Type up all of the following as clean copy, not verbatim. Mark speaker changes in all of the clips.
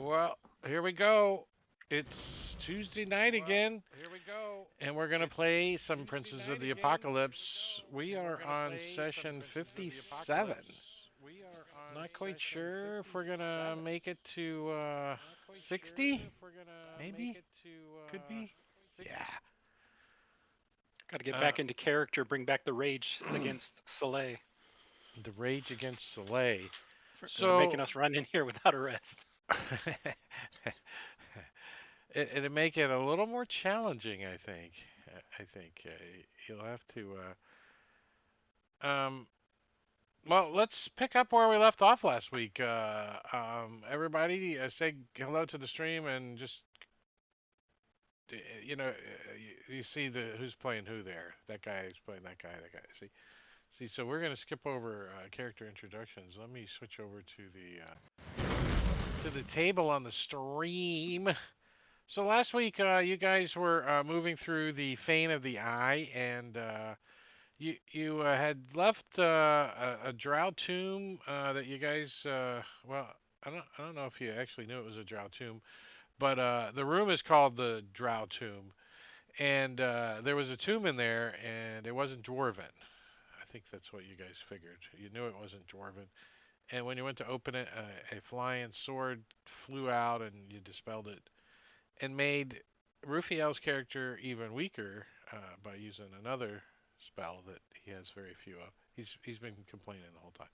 Speaker 1: Well, here we go. It's Tuesday night again, and we're going to play some Princes of the Apocalypse. We are on session 57. Not quite sure if we're going to make it to 60? Maybe? Could be? Yeah.
Speaker 2: Got to get back into character, bring back the rage against Soleil
Speaker 1: The Rage Against Soleil.
Speaker 2: for making us run in here without a rest.
Speaker 1: It'd make it a little more challenging, I think. I think you'll have to. Um, well, let's pick up where we left off last week. Everybody, say hello to the stream and just you see the who's playing who there. That guy is playing that guy. That guy. See. So we're gonna skip over character introductions. Let me switch over to the table on the stream. So last week, you guys were moving through the Fane of the Eye, and you had left a drow tomb that you guys. Well, I don't know if you actually knew it was a drow tomb, but the room is called the drow tomb, and there was a tomb in there, and it wasn't dwarven. I think that's what you guys figured. You knew it wasn't dwarven. And when you went to open it, a flying sword flew out, and you dispelled it and made Rufiel's character even weaker by using another spell that he has very few of. He's been complaining the whole time.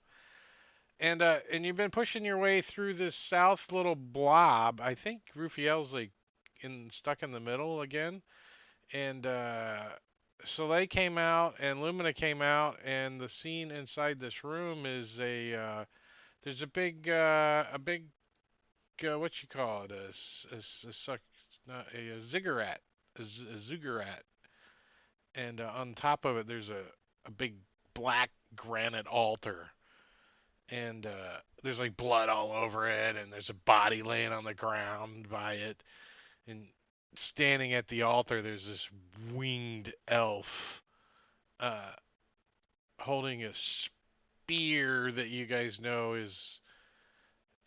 Speaker 1: And you've been pushing your way through this south little blob. I think Rufiel's like stuck in the middle again. And Soleil came out and Lumina came out, and the scene inside this room is there's a big what you call it a ziggurat, a ziggurat, and on top of it there's a big black granite altar, and there's like blood all over it, and there's a body laying on the ground by it, and standing at the altar there's this winged elf uh, holding a spear that you guys know is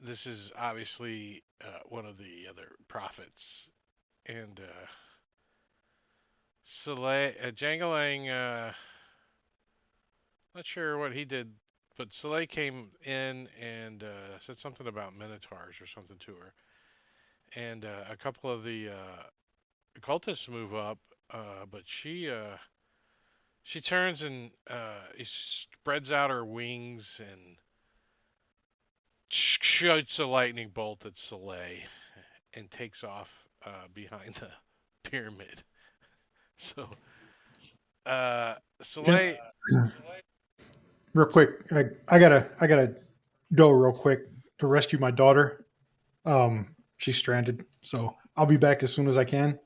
Speaker 1: this is obviously one of the other prophets. And Soleil, Jangalang, not sure what he did, but Soleil came in and said something about minotaurs or something to her. And a couple of the cultists move up, but she turns and spreads out her wings and shoots a lightning bolt at Soleil and takes off behind the pyramid. So,
Speaker 3: Can,
Speaker 1: Soleil.
Speaker 3: real quick, I gotta go real quick to rescue my daughter. She's stranded, so I'll be back as soon as I can.
Speaker 1: All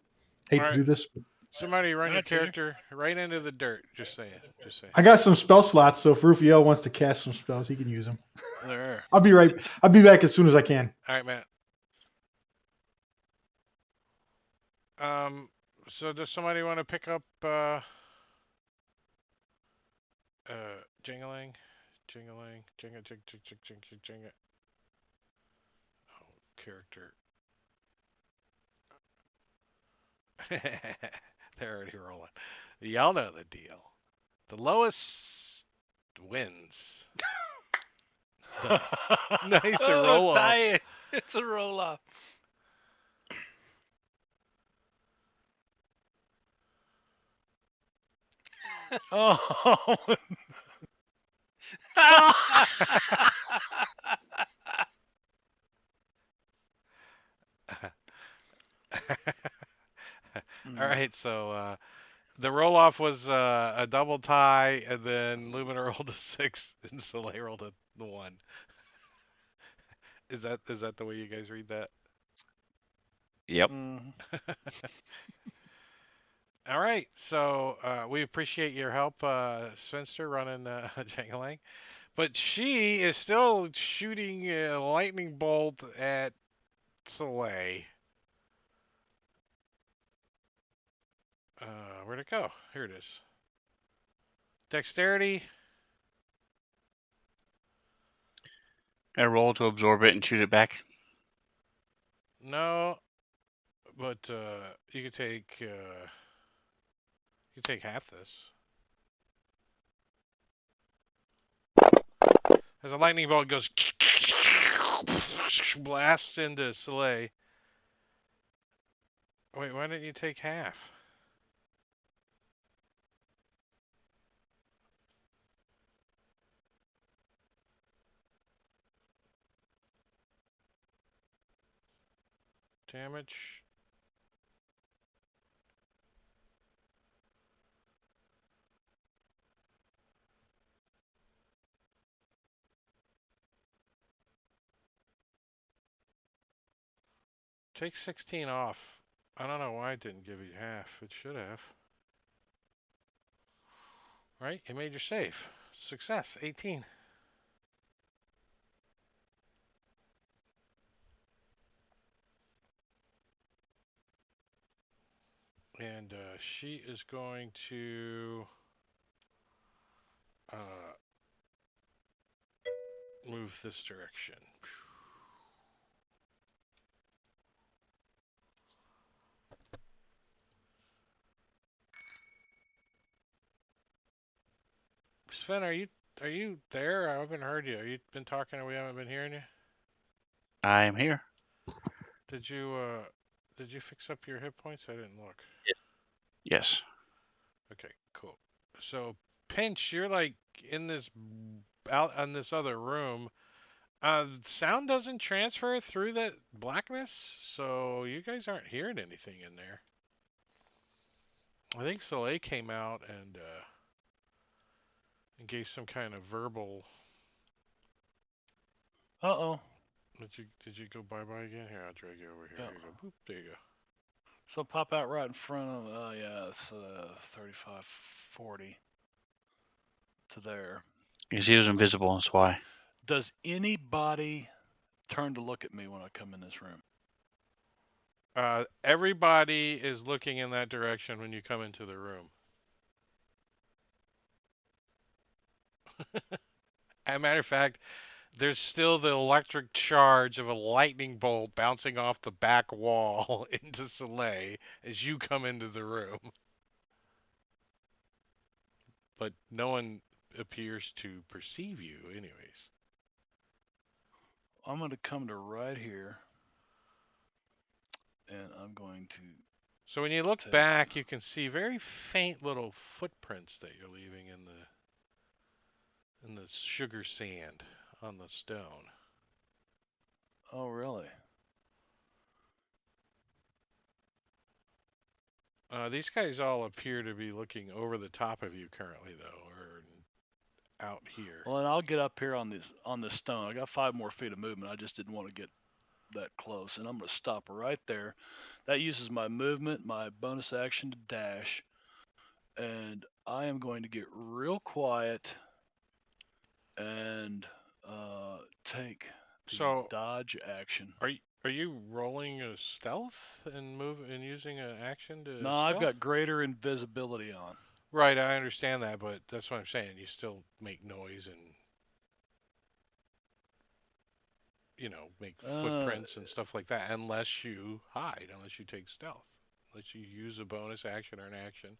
Speaker 3: Hate to
Speaker 1: right,
Speaker 3: do this.
Speaker 1: somebody run your
Speaker 2: That's fair.
Speaker 1: character right into the dirt. Just saying. Just saying.
Speaker 3: I got some spell slots, so if Rufiel wants to cast some spells, he can use them.
Speaker 1: There.
Speaker 3: I'll be back as soon as I can.
Speaker 1: All right, Matt. Um. So does somebody want to pick up Jangalang? Jingling, jinga, jing, jing, jing, jing, jing, jinga. Oh, character. They're already rolling. Y'all know the deal. The lowest wins. Nice. Nice, a
Speaker 2: Oh,
Speaker 1: roll off.
Speaker 2: nice. It's a roll off.
Speaker 4: Oh,
Speaker 1: All right, so the roll off was a double tie, and then Lumina rolled a 6, and Soleil rolled a 1. Is that the way you guys read that?
Speaker 5: Yep.
Speaker 4: Mhm.
Speaker 1: All right, so we appreciate your help, Svenster, running Jangalang. But she is still shooting a lightning bolt at Soleil. Where'd it go? Here it is. Dexterity.
Speaker 5: I roll to absorb it and shoot it back.
Speaker 1: No, but you could take half this. As a lightning bolt goes, blasts into Soleil. Wait, why didn't you take half? Damage. Take 16 off. I don't know why it didn't give you half. It should have. Right? You made your save. Success. 18. And she is going to move this direction. Sven, are you there? I haven't heard you. You been talking and we haven't been hearing you?
Speaker 5: I am here.
Speaker 1: Did you fix up your hit points? I didn't look.
Speaker 5: Yes.
Speaker 1: Okay, cool. So Pinch, you're like in this out in this other room. Sound doesn't transfer through that blackness, so you guys aren't hearing anything in there. I think Soleil came out and gave some kind of verbal.
Speaker 4: Uh-oh.
Speaker 1: Did you go bye bye again? Here, I'll drag you over here.
Speaker 4: Yeah.
Speaker 1: Here you go. Boop. There you go.
Speaker 4: So pop out right in front of, yeah, it's 35, 40 to there.
Speaker 5: Because he was invisible, that's why.
Speaker 4: Does anybody turn to look at me when I come in this room?
Speaker 1: Everybody is looking in that direction when you come into the room. As a matter of fact, there's still the electric charge of a lightning bolt bouncing off the back wall into Soleil as you come into the room. But no one appears to perceive you, anyways.
Speaker 4: I'm going to come to right here, and I'm going to.
Speaker 1: So when you look
Speaker 4: Take-
Speaker 1: back, you can see very faint little footprints that you're leaving in the sugar sand on the stone.
Speaker 4: Oh, really?
Speaker 1: These guys all appear to be looking over the top of you currently, though, or out here.
Speaker 4: Well, then I'll get up here on this stone. I got 5 more feet of movement. I just didn't want to get that close, and I'm going to stop right there. That uses my movement, my bonus action to dash, and I am going to get real quiet and take the
Speaker 1: So
Speaker 4: dodge action.
Speaker 1: are you rolling a stealth and using an action to?
Speaker 4: No, I've
Speaker 1: stealth?
Speaker 4: got greater invisibility on.
Speaker 1: Right, I understand that, but that's what I'm saying. You still make noise and make
Speaker 4: Uh,
Speaker 1: footprints and stuff like that, unless you hide, unless you take stealth, unless you use a bonus action or an action.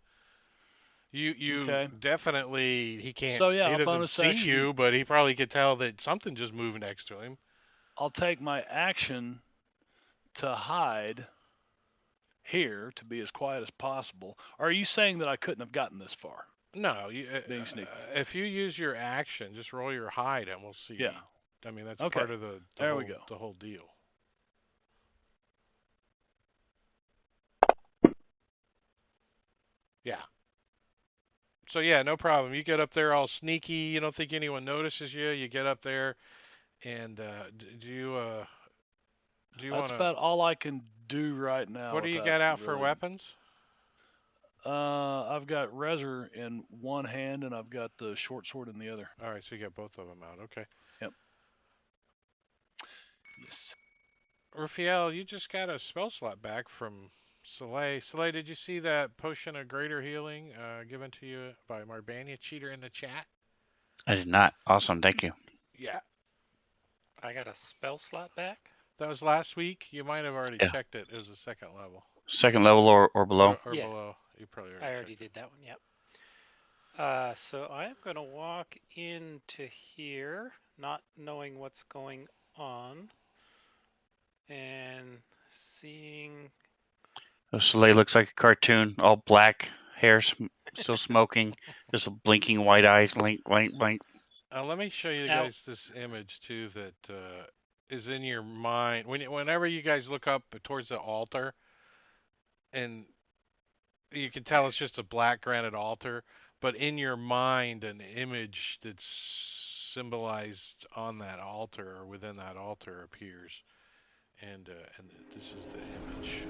Speaker 1: You
Speaker 4: Okay.
Speaker 1: definitely he can't
Speaker 4: So yeah,
Speaker 1: he
Speaker 4: a
Speaker 1: doesn't
Speaker 4: bonus
Speaker 1: see
Speaker 4: action.
Speaker 1: you, but he probably could tell that something just moved next to him.
Speaker 4: I'll take my action to hide here to be as quiet as possible. Are you saying that I couldn't have gotten this far
Speaker 1: No,
Speaker 4: being sneaky?
Speaker 1: if you use your action, just roll your hide and we'll see.
Speaker 4: Yeah.
Speaker 1: I mean that's
Speaker 4: Okay.
Speaker 1: part of the
Speaker 4: There
Speaker 1: whole
Speaker 4: we go.
Speaker 1: the whole deal. Yeah. So yeah, no problem. You get up there all sneaky. You don't think anyone notices you. You get up there, and do you want
Speaker 4: That's
Speaker 1: to?
Speaker 4: about all I can do right now.
Speaker 1: What do you
Speaker 4: Without
Speaker 1: got out for
Speaker 4: really.
Speaker 1: weapons?
Speaker 4: I've got Rezer in one hand and I've got the short sword in the other.
Speaker 1: All right, so you got both of them out. Okay.
Speaker 4: Yep. Yes.
Speaker 1: Raphael, you just got a spell slot back from Soleil. Soleil, did you see that potion of greater healing given to you by Marbania Cheater in the chat?
Speaker 5: I did not. Awesome. Thank you.
Speaker 1: Yeah.
Speaker 2: I got a spell slot back.
Speaker 1: That was last week. You might have already
Speaker 5: Yeah.
Speaker 1: checked it. It was the second level.
Speaker 5: Second level or below.
Speaker 1: Or
Speaker 2: Yeah.
Speaker 1: below. You probably already
Speaker 2: I already
Speaker 1: checked it.
Speaker 2: did that one. Yep. So I'm gonna walk into here, not knowing what's going on, and seeing.
Speaker 5: Soleil looks like a cartoon, all black, hair still smoking, just a blinking white eyes, blink, blink, blink.
Speaker 1: Let me show you
Speaker 2: Now-
Speaker 1: guys this image too that is in your mind. Whenever you guys look up towards the altar, and you can tell it's just a black granite altar, but in your mind, an image that's symbolized on that altar or within that altar appears, and this is the image.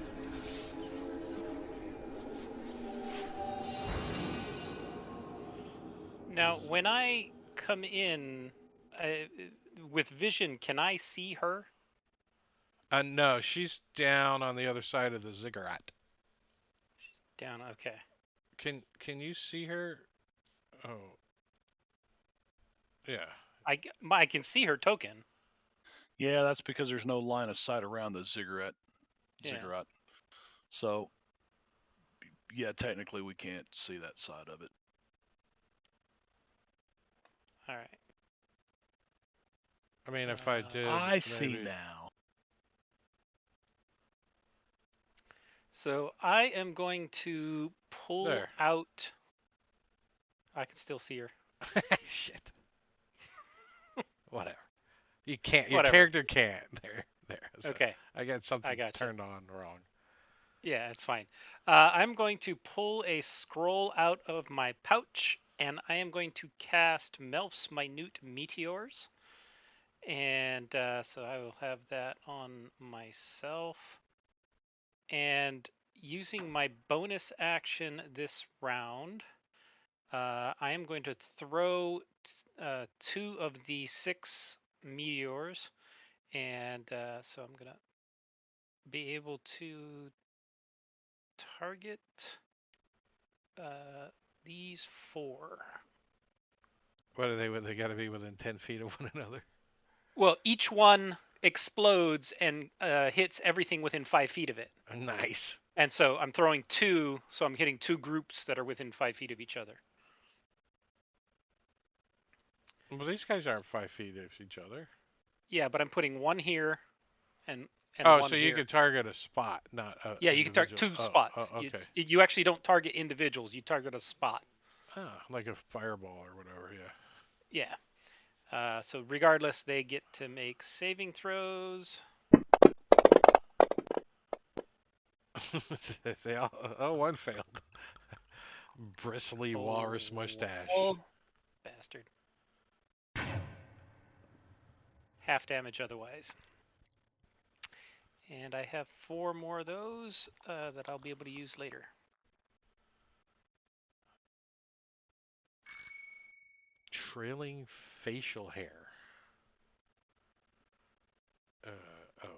Speaker 2: Now, when I come in with vision, can I see her?
Speaker 1: No, she's down on the other side of the ziggurat.
Speaker 2: Down. Okay.
Speaker 1: Can you see her? Oh, yeah.
Speaker 2: I can see her token.
Speaker 4: Yeah, that's because there's no line of sight around the ziggurat.
Speaker 2: Yeah.
Speaker 4: So, yeah, technically we can't see that side of it.
Speaker 2: All right.
Speaker 1: I mean, if I did,
Speaker 4: I see
Speaker 1: maybe.
Speaker 4: now.
Speaker 2: So I am going to pull
Speaker 1: There.
Speaker 2: out. I can still see her.
Speaker 1: Shit. Whatever. You can't. Your
Speaker 2: Whatever.
Speaker 1: character can't. There. So
Speaker 2: Okay.
Speaker 1: I got something
Speaker 2: gotcha.
Speaker 1: turned on wrong.
Speaker 2: Yeah, it's fine. I'm going to pull a scroll out of my pouch, and I am going to cast Melf's Minute Meteors. And so I will have that on myself. And using my bonus action this round, I am going to throw 2 of the 6 meteors. And so I'm going to be able to target these 4.
Speaker 1: What are they? They got to be within 10 feet of one another.
Speaker 2: Well, each one explodes and hits everything within 5 feet of it.
Speaker 1: Nice.
Speaker 2: And so I'm throwing 2, so I'm hitting 2 groups that are within 5 feet of each other.
Speaker 1: Well, these guys aren't 5 feet of each other.
Speaker 2: Yeah, but I'm putting 1 here and
Speaker 1: Oh,
Speaker 2: one
Speaker 1: so
Speaker 2: here.
Speaker 1: you could target a spot, not a.
Speaker 2: Yeah, you can target 2 spots.
Speaker 1: Oh, okay.
Speaker 2: You actually don't target individuals. You target a spot.
Speaker 1: Like a fireball or whatever. Yeah.
Speaker 2: Yeah. So regardless, they get to make saving throws.
Speaker 1: They all. One failed. Bristly walrus mustache.
Speaker 2: Oh, bastard. Half damage otherwise. And I have 4 more of those that I'll be able to use later.
Speaker 1: Trailing facial hair. Oh.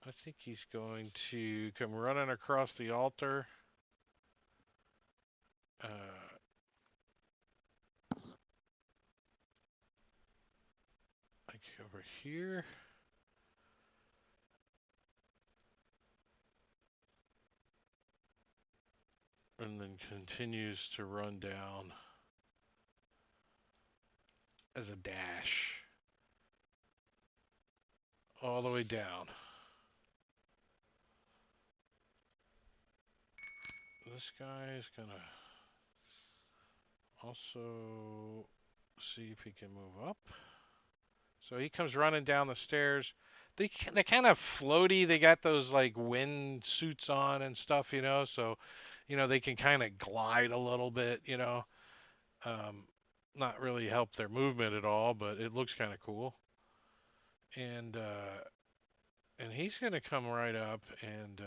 Speaker 1: I think he's going to come running across the altar. Like over here. And then continues to run down as a dash. All the way down. This guy is gonna also see if he can move up. So he comes running down the stairs. They're kind of floaty. They got those like wind suits on and stuff, so they can kind of glide a little bit, not really help their movement at all, but it looks kind of cool. And he's gonna come right up and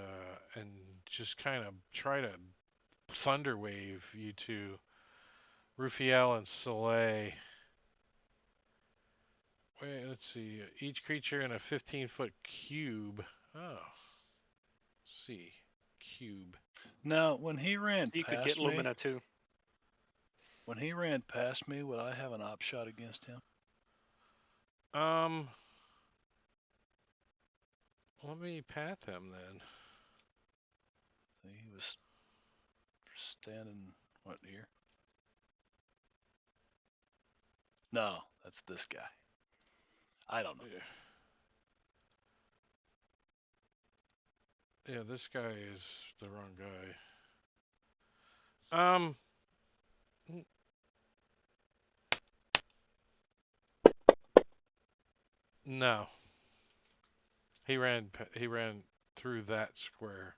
Speaker 1: just kind of try to thunder wave you two, Rufiel and Soleil. Wait, let's see. Each creature in a 15-foot cube. Oh. Let's see. Cube.
Speaker 4: Now, when he ran
Speaker 2: You could
Speaker 4: past
Speaker 2: get
Speaker 4: me,
Speaker 2: Lumina too.
Speaker 4: when he ran past me, would I have an op shot against him?
Speaker 1: Let me path him then.
Speaker 4: He was standing, what, here? No, that's this guy. I don't know.
Speaker 1: Yeah, this guy is the wrong guy. No. He ran through that square.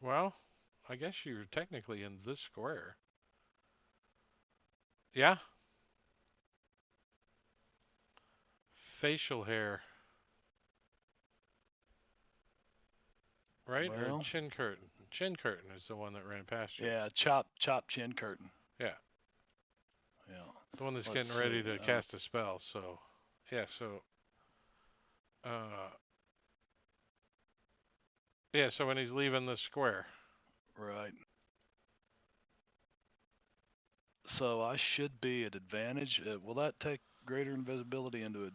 Speaker 1: Well, I guess you're technically in this square. Yeah? Facial hair. Right?
Speaker 4: Well,
Speaker 1: or chin curtain. Chin curtain is the one that ran past you.
Speaker 4: yeah, chop chin curtain.
Speaker 1: Yeah.
Speaker 4: Yeah.
Speaker 1: The one that's
Speaker 4: Let's
Speaker 1: getting ready
Speaker 4: see,
Speaker 1: to cast a spell. So, yeah, so when he's leaving the square.
Speaker 4: Right. So I should be at advantage. Will that take greater invisibility into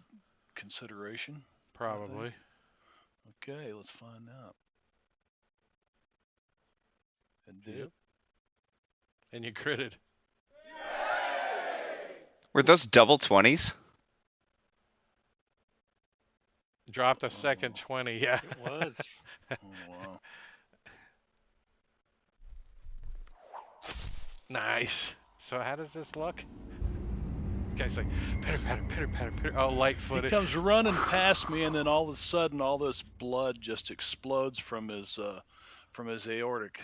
Speaker 4: consideration?
Speaker 1: Probably.
Speaker 4: Okay, let's find out. It did.
Speaker 1: Yep. And you critted.
Speaker 6: Were those double 20s?
Speaker 1: Dropped a second 20, yeah.
Speaker 2: It was.
Speaker 4: Oh, wow.
Speaker 1: Nice. So how does this look? The guy's like, pitter, patter, pitter, patter, pitter. Oh, light
Speaker 4: He
Speaker 1: footed.
Speaker 4: comes running past me, and then all of a sudden, all this blood just explodes from his aortic,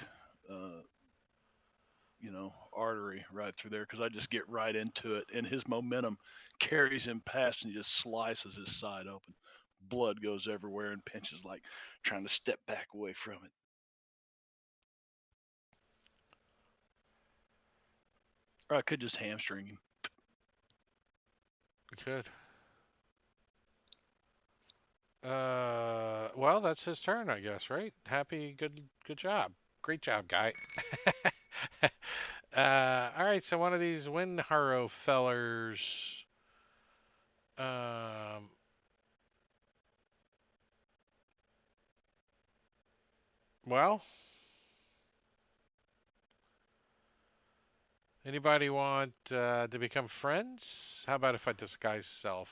Speaker 4: artery right through there. Because I just get right into it, and his momentum carries him past, and he just slices his side open. Blood goes everywhere, and Pinch is like trying to step back away from it. Or I could just hamstring him.
Speaker 1: Good. Well, that's his turn, I guess, right? Happy, good job. Great job, guy. All right, so one of these Wind Harrow fellers. Well, anybody want to become friends? How about if I disguise self?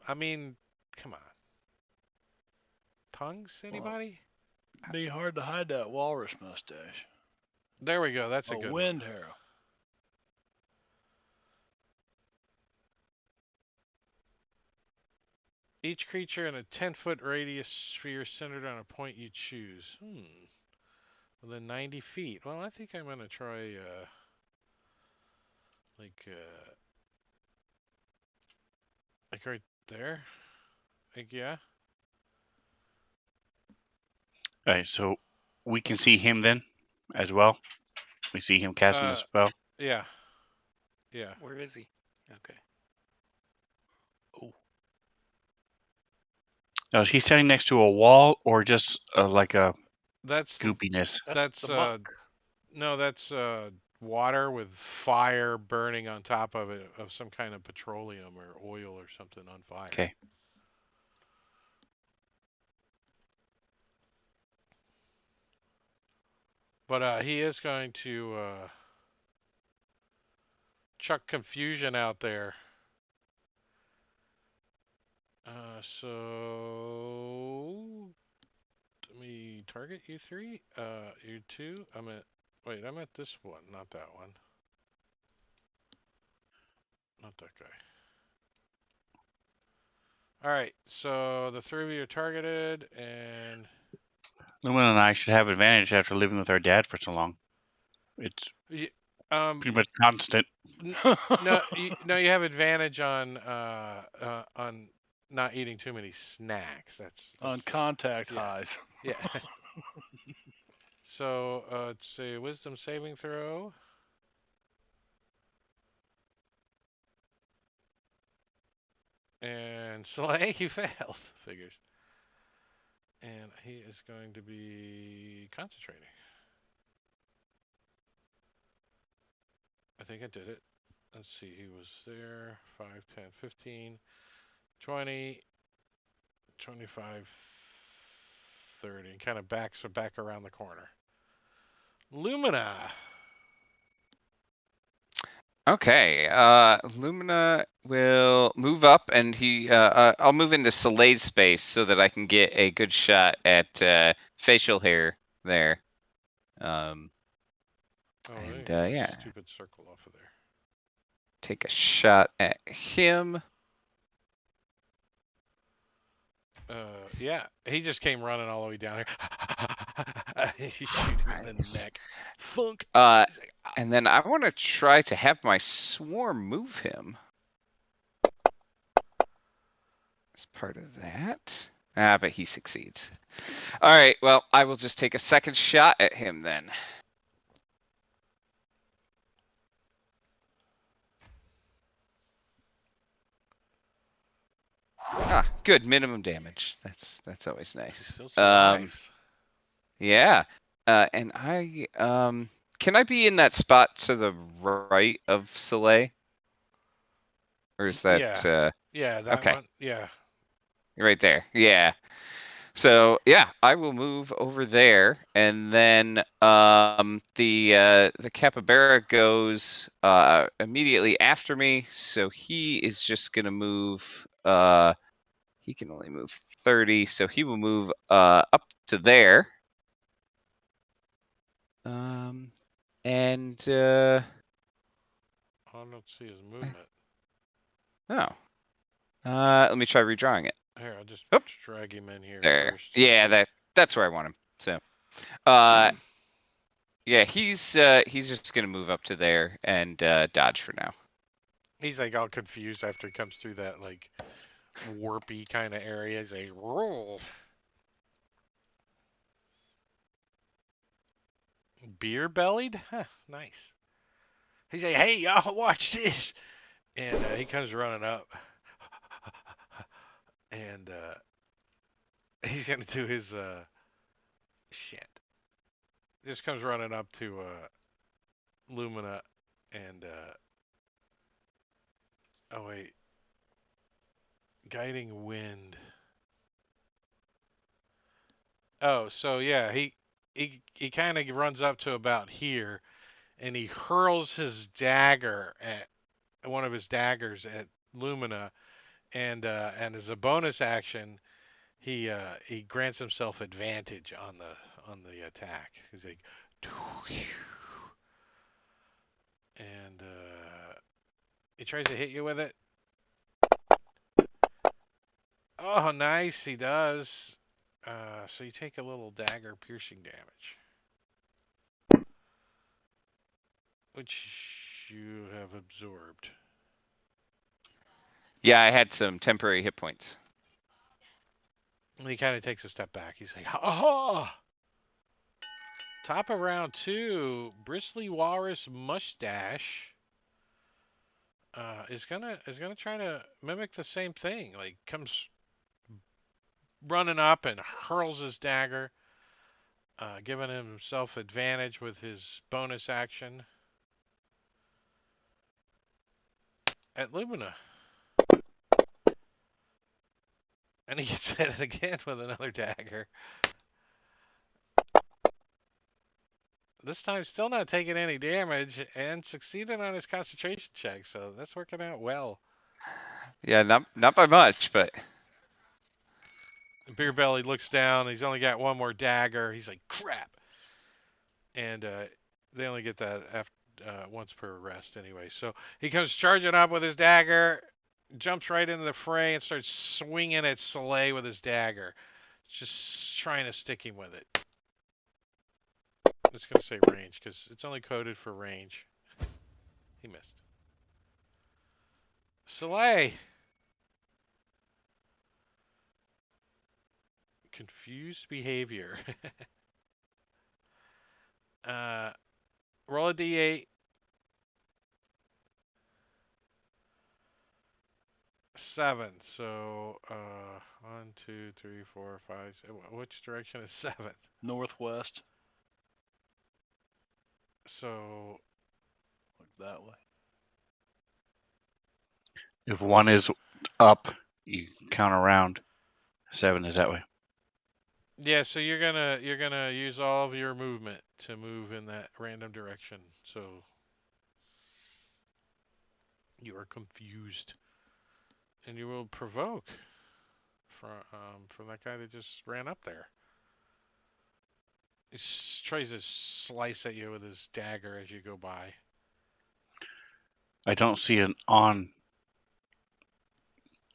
Speaker 1: I mean, come on. Tongues, anybody?
Speaker 4: It'd be hard to hide that walrus mustache.
Speaker 1: There we go. That's a good
Speaker 4: Wind
Speaker 1: one.
Speaker 4: Harrow.
Speaker 1: Each creature in a 10-foot radius sphere centered on a point you choose. Within 90 feet. Well, I think I'm going to try, like right there. Yeah.
Speaker 5: All right, so we can see him then as well. We see him casting the spell.
Speaker 1: Yeah. Yeah.
Speaker 2: Where is he? Okay.
Speaker 5: Now, is he standing next to a wall or just like a
Speaker 1: That's
Speaker 5: goopiness?
Speaker 1: that's
Speaker 2: the muck.
Speaker 1: no, that's water with fire burning on top of it of some kind of petroleum or oil or something on fire.
Speaker 5: Okay.
Speaker 1: But he is going to chuck confusion out there. So let me target you three. You two. I'm at this one, not that one. Not that guy. All right, so the three of you are targeted, and
Speaker 5: Lumina and I should have advantage after living with our dad for so long. It's pretty much constant.
Speaker 1: no, you have advantage on not eating too many snacks. That's
Speaker 4: On contact
Speaker 1: yeah.
Speaker 4: highs.
Speaker 1: Yeah. So it's a wisdom saving throw. And Soleil, you failed. Figures. And he is going to be concentrating. I think I did it. Let's see. He was there. 5, 10, 15, 20, 25, 30. And kind of backs back around the corner. Lumina.
Speaker 6: Okay. Lumina will move up, and I'll move into Soleil's space so that I can get a good shot at facial hair there.
Speaker 1: Oh,
Speaker 6: And
Speaker 1: yeah. Stupid circle off of there.
Speaker 6: Take a shot at him.
Speaker 1: Yeah, he just came running all the way down here. He shoot him in the
Speaker 6: Nice.
Speaker 1: neck. Funk.
Speaker 6: Uh,
Speaker 1: He's like,
Speaker 6: And then I want to try to have my swarm move him. As part of that. But he succeeds. All right, well, I will just take a second shot at him then. Good minimum damage. That's always
Speaker 1: he
Speaker 6: nice.
Speaker 1: still survives.
Speaker 6: Yeah. And can I be in that spot to the right of Soleil? Or is that
Speaker 1: Yeah, that
Speaker 6: okay.
Speaker 1: one. Yeah.
Speaker 6: Right there? Yeah. So yeah, I will move over there, and then the capybara goes immediately after me. So he is just gonna move. He can only move 30, so he will move up to there. And
Speaker 1: I don't see his movement.
Speaker 6: let me try redrawing it.
Speaker 1: Here, I'll just drag him in here
Speaker 6: There.
Speaker 1: first.
Speaker 6: Yeah, that's where I want him. So, yeah, he's just gonna move up to there and dodge for now.
Speaker 1: He's like all confused after he comes through that like warpy kind of area. He's like, roll. Beer bellied? Huh, nice. He's like, hey, y'all, watch this. And he comes running up. And he's going to do his shit. Just comes running up to Lumina and oh wait. Guiding wind. Oh, so yeah, he kind of runs up to about here and he hurls his dagger at one of his daggers at Lumina and as a bonus action he grants himself advantage on the attack. He's like and he tries to hit you with it. Oh, nice, he does. So you take a little dagger piercing damage, which you have absorbed.
Speaker 6: Yeah, I had some temporary hit points.
Speaker 1: And he kind of takes a step back. He's like, "Oh!" Top of round 2, Bristly Walrus Mustache is gonna try to mimic the same thing. Like comes running up and hurls his dagger, giving himself advantage with his bonus action at Lumina. And he gets hit again with another dagger. This time, still not taking any damage and succeeding on his concentration check, so that's working out well.
Speaker 6: Yeah, not by much, but
Speaker 1: Beer Belly looks down. He's only got one more dagger. He's like, crap. And they only get that after once per rest anyway. So he comes charging up with his dagger, jumps right into the fray, and starts swinging at Soleil with his dagger. Just trying to stick him with it. I'm just going to say range because it's only coded for range. He missed. Soleil. Confused behavior. Roll a d8. 7. So, 1, 2, 3, 4, 5. Which direction is 7?
Speaker 4: Northwest,
Speaker 1: So,
Speaker 4: like that way.
Speaker 5: If 1 is up, you count around. 7 is that way.
Speaker 1: yeah, so you're gonna use all of your movement to move in that random direction. So you are confused, and you will provoke from that guy that just ran up there. He tries to slice at you with his dagger as you go by.
Speaker 5: I don't see an on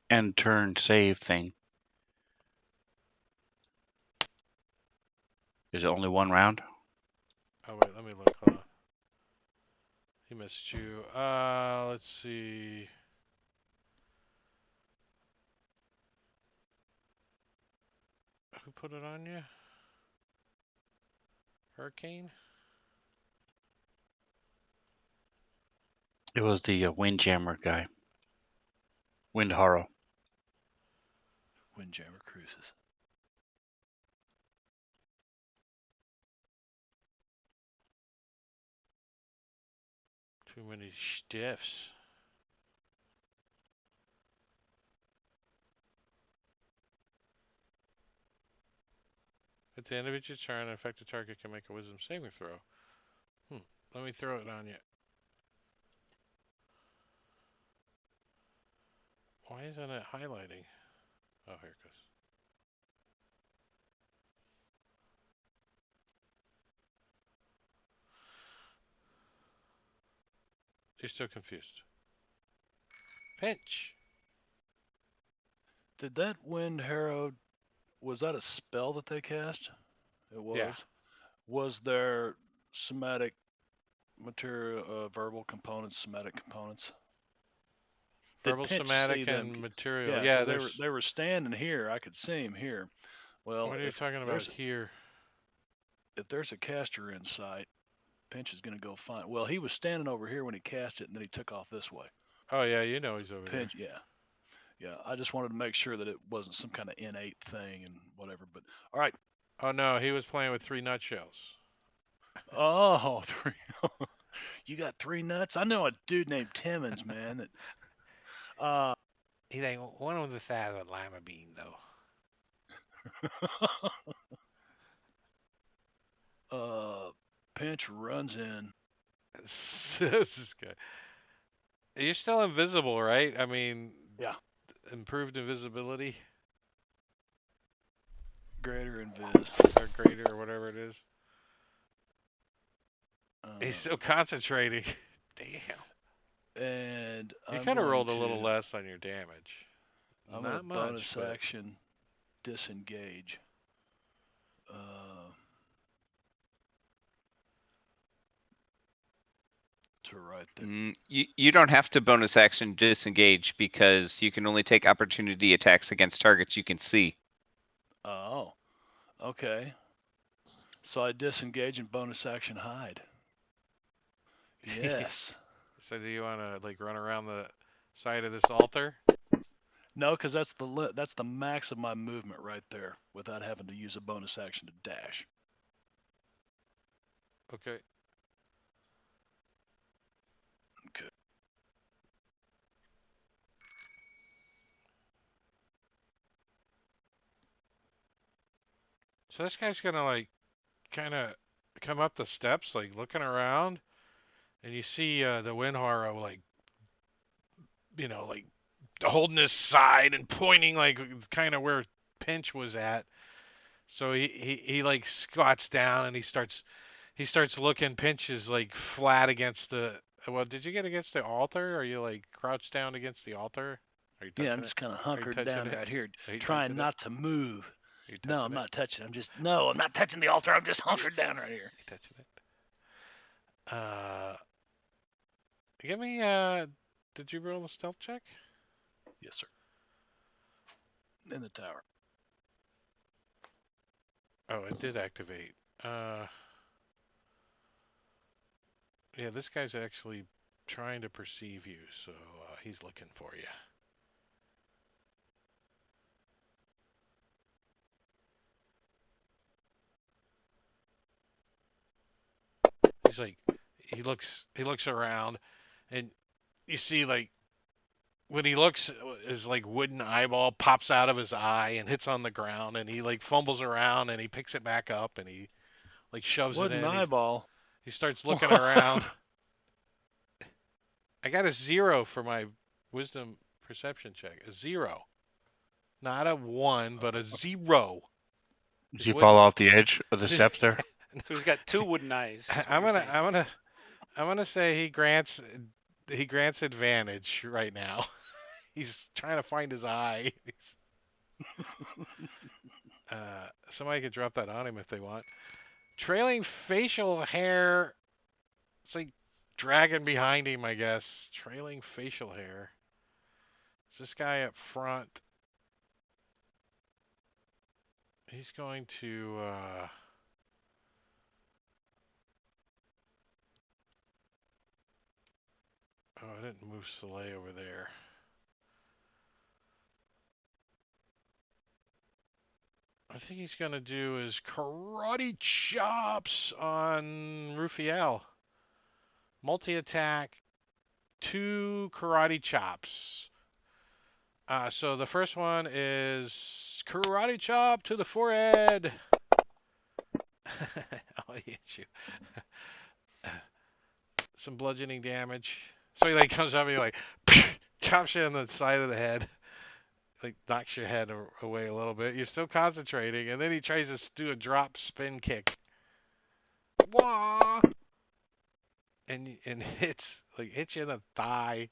Speaker 5: end turn save thing. Is it only 1 round?
Speaker 1: Oh wait, let me look. Hold on. He missed you. Let's see. Who put it on you? Hurricane?
Speaker 5: It was the Windjammer guy. Windharrow.
Speaker 4: Windjammer Cruises.
Speaker 1: Too many stiffs. At the end of each turn, an affected target can make a wisdom saving throw. Let me throw it on you. Why isn't it highlighting? Oh, here it goes. You're still confused. Pinch.
Speaker 4: Did that Wind Harrow, was that a spell that they cast? It was.
Speaker 1: Yeah.
Speaker 4: Was there somatic material, verbal components, somatic components? Did
Speaker 1: Verbal,
Speaker 4: Pinch
Speaker 1: somatic,
Speaker 4: see them?
Speaker 1: and material.
Speaker 4: Yeah,
Speaker 1: Yeah,
Speaker 4: 'cause they were standing here. I could see him here. Well,
Speaker 1: What are you talking about here?
Speaker 4: if there's a caster in sight, Pinch is going to go find. Well, he was standing over here when he cast it, and then he took off this way.
Speaker 1: Oh yeah, you know he's over
Speaker 4: Pinch, yeah. I just wanted to make sure that it wasn't some kind of innate thing and whatever. But all right.
Speaker 1: there. Oh no, he was playing with 3 nutshells.
Speaker 4: Oh, 3. You got 3 nuts? I know a dude named Timmons, man. That,
Speaker 1: He's like one of the size of a lima bean, though.
Speaker 4: Pinch runs in.
Speaker 1: This is good. You're still invisible, right? I mean,
Speaker 4: Yeah.
Speaker 1: Improved invisibility
Speaker 4: Greater invis.
Speaker 1: or greater or whatever it is. He's still concentrating. Damn.
Speaker 4: And
Speaker 1: You
Speaker 4: I'm
Speaker 1: kind of
Speaker 4: going
Speaker 1: rolled a little
Speaker 4: to-
Speaker 1: less on your damage.
Speaker 4: I'm
Speaker 1: Not
Speaker 4: gonna
Speaker 1: much,
Speaker 4: bonus
Speaker 1: but
Speaker 4: action disengage. To right there.
Speaker 6: You don't have to bonus action disengage because you can only take opportunity attacks against targets you can see.
Speaker 4: Oh, okay. So I disengage and bonus action hide. Yes.
Speaker 1: So do you want to like run around the side of this altar?
Speaker 4: No, because that's the max of my movement right there, without having to use a bonus action to dash.
Speaker 1: Okay.
Speaker 4: Okay.
Speaker 1: So this guy's gonna like kind of come up the steps, like looking around, and you see the Windharrow like, like holding his side and pointing like kind of where Pinch was at. So he like squats down and he starts looking. Pinch is like flat against the. Well, did you get against the altar? Are you like crouched down against the altar? Are you
Speaker 4: Yeah, I'm
Speaker 1: touching it?
Speaker 4: just kind of
Speaker 1: Are you
Speaker 4: hunkered
Speaker 1: touching
Speaker 4: down
Speaker 1: it?
Speaker 4: right here,
Speaker 1: Are you
Speaker 4: trying
Speaker 1: touching it?
Speaker 4: not to move.
Speaker 1: Are you
Speaker 4: No,
Speaker 1: touching
Speaker 4: I'm
Speaker 1: it?
Speaker 4: not touching. I'm not touching the altar. I'm just hunkered down right here.
Speaker 1: Are you touching it? Give me Did you roll a stealth check?
Speaker 4: Yes, sir. In the tower.
Speaker 1: Oh, it did activate. Yeah, this guy's actually trying to perceive you, so he's looking for you. He's like, he looks around, and you see like when he looks, his like wooden eyeball pops out of his eye and hits on the ground, and he like fumbles around and he picks it back up and he like shoves it
Speaker 4: Wooden
Speaker 1: in.
Speaker 4: eyeball.
Speaker 1: He starts looking around. I got a 0 for my wisdom perception check. A 0. Not a 1, but a 0.
Speaker 5: Does
Speaker 1: His
Speaker 5: he
Speaker 1: wood.
Speaker 5: fall off the edge of the steps there?
Speaker 2: So he's got two wooden eyes. is what
Speaker 1: I'm
Speaker 2: you're
Speaker 1: gonna
Speaker 2: saying.
Speaker 1: I'm gonna I'm gonna say he grants advantage right now. He's trying to find his eye. Somebody could drop that on him if they want. Trailing facial hair. It's like dragging behind him, I guess. Trailing facial hair. Is this guy up front? He's going to. Oh, I didn't move Soleil over there. I think he's going to do his karate chops on Rufiel. Multi-attack, 2 karate chops. So the first one is karate chop to the forehead. I'll hit you. Some bludgeoning damage. So he like comes up and he like chops you on the side of the head. Like knocks your head away a little bit. You're still concentrating, and then he tries to do a drop spin kick. Wah! And hits you in the thigh.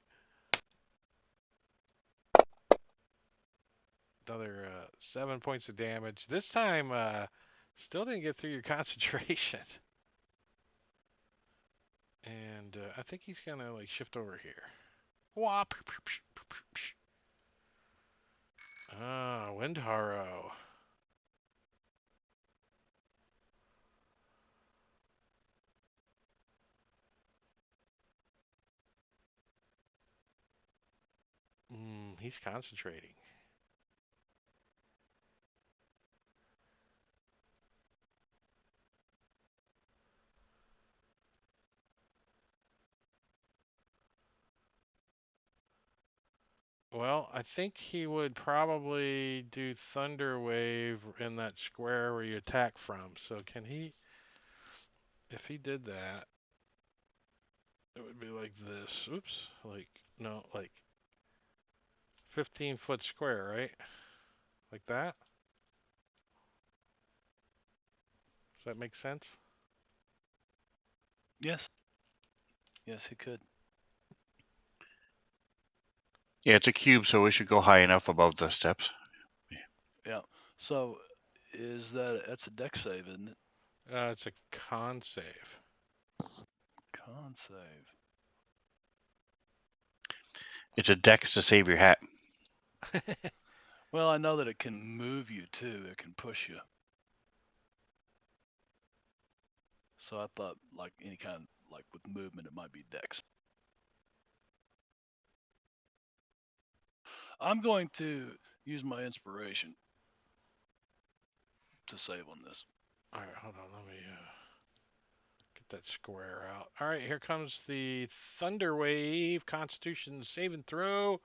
Speaker 1: Another 7 points of damage. This time, still didn't get through your concentration. And I think he's gonna like shift over here. Wah! Ah, Windharrow. He's concentrating. Well, I think he would probably do Thunder Wave in that square where you attack from. So can he? If he did that, it would be like this. Oops. No, like 15-foot square, right? Like that? Does that make sense?
Speaker 4: Yes. Yes, he could.
Speaker 5: Yeah, it's a cube, so we should go high enough above the steps.
Speaker 4: Yeah. So that's a deck save, isn't it?
Speaker 1: It's a con save.
Speaker 4: Con save.
Speaker 5: It's a dex to save your hat.
Speaker 4: Well, I know that it can move you too. It can push you. So I thought like any kind like with movement it might be dex. I'm going to use my inspiration to save on this.
Speaker 1: All right, hold on. Let me get that square out. All right, here comes the Thunder Wave Constitution saving throw.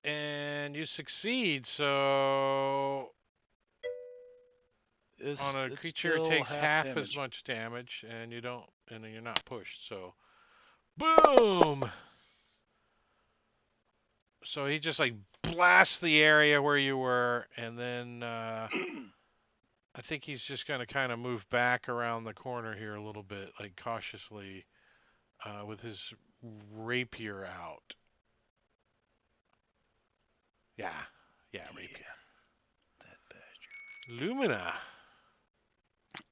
Speaker 1: And you succeed, so on a
Speaker 4: It's
Speaker 1: creature it
Speaker 4: still
Speaker 1: takes half as
Speaker 4: damage.
Speaker 1: much damage, and you're not pushed. So, boom! So he just like blasts the area where you were, and then I think he's just gonna kind of move back around the corner here a little bit, like cautiously, with his rapier out. Yeah, rapier.
Speaker 4: That bastard.
Speaker 1: Lumina.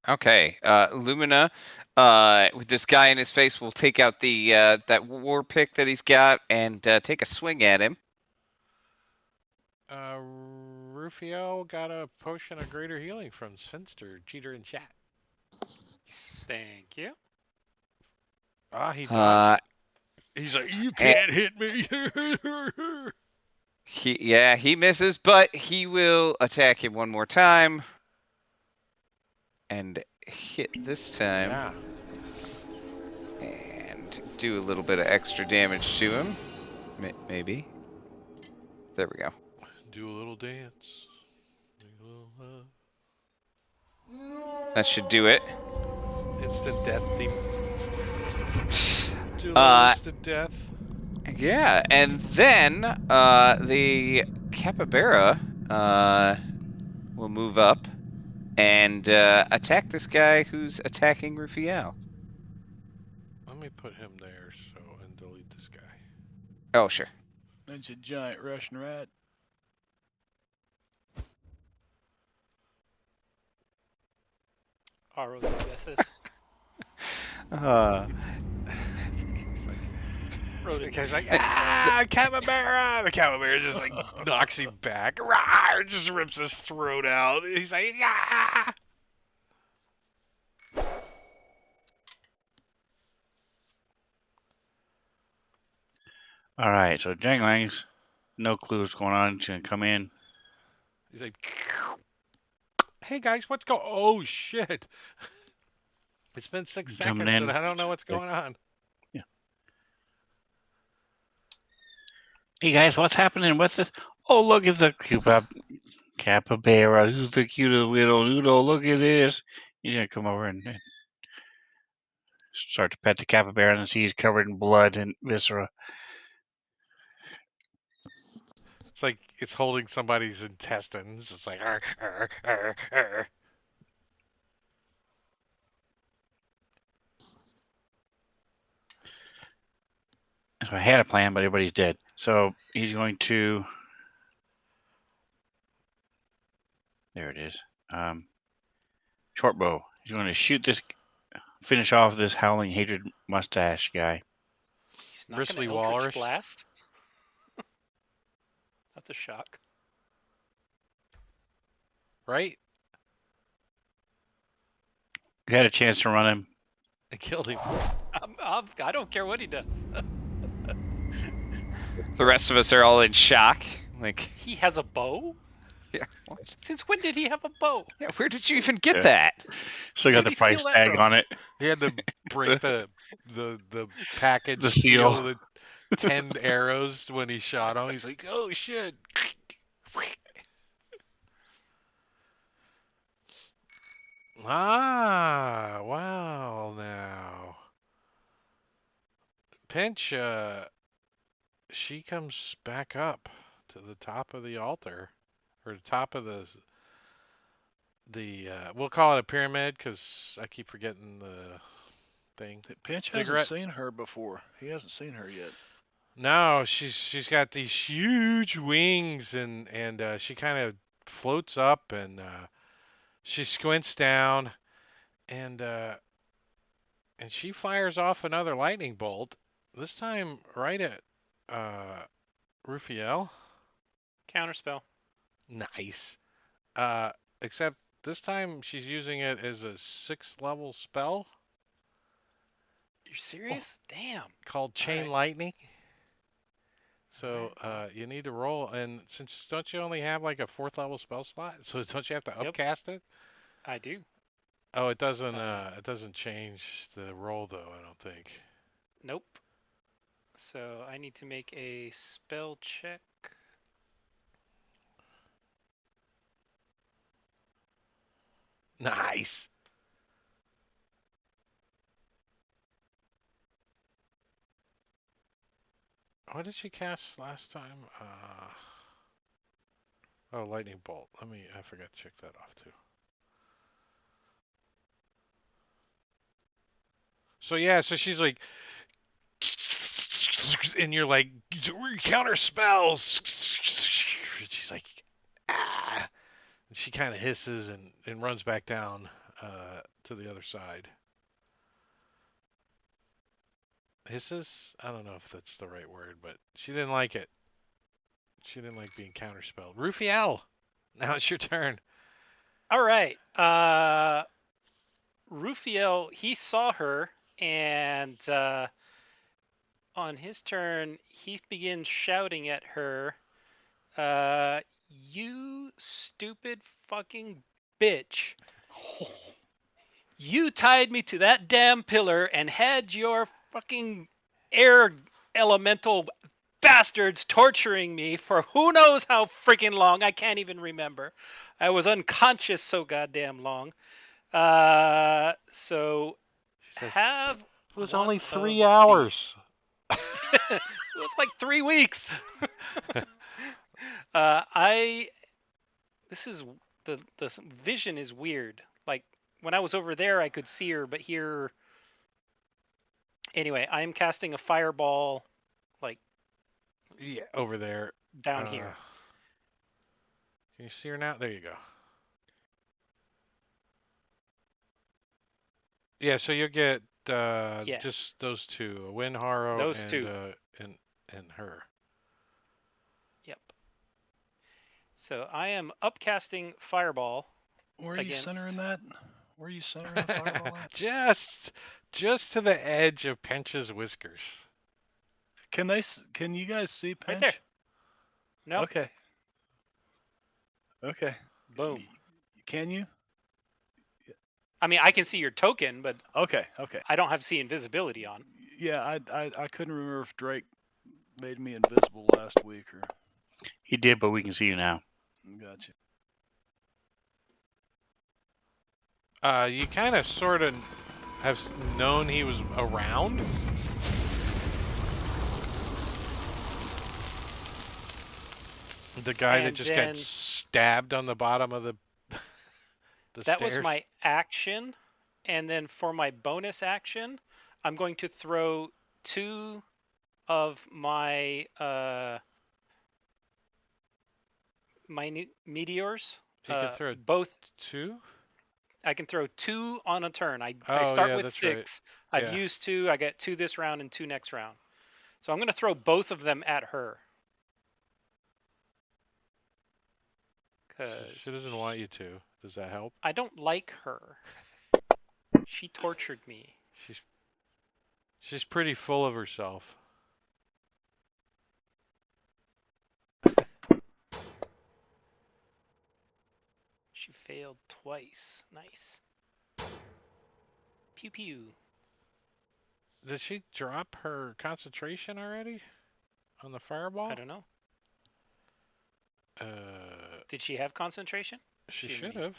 Speaker 6: Okay, Lumina, with this guy in his face, will take out the that war pick that he's got and take a swing at him.
Speaker 1: Rufio got a potion of greater healing from Svenster, cheater in chat.
Speaker 2: Thank you.
Speaker 1: Ah, he dodged.
Speaker 6: Uh,
Speaker 1: He's like, you
Speaker 6: and
Speaker 1: can't hit me.
Speaker 6: he misses, but he will attack him one more time and hit this time
Speaker 1: Yeah.
Speaker 6: and do a little bit of extra damage to him. Maybe. There we go.
Speaker 1: Do a little dance. Make a little
Speaker 6: That should do it.
Speaker 1: instant death theme. Do a little
Speaker 6: Uh,
Speaker 1: instant death.
Speaker 6: Yeah, and then the capybara will move up and attack this guy who's attacking Rufiel.
Speaker 1: Let me put him there and delete this guy.
Speaker 6: Oh, sure.
Speaker 4: That's a giant Russian rat.
Speaker 2: Aro guesses. Wrote
Speaker 1: The
Speaker 2: it.
Speaker 1: guy's like, capybara! The capybara just like knocks him back. Rawr, just rips his throat out. He's like, ah!
Speaker 5: All right, so Janglang's no clue what's going on. She's gonna come in.
Speaker 1: He's like, hey guys, what's going? Oh shit! It's been 6
Speaker 5: Coming
Speaker 1: seconds
Speaker 5: in.
Speaker 1: and I don't know what's going on.
Speaker 5: Hey guys, what's happening? What's this? Oh, look at the capybara. Who's the cutest little noodle? Look at this. You're gonna come over and start to pet the capybara and see he's covered in blood and viscera.
Speaker 1: It's like it's holding somebody's intestines. It's like, arr, arr, arr, arr.
Speaker 5: So I had a plan, but everybody's dead. So he's going to. There it is. Short bow. He's going to shoot this. Finish off this howling hatred mustache guy.
Speaker 2: He's not
Speaker 1: Bristly
Speaker 2: gonna Eldritch
Speaker 1: Walrus.
Speaker 2: Blast. That's a shock.
Speaker 1: Right?
Speaker 5: You had a chance to run him.
Speaker 1: I killed him.
Speaker 2: I don't care what he does.
Speaker 6: The rest of us are all in shock. Like,
Speaker 2: He has a bow?
Speaker 6: yeah, what?
Speaker 2: Since when did he have a bow?
Speaker 6: Yeah, where did you even get
Speaker 5: Yeah.
Speaker 6: that?
Speaker 5: Still got
Speaker 2: Where'd
Speaker 5: the
Speaker 2: he steal
Speaker 5: price
Speaker 2: that
Speaker 5: tag
Speaker 2: from?
Speaker 5: on it.
Speaker 1: He had to break the package
Speaker 5: The seal.
Speaker 1: with 10 arrows when he shot him. He's like, oh shit. Ah, wow, now. Pinch, she comes back up to the top of the altar, or the top of we'll call it a pyramid because I keep forgetting the thing.
Speaker 4: Pinch
Speaker 1: Cigarette?
Speaker 4: hasn't seen her before. He hasn't seen her yet.
Speaker 1: No, she's got these huge wings and she kind of floats up and she squints down and she fires off another lightning bolt. This time right at Rufiel.
Speaker 2: Counterspell.
Speaker 1: Nice. Except this time she's using it as a 6th level spell
Speaker 2: You're serious? Damn.
Speaker 1: called Chain
Speaker 2: Alright.
Speaker 1: Lightning. So you need to roll, and since don't you only have like a 4th level spell slot, so don't you have to
Speaker 2: Yep.
Speaker 1: upcast it?
Speaker 2: I do.
Speaker 1: Oh, it doesn't change the roll though, I don't think.
Speaker 2: Nope. So I need to make a spell check.
Speaker 1: Nice. What did she cast last time? Oh, lightning bolt. I forgot to check that off too. So yeah, so she's like, and you're like, counter spells. She's like, ah. And she kind of hisses and runs back down to the other side. Hisses? I don't know if that's the right word, but she didn't like it. She didn't like being counterspelled. Rufiel, now it's your turn.
Speaker 2: All right. Rufiel, he saw her, and on his turn, he begins shouting at her, "You stupid fucking bitch! You tied me to that damn pillar and had your fucking air elemental bastards torturing me for who knows how freaking long. I can't even remember. I was unconscious so goddamn long. So
Speaker 1: She says,
Speaker 2: have
Speaker 1: it was
Speaker 2: one
Speaker 1: only
Speaker 2: of
Speaker 1: 3
Speaker 2: these.
Speaker 1: hours.
Speaker 2: It was like 3 weeks. This is the vision is weird. Like when I was over there, I could see her, but here. Anyway, I'm casting a fireball, like
Speaker 1: Yeah, over there.
Speaker 2: down here.
Speaker 1: Can you see her now? There you go. Yeah, so you'll get
Speaker 2: Yeah.
Speaker 1: just those two, Winharo
Speaker 2: Those
Speaker 1: and
Speaker 2: two.
Speaker 1: And her.
Speaker 2: Yep. So I am upcasting fireball.
Speaker 4: Where are you
Speaker 2: Against.
Speaker 4: centering that? Where are you centering the fireball at?
Speaker 1: just to the edge of Pench's whiskers.
Speaker 4: Can you guys see Pench?
Speaker 2: Right there. No.
Speaker 4: Okay. Okay.
Speaker 2: Boom.
Speaker 4: Can you?
Speaker 2: I mean, I can see your token, but
Speaker 4: Okay. Okay.
Speaker 2: I don't have see invisibility on.
Speaker 4: Yeah, I couldn't remember if Drake made me invisible last week or.
Speaker 5: He did, but we can see you now.
Speaker 4: Gotcha.
Speaker 1: You kind of sort of have known he was around. The guy that
Speaker 2: And
Speaker 1: just
Speaker 2: then-
Speaker 1: got stabbed on the bottom of the
Speaker 2: That
Speaker 1: stairs.
Speaker 2: was my action. And then for my bonus action, I'm going to throw 2 of my meteors.
Speaker 1: You can throw
Speaker 2: both.
Speaker 1: 2?
Speaker 2: I can throw 2 on a turn. I
Speaker 1: Oh,
Speaker 2: start
Speaker 1: yeah,
Speaker 2: with
Speaker 1: that's
Speaker 2: 6.
Speaker 1: right.
Speaker 2: I've
Speaker 1: Yeah.
Speaker 2: used 2. I get 2 this round and 2 next round. So I'm going to throw both of them at her.
Speaker 1: She doesn't want you to. Does that help?
Speaker 2: I don't like her. She tortured me.
Speaker 1: She's pretty full of herself.
Speaker 2: She failed twice. Nice. Pew pew.
Speaker 1: Did she drop her concentration already on the fireball?
Speaker 2: I don't know.
Speaker 1: Uh,
Speaker 2: Did she have concentration?
Speaker 1: she
Speaker 2: She
Speaker 1: should
Speaker 2: may.
Speaker 1: have.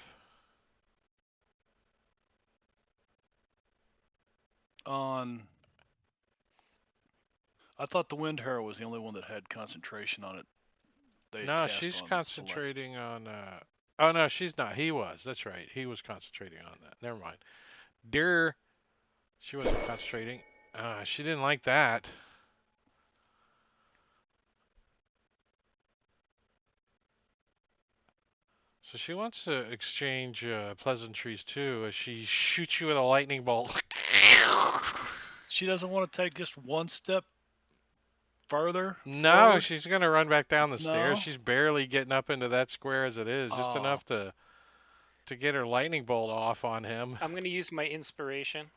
Speaker 4: I thought the Wind Harrow was the only one that had concentration on it.
Speaker 1: No, she's concentrating on. Oh no, she's not. He was. That's right. He was concentrating on that. Never mind. Dear, she wasn't concentrating. She didn't like that. So she wants to exchange pleasantries too, as she shoots you with a lightning bolt.
Speaker 4: She doesn't want to take just one step further.
Speaker 1: No,
Speaker 4: forward?
Speaker 1: she's gonna run back down the stairs.
Speaker 4: No?
Speaker 1: She's barely getting up into that square as it is, just
Speaker 4: Oh.
Speaker 1: enough to get her lightning bolt off on him.
Speaker 2: I'm going to use my inspiration.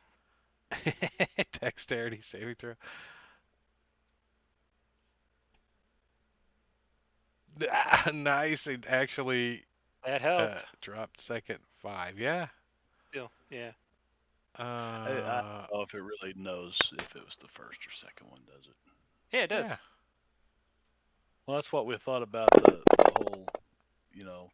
Speaker 1: Dexterity saving throw. Nice. It actually
Speaker 2: That helped.
Speaker 1: dropped second 5. Yeah.
Speaker 2: Still, yeah.
Speaker 4: I
Speaker 1: Uh,
Speaker 4: don't know if it really knows if it was the first or second one, does it?
Speaker 2: Yeah, it does.
Speaker 1: yeah.
Speaker 4: Well, that's what we thought about the whole, you know,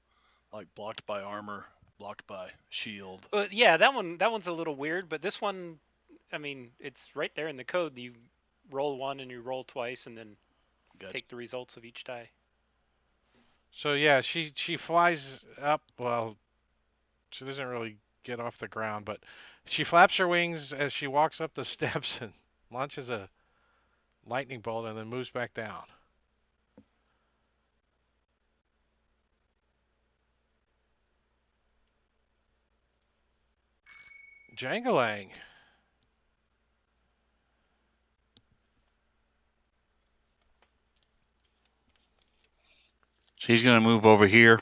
Speaker 4: like blocked by armor, blocked by shield.
Speaker 2: Yeah, that one's a little weird, but this one, I mean, it's right there in the code. You roll one and you roll twice, and then
Speaker 4: Gotcha.
Speaker 2: take the results of each die.
Speaker 1: So yeah, she flies up. Well, she doesn't really get off the ground, but she flaps her wings as she walks up the steps and launches a lightning bolt and then moves back down. Jangalang.
Speaker 5: So he's going to move over here.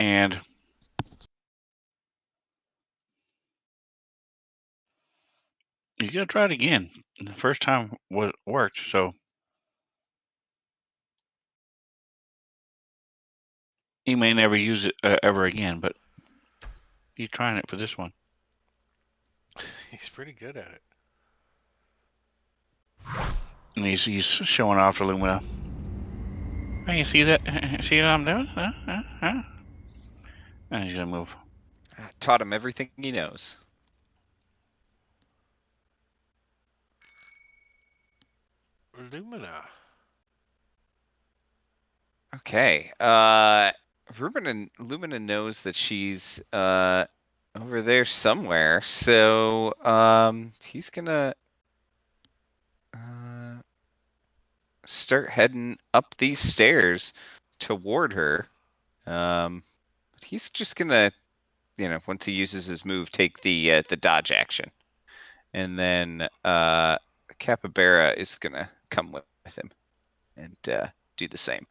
Speaker 5: And he's going to try it again. The first time worked, so he may never use it ever again, but he's trying it for this one.
Speaker 1: He's pretty good at it.
Speaker 5: And he's showing off to Lumina. Hey, you see that? See what I'm doing? And he's going to move.
Speaker 6: Taught him everything he knows.
Speaker 1: Lumina.
Speaker 6: Okay. Lumina knows that she's over there somewhere, so he's gonna start heading up these stairs toward her. He's just gonna, once he uses his move, take the dodge action, and then Capybara is gonna come with him and do the same.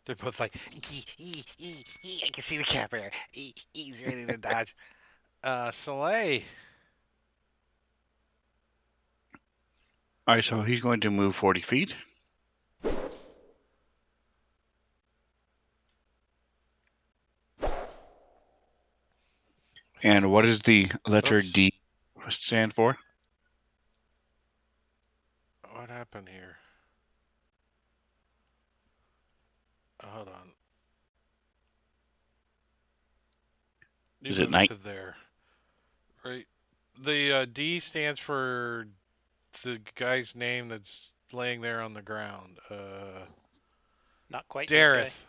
Speaker 1: They're both like, I can see the cat bear. He's ready to dodge. Soleil.
Speaker 5: All right, so he's going to move 40 feet. And what does the letter
Speaker 1: Oops.
Speaker 5: D stand for?
Speaker 1: What happened here? Hold on. You
Speaker 5: Is it
Speaker 1: moved
Speaker 5: night?
Speaker 1: to there. Right. The D stands for the guy's name that's laying there on the ground.
Speaker 2: Not quite good guy.
Speaker 1: Dareth.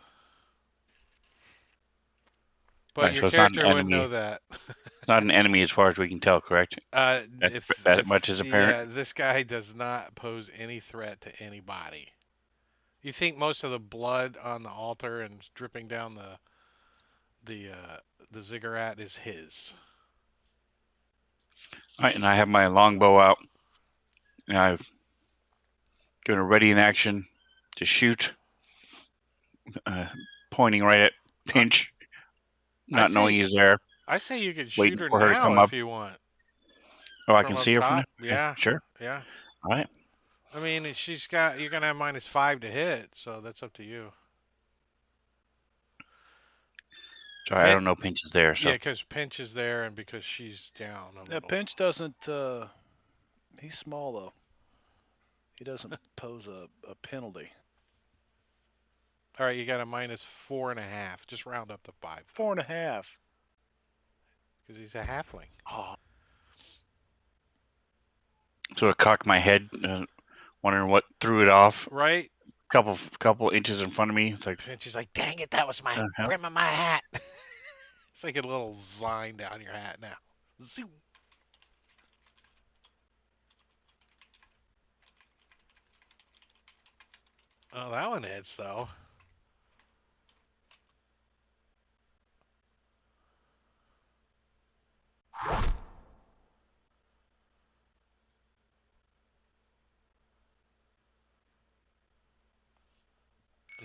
Speaker 1: But
Speaker 5: Right,
Speaker 1: your
Speaker 5: so it's not an
Speaker 1: character wouldn't
Speaker 5: enemy.
Speaker 1: know that.
Speaker 5: It's not an enemy as far as we can tell, correct? That much is apparent.
Speaker 1: Yeah, this guy does not pose any threat to anybody. You think most of the blood on the altar and dripping down the ziggurat is his?
Speaker 5: All right, and I have my longbow out. And I'm going to ready in action to shoot, pointing right at Pinch, not knowing he's there,
Speaker 1: I say you could shoot
Speaker 5: waiting
Speaker 1: her
Speaker 5: for her to
Speaker 1: now
Speaker 5: come up.
Speaker 1: if you want.
Speaker 5: Oh, I
Speaker 1: From
Speaker 5: can
Speaker 1: up
Speaker 5: see her from
Speaker 1: top?
Speaker 5: there? Okay,
Speaker 1: Yeah.
Speaker 5: sure.
Speaker 1: Yeah.
Speaker 5: All right.
Speaker 1: I mean, you're gonna have -5 to hit, so that's up to you.
Speaker 5: Sorry, I don't know Pinch is there, so.
Speaker 1: Yeah, because Pinch is there and because she's down a
Speaker 4: Yeah,
Speaker 1: little.
Speaker 4: Pinch doesn't. He's small though. He doesn't pose a penalty.
Speaker 1: All right, you got a -4.5. Just round up to 5.
Speaker 4: 4.5.
Speaker 1: Because he's a halfling.
Speaker 4: Oh,
Speaker 5: So I cock my head, wondering what threw it off.
Speaker 1: Right?
Speaker 5: Couple inches in front of me. It's like,
Speaker 1: Pinch is like, dang it, that was my
Speaker 5: the hell?
Speaker 1: brim of my hat. It's like a little zine down your hat now. Zoom. Oh, that one hits though.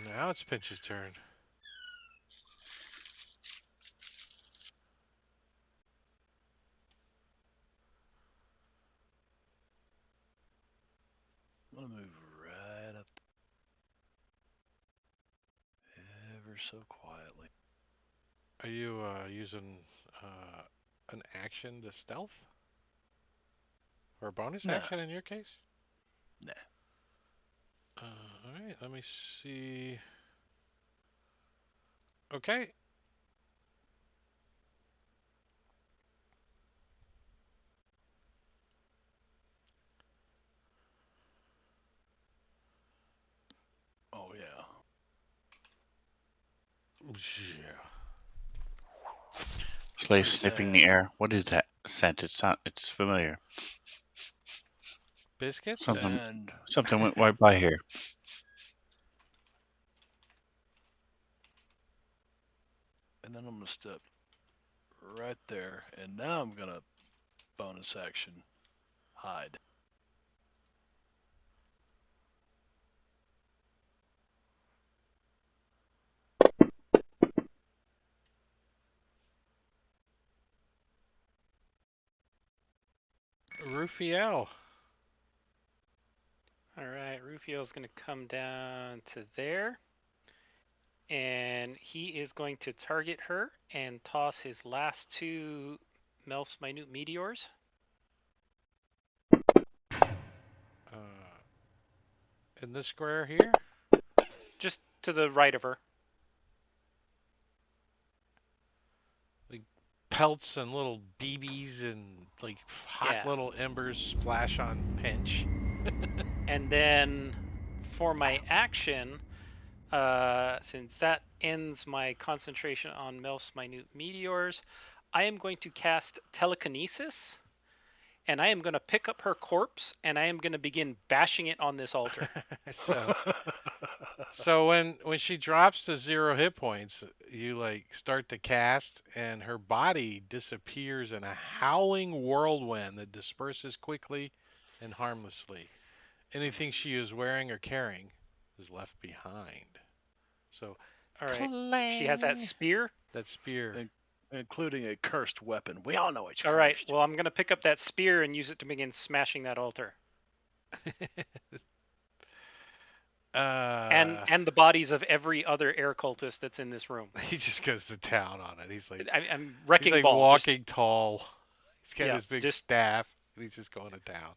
Speaker 1: Now it's Pinch's turn.
Speaker 4: I'm gonna move right up. so quietly.
Speaker 1: Are you using an action to stealth? Or a bonus
Speaker 4: Nah.
Speaker 1: action in your case?
Speaker 4: Nah.
Speaker 1: Alright, let me see. Okay.
Speaker 4: Oh yeah.
Speaker 1: Yeah.
Speaker 5: Slay
Speaker 4: What is
Speaker 5: sniffing
Speaker 4: that?
Speaker 5: the air. What is that scent? It's familiar.
Speaker 1: Biscuits?
Speaker 4: And
Speaker 5: Something went right by here.
Speaker 4: and then I'm gonna step right there, and now I'm gonna bonus action hide.
Speaker 1: Rufiel.
Speaker 2: All right, Rufio's going to come down to there. And he is going to target her and toss his last 2 Melf's Minute Meteors.
Speaker 1: In this square here?
Speaker 2: Just to the right of her.
Speaker 1: Pelts and little BBs and like hot
Speaker 2: Yeah.
Speaker 1: little embers splash on Pinch.
Speaker 2: And then for my action, since that ends my concentration on Melf's Minute Meteors, I am going to cast Telekinesis. And I am going to pick up her corpse and I am going to begin bashing it on this altar.
Speaker 1: So when she drops to 0 hit points, you like start to cast, and her body disappears in a howling whirlwind that disperses quickly and harmlessly. Anything she is wearing or carrying is left behind. So,
Speaker 2: All right.
Speaker 1: clang!
Speaker 2: She has that spear.
Speaker 1: That spear.
Speaker 4: Including a cursed weapon. We all know it's
Speaker 2: All
Speaker 4: cursed.
Speaker 2: right. Well, I'm going to pick up that spear and use it to begin smashing that altar. And the bodies of every other air cultist that's in this room.
Speaker 1: He just goes to town on it. He's like
Speaker 2: I'm wrecking
Speaker 1: he's like
Speaker 2: ball.
Speaker 1: walking tall. He's got
Speaker 2: Yeah,
Speaker 1: his big
Speaker 2: just-
Speaker 1: staff, and he's just going to town.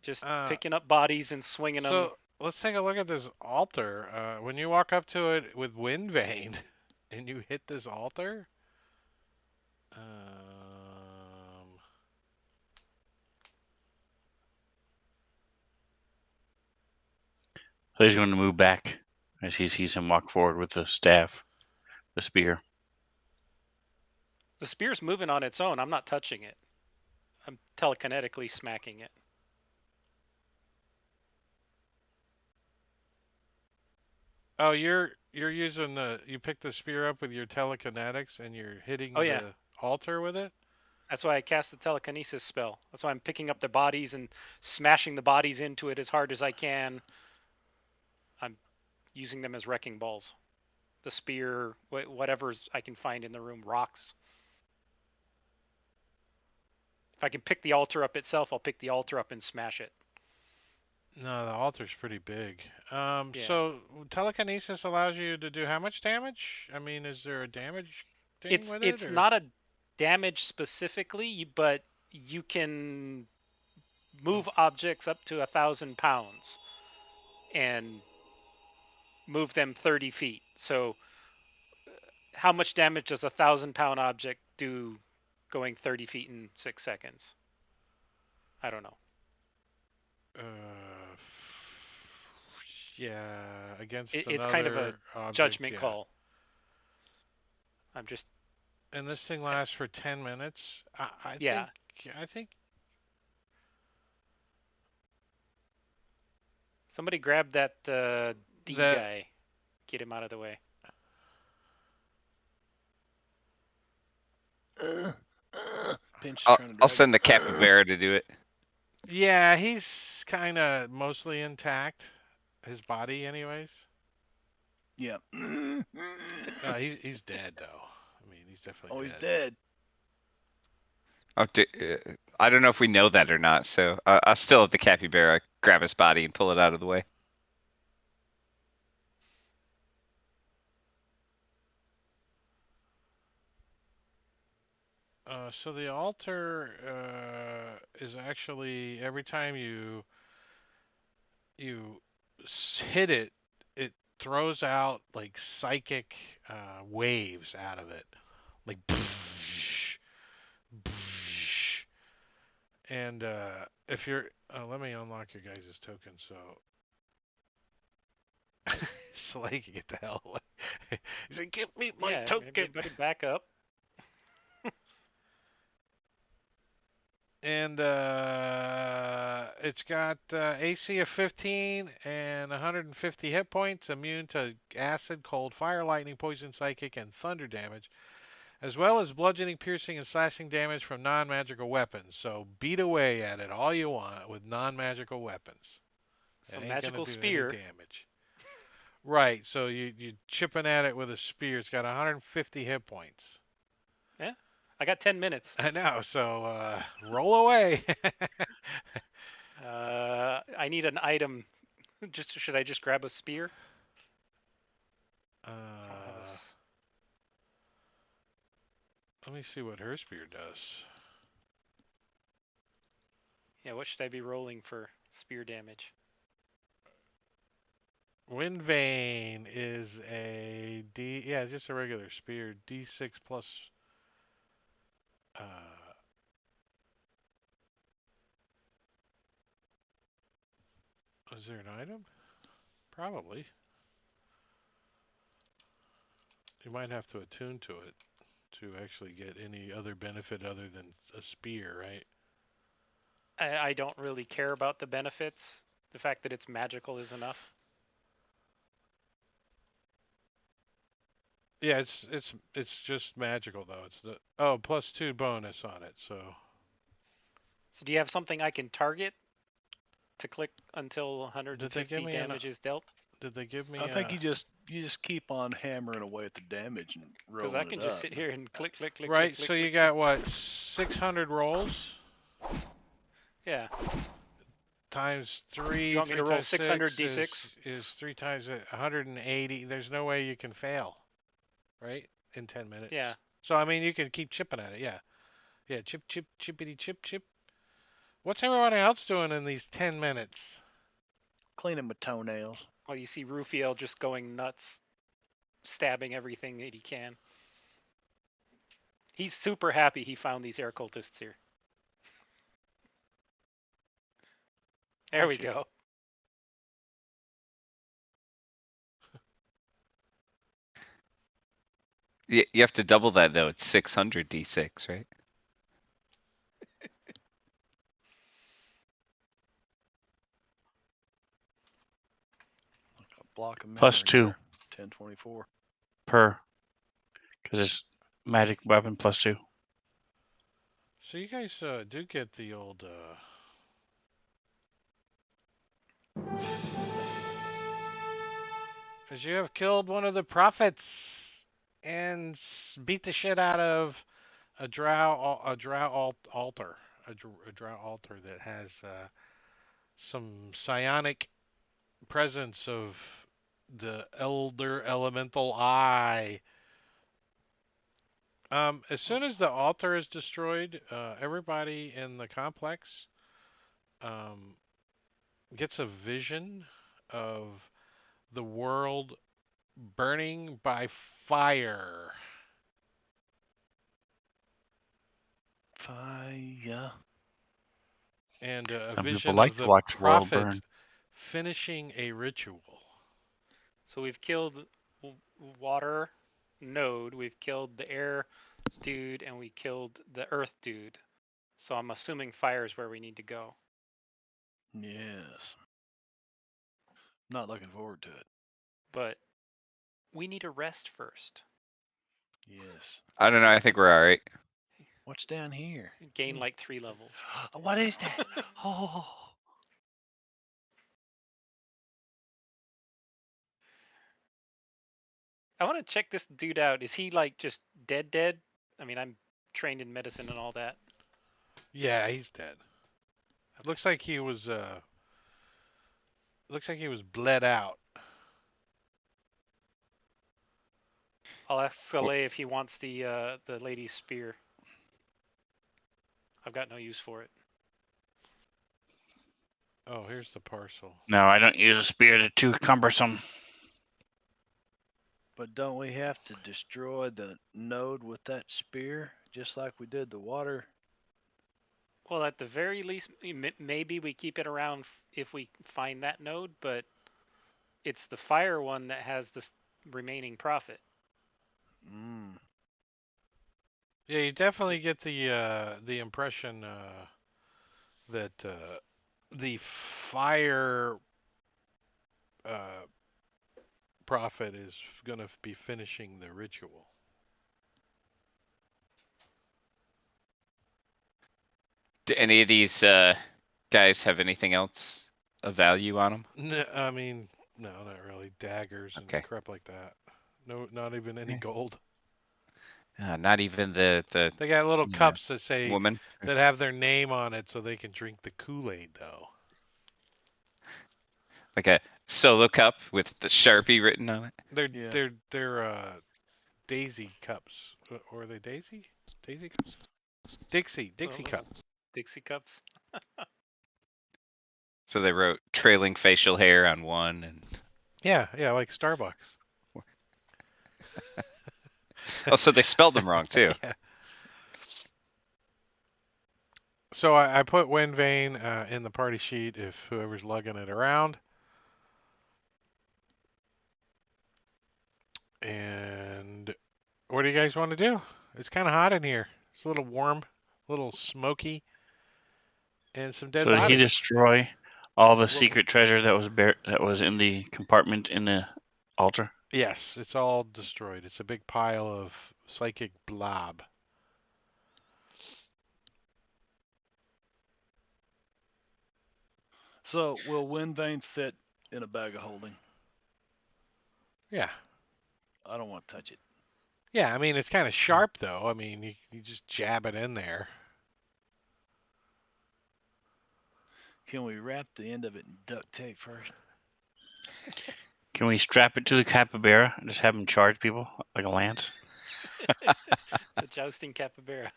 Speaker 2: Just
Speaker 1: Uh,
Speaker 2: picking up bodies and swinging them.
Speaker 1: So let's take a look at this altar. When you walk up to it with Wind Vane, and you hit this altar,
Speaker 5: So he's going to move back as he sees him walk forward with the staff, the spear.
Speaker 2: The spear's moving on its own. I'm not touching it. I'm telekinetically smacking it.
Speaker 1: oh, you're using you pick the spear up with your telekinetics, and you're hitting
Speaker 2: Oh, yeah.
Speaker 1: the altar with it.
Speaker 2: That's why I cast the telekinesis spell. That's why I'm picking up the bodies and smashing the bodies into it as hard as I can. I'm using them as wrecking balls. The spear, whatever's I can find in the room, rocks. If I can pick the altar up itself, I'll pick the altar up and smash it.
Speaker 1: No, the altar's pretty big.
Speaker 2: Yeah.
Speaker 1: So telekinesis allows you to do how much damage? I mean, is there a damage thing with it?
Speaker 2: It's not a damage specifically, but you can move objects up to 1,000 pounds and move them 30 feet. So how much damage does a 1,000-pound object do going 30 feet in 6 seconds? I don't know.
Speaker 1: Yeah, against
Speaker 2: It's kind of a
Speaker 1: another object,
Speaker 2: judgment
Speaker 1: yeah.
Speaker 2: call. I'm just
Speaker 1: And this thing lasts for 10 minutes. I
Speaker 2: Yeah.
Speaker 1: think
Speaker 2: somebody grab that D
Speaker 1: That-
Speaker 2: guy. Get him out of the way.
Speaker 4: Pinch is
Speaker 6: I'll,
Speaker 4: trying to
Speaker 6: I'll
Speaker 4: drag
Speaker 6: send the
Speaker 4: it.
Speaker 6: capybara to do it.
Speaker 1: yeah, he's kind of mostly intact. His body, anyways.
Speaker 4: Yeah.
Speaker 1: He's dead though. I mean, he's definitely
Speaker 4: Oh, he's
Speaker 1: dead.
Speaker 4: dead.
Speaker 6: Oh, I don't know if we know that or not, so I'll still let the capybara grab his body and pull it out of the way.
Speaker 1: So the altar is actually every time you hit it, it throws out like psychic waves out of it, like and if you're let me unlock your guys' token so so I can get the hell away. He said, "Give me my
Speaker 2: Yeah,
Speaker 1: token."
Speaker 2: everybody back up.
Speaker 1: And it's got AC of 15 and 150 hit points, immune to acid, cold, fire, lightning, poison, psychic, and thunder damage, as well as bludgeoning, piercing, and slashing damage from non-magical weapons. So beat away at it all you want with non-magical weapons.
Speaker 2: So
Speaker 1: It ain't gonna
Speaker 2: magical
Speaker 1: do
Speaker 2: spear.
Speaker 1: any damage. Right, so you chipping at it with a spear. It's got 150 hit points.
Speaker 2: Yeah, I got 10 minutes.
Speaker 1: I know, so roll away.
Speaker 2: I need an item. Should I just grab a spear? I don't have a s-
Speaker 1: Let me see what her spear does.
Speaker 2: Yeah, what should I be rolling for spear damage?
Speaker 1: Wind Vane is a D. Yeah, it's just a regular spear. D6 plus. Uh, is there an item? Probably. You might have to attune to it to actually get any other benefit other than a spear, right?
Speaker 2: I don't really care about the benefits. The fact that it's magical is enough.
Speaker 1: Yeah, it's just magical though. It's the +2 bonus on it. So
Speaker 2: So do you have something I can target to click until
Speaker 1: did they give
Speaker 2: 150
Speaker 1: me an?
Speaker 2: damage is dealt?
Speaker 1: Did they give me?
Speaker 4: I think you just keep on hammering away at the damage and
Speaker 2: Because
Speaker 4: rolling
Speaker 2: I can
Speaker 4: it
Speaker 2: just
Speaker 4: up.
Speaker 2: sit here and click, click, click,
Speaker 1: right.
Speaker 2: click, click,
Speaker 1: So you
Speaker 2: click.
Speaker 1: got what? 600 rolls.
Speaker 2: Yeah.
Speaker 1: Times
Speaker 2: So
Speaker 1: 3,
Speaker 2: you want me
Speaker 1: 3
Speaker 2: to roll
Speaker 1: times
Speaker 2: 600
Speaker 1: 6
Speaker 2: d6?
Speaker 1: is 3 times 180. There's no way you can fail, right? In 10 minutes.
Speaker 2: Yeah.
Speaker 1: So I mean, you can keep chipping at it. Yeah, yeah. Chip, chip, chippity, chip, chip. What's everybody else doing in these 10 minutes?
Speaker 4: Cleaning my toenails.
Speaker 2: Well, you see Rufiel just going nuts, stabbing everything that he can. He's super happy he found these air cultists here. There we
Speaker 4: Bullshit.
Speaker 2: go.
Speaker 6: You have to double that though. It's 600 d6, right?
Speaker 4: Like a block of memory
Speaker 5: +2
Speaker 4: there. 1024.
Speaker 5: per, because it's magic weapon +2.
Speaker 1: So you guys do get the old. As you have killed one of the prophets and beat the shit out of a drow altar, a drow altar that has some psionic presence of the elder elemental eye. As soon as the altar is destroyed, everybody in the complex um, gets a vision of the world burning by fire.
Speaker 4: Fire.
Speaker 1: And a
Speaker 5: Some people
Speaker 1: vision
Speaker 5: like
Speaker 1: of
Speaker 5: to
Speaker 1: the
Speaker 5: watch the world
Speaker 1: prophet
Speaker 5: burn.
Speaker 1: finishing a ritual.
Speaker 2: So we've killed water node, we've killed the air dude, and we killed the earth dude. So I'm assuming fire is where we need to go.
Speaker 4: Yes. Not looking forward to it.
Speaker 2: But we need a rest first.
Speaker 4: Yes.
Speaker 6: I don't know. I think we're all right.
Speaker 4: What's down here?
Speaker 2: Gain like 3 levels.
Speaker 4: What is that? Oh.
Speaker 2: I want to check this dude out. Is he like just dead? I mean, I'm trained in medicine and all that.
Speaker 1: Yeah, he's dead. Looks like he was bled out.
Speaker 2: I'll ask Saleh if he wants the lady's spear. I've got no use for it.
Speaker 1: Oh, here's the parcel.
Speaker 5: No, I don't use a spear. They're too cumbersome.
Speaker 4: But don't we have to destroy the node with that spear, just like we did the water?
Speaker 2: Well, at the very least, maybe we keep it around if we find that node, but it's the fire one that has the remaining profit.
Speaker 4: Mm.
Speaker 1: Yeah, you definitely get the impression that the fire uh, prophet is going to be finishing the ritual.
Speaker 6: Do any of these guys have anything else of value on them?
Speaker 1: No, I mean, no, not really. Daggers and
Speaker 6: Okay.
Speaker 1: crap like that. No, not even any
Speaker 6: Yeah.
Speaker 1: gold.
Speaker 6: Not even the
Speaker 1: They got little
Speaker 6: you know,
Speaker 1: cups that say
Speaker 6: woman.
Speaker 1: that have their name on it, so they can drink the Kool-Aid, though.
Speaker 6: Like a solo cup with the Sharpie written on it.
Speaker 1: They're
Speaker 4: Yeah.
Speaker 1: they're Daisy cups, or are they Daisy? Daisy cups? Dixie
Speaker 2: Oh,
Speaker 1: cup.
Speaker 2: Dixie cups.
Speaker 6: So they wrote trailing facial hair on one, and
Speaker 1: Yeah, like Starbucks.
Speaker 6: oh, so they spelled them wrong too.
Speaker 1: Yeah. So I put Wind Vane in the party sheet if whoever's lugging it around. And what do you guys want to do? It's kind of hot in here. It's a little warm, a little smoky, and some dead
Speaker 5: So did he
Speaker 1: bodies.
Speaker 5: destroy all the
Speaker 1: Well-
Speaker 5: secret treasure that was in the compartment in the altar?
Speaker 1: Yes, it's all destroyed. It's a big pile of psychic blob.
Speaker 4: So will Wind Vane fit in a bag of holding?
Speaker 1: Yeah.
Speaker 4: I don't want to touch it.
Speaker 1: Yeah, I mean, it's kind of sharp, though. I mean, you just jab it in there.
Speaker 4: Can we wrap the end of it in duct tape first?
Speaker 5: Can we strap it to the capybara and just have him charge people like a lance?
Speaker 2: The jousting capybara.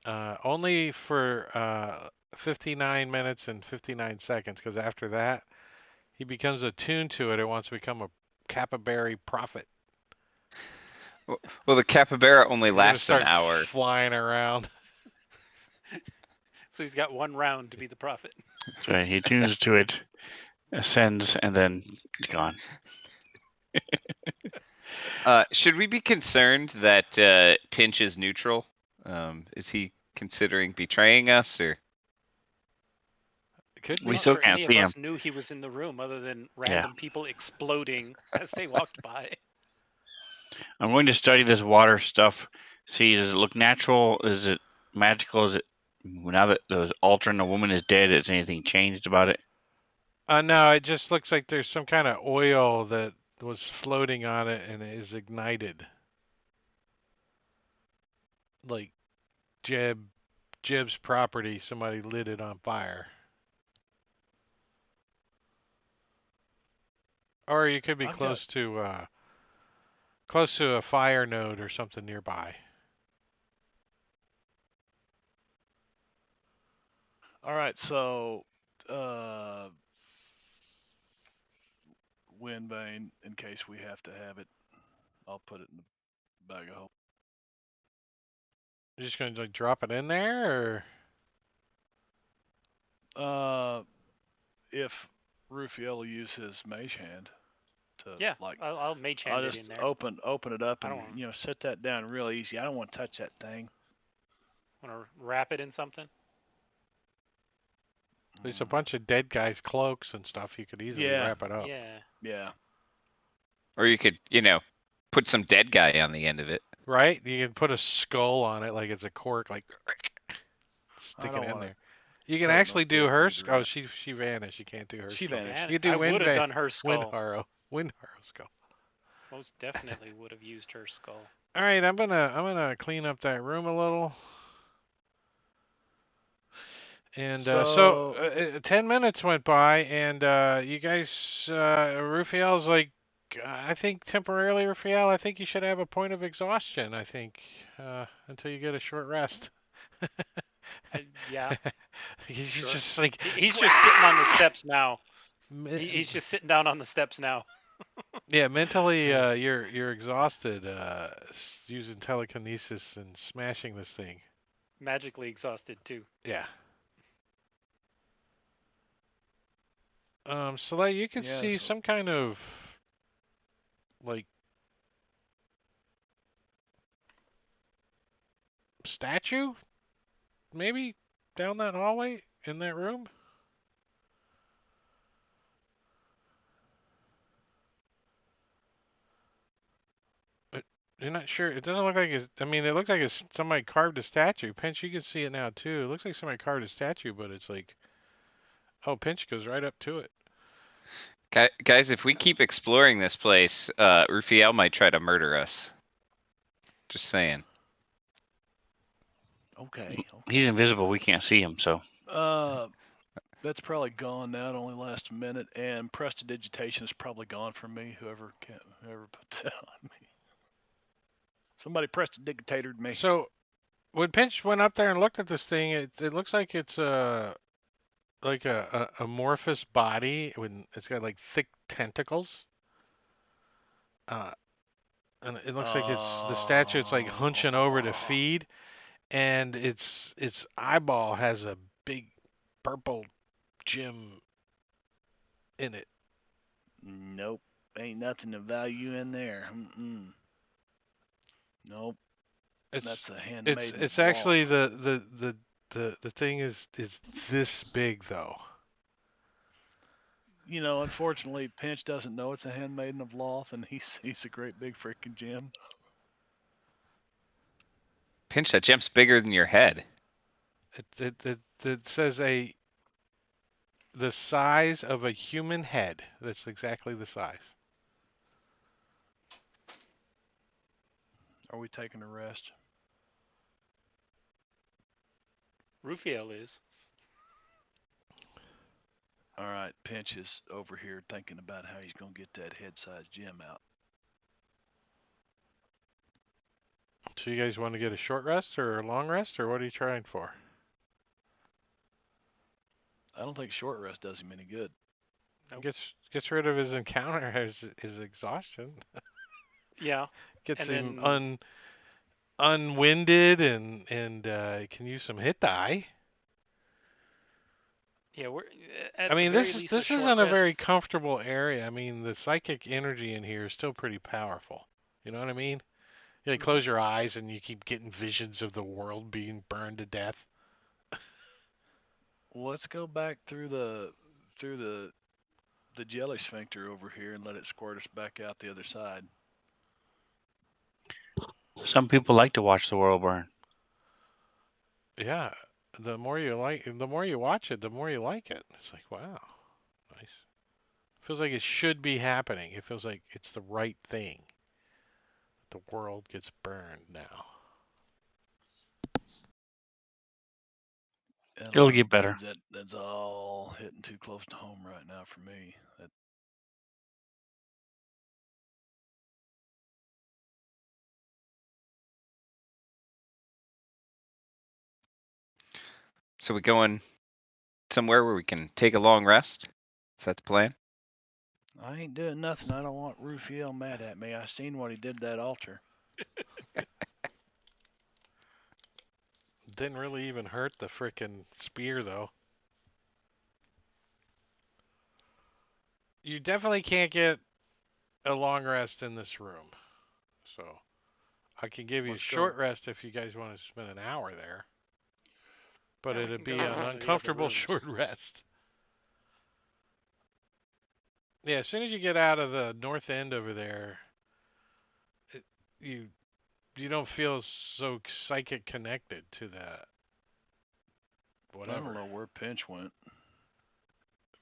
Speaker 1: Only for 59 minutes and 59 seconds, because after that, he becomes attuned to it and wants to become a capybara prophet.
Speaker 6: Well, the capybara only
Speaker 1: He's gonna
Speaker 6: lasts an
Speaker 1: start
Speaker 6: hour.
Speaker 1: flying around.
Speaker 2: So he's got one round to be the prophet.
Speaker 5: That's right. He tunes to it, ascends, and then it's gone.
Speaker 6: Should we be concerned that Pinch is neutral? Is he considering betraying us, or
Speaker 1: Could
Speaker 5: We
Speaker 1: be.
Speaker 2: Not
Speaker 5: still
Speaker 2: sure
Speaker 5: can't
Speaker 2: any of
Speaker 5: see
Speaker 2: us knew he was in the room, other than random people exploding as they walked by.
Speaker 5: I'm going to study this water stuff. See, does it look natural? Is it magical? Is it now that the altar and the woman is dead? Has anything changed about it?
Speaker 1: No, it just looks like there's some kind of oil that was floating on it and it is ignited. Like Jeb's property, somebody lit it on fire. Or you could be
Speaker 4: I've got-
Speaker 1: close to a fire node or something nearby.
Speaker 4: All right, so Wind Vane, in case we have to have it, I'll put it in the bag of holding.
Speaker 1: You're just gonna like drop it in there, or
Speaker 4: If Rufiel will use his mage hand to
Speaker 2: Yeah,
Speaker 4: like,
Speaker 2: I'll mage
Speaker 4: I'll
Speaker 2: hand it
Speaker 4: just
Speaker 2: in there.
Speaker 4: open it up
Speaker 2: I
Speaker 4: and
Speaker 2: don't want-
Speaker 4: set that down real easy. I don't want to touch that thing.
Speaker 2: Want to wrap it in something?
Speaker 1: there's a bunch of dead guys' cloaks and stuff. You could easily
Speaker 4: Yeah.
Speaker 1: wrap it up.
Speaker 2: Yeah.
Speaker 4: Yeah.
Speaker 6: or you could, put some dead guy on the end of it.
Speaker 1: Right? You can put a skull on it like it's a cork, like stick
Speaker 4: don't
Speaker 1: it in
Speaker 4: wanna
Speaker 1: there. You can
Speaker 4: tote no
Speaker 1: actually do
Speaker 4: dead
Speaker 1: her.
Speaker 4: dude
Speaker 1: Oh,
Speaker 4: around.
Speaker 1: she vanished. You can't do her.
Speaker 4: She
Speaker 1: skull.
Speaker 4: vanished.
Speaker 2: Man,
Speaker 1: You could do
Speaker 2: I would have
Speaker 1: Wind
Speaker 2: done her skull.
Speaker 1: Windharrow skull.
Speaker 2: Most definitely would have used her skull.
Speaker 1: All right, I'm gonna clean up that room a little. And so 10 minutes went by, and you guys, Rufiel's like, I think temporarily, Raphael, I think you should have a point of exhaustion. I think until you get a short rest.
Speaker 2: Yeah,
Speaker 1: He's
Speaker 2: sure.
Speaker 1: just like
Speaker 2: He's just sitting on the steps now.
Speaker 1: Me-
Speaker 2: He's just sitting down on the steps now.
Speaker 1: yeah, mentally, you're exhausted using telekinesis and smashing this thing.
Speaker 2: Magically exhausted too.
Speaker 1: Yeah. So like you can
Speaker 4: Yeah,
Speaker 1: see
Speaker 4: so
Speaker 1: some kind of like statue, maybe down that hallway in that room. You're not sure. It doesn't look like it's. I mean, it looks like it's somebody carved a statue. Pinch, you can see it now too. It looks like somebody carved a statue, but it's like, oh, Pinch goes right up to it.
Speaker 6: Guys, if we keep exploring this place, Rufiel might try to murder us. Just saying.
Speaker 4: okay.
Speaker 5: He's invisible. We can't see him, so
Speaker 4: That's probably gone now. It only lasts a minute, and prestidigitation is probably gone from me. Whoever put that on me. Somebody prestidigitated me.
Speaker 1: So when Pinch went up there and looked at this thing, it looks like it's like a amorphous body when it's got like thick tentacles. And it looks like it's the statue. It's like hunching over to feed, and its eyeball has a big purple gem in it.
Speaker 4: Nope, ain't nothing of value in there. Nope,
Speaker 1: It's
Speaker 4: that's a handmade.
Speaker 1: it's actually the thing is this big though.
Speaker 4: You know, unfortunately, Pinch doesn't know it's a handmaiden of Loth, and he sees a great big freaking gem.
Speaker 6: Pinch, that gem's bigger than your head.
Speaker 1: It says the size of a human head. That's exactly the size.
Speaker 4: Are we taking a rest?
Speaker 2: Rufiel is.
Speaker 4: All right, Pinch is over here thinking about how he's gonna get that head-sized gem out.
Speaker 1: So you guys want to get a short rest or a long rest, or what are you trying for?
Speaker 4: I don't think short rest does him any good.
Speaker 2: Nope.
Speaker 1: Gets rid of his encounter, his exhaustion.
Speaker 2: Yeah.
Speaker 1: Gets
Speaker 2: And
Speaker 1: him unwinded and can use some hit die.
Speaker 2: Yeah, we're.
Speaker 1: I mean, this
Speaker 2: short
Speaker 1: isn't a very
Speaker 2: rest.
Speaker 1: comfortable area. I mean, the psychic energy in here is still pretty powerful. You know what I mean? You like, close your eyes and you keep getting visions of the world being burned to death.
Speaker 4: Well, let's go back through the jelly sphincter over here and let it squirt us back out the other side.
Speaker 5: some people like to watch the world burn.
Speaker 1: Yeah, the more you watch it, the more you like it. It's like, wow, nice. Feels like it should be happening. It feels like it's the right thing. The world gets burned now.
Speaker 4: And
Speaker 5: It'll
Speaker 4: like,
Speaker 5: get better.
Speaker 4: That's all hitting too close to home right now for me.
Speaker 6: So we going somewhere where we can take a long rest? Is that the plan?
Speaker 4: I ain't doing nothing. I don't want Rufiel mad at me. I seen what he did to that altar.
Speaker 1: Didn't really even hurt the frickin' spear though. You definitely can't get a long rest in this room. So I can give you
Speaker 4: Let's
Speaker 1: a
Speaker 4: go.
Speaker 1: short rest if you guys want to spend an hour there. But
Speaker 2: Yeah, we
Speaker 1: it'd
Speaker 2: can
Speaker 1: be
Speaker 2: go
Speaker 1: an
Speaker 2: to one of the other
Speaker 1: uncomfortable
Speaker 2: rooms.
Speaker 1: short rest. Yeah, as soon as you get out of the north end over there, you don't feel so psychic connected to that.
Speaker 4: I
Speaker 1: Whatever.
Speaker 4: don't know where Pinch went.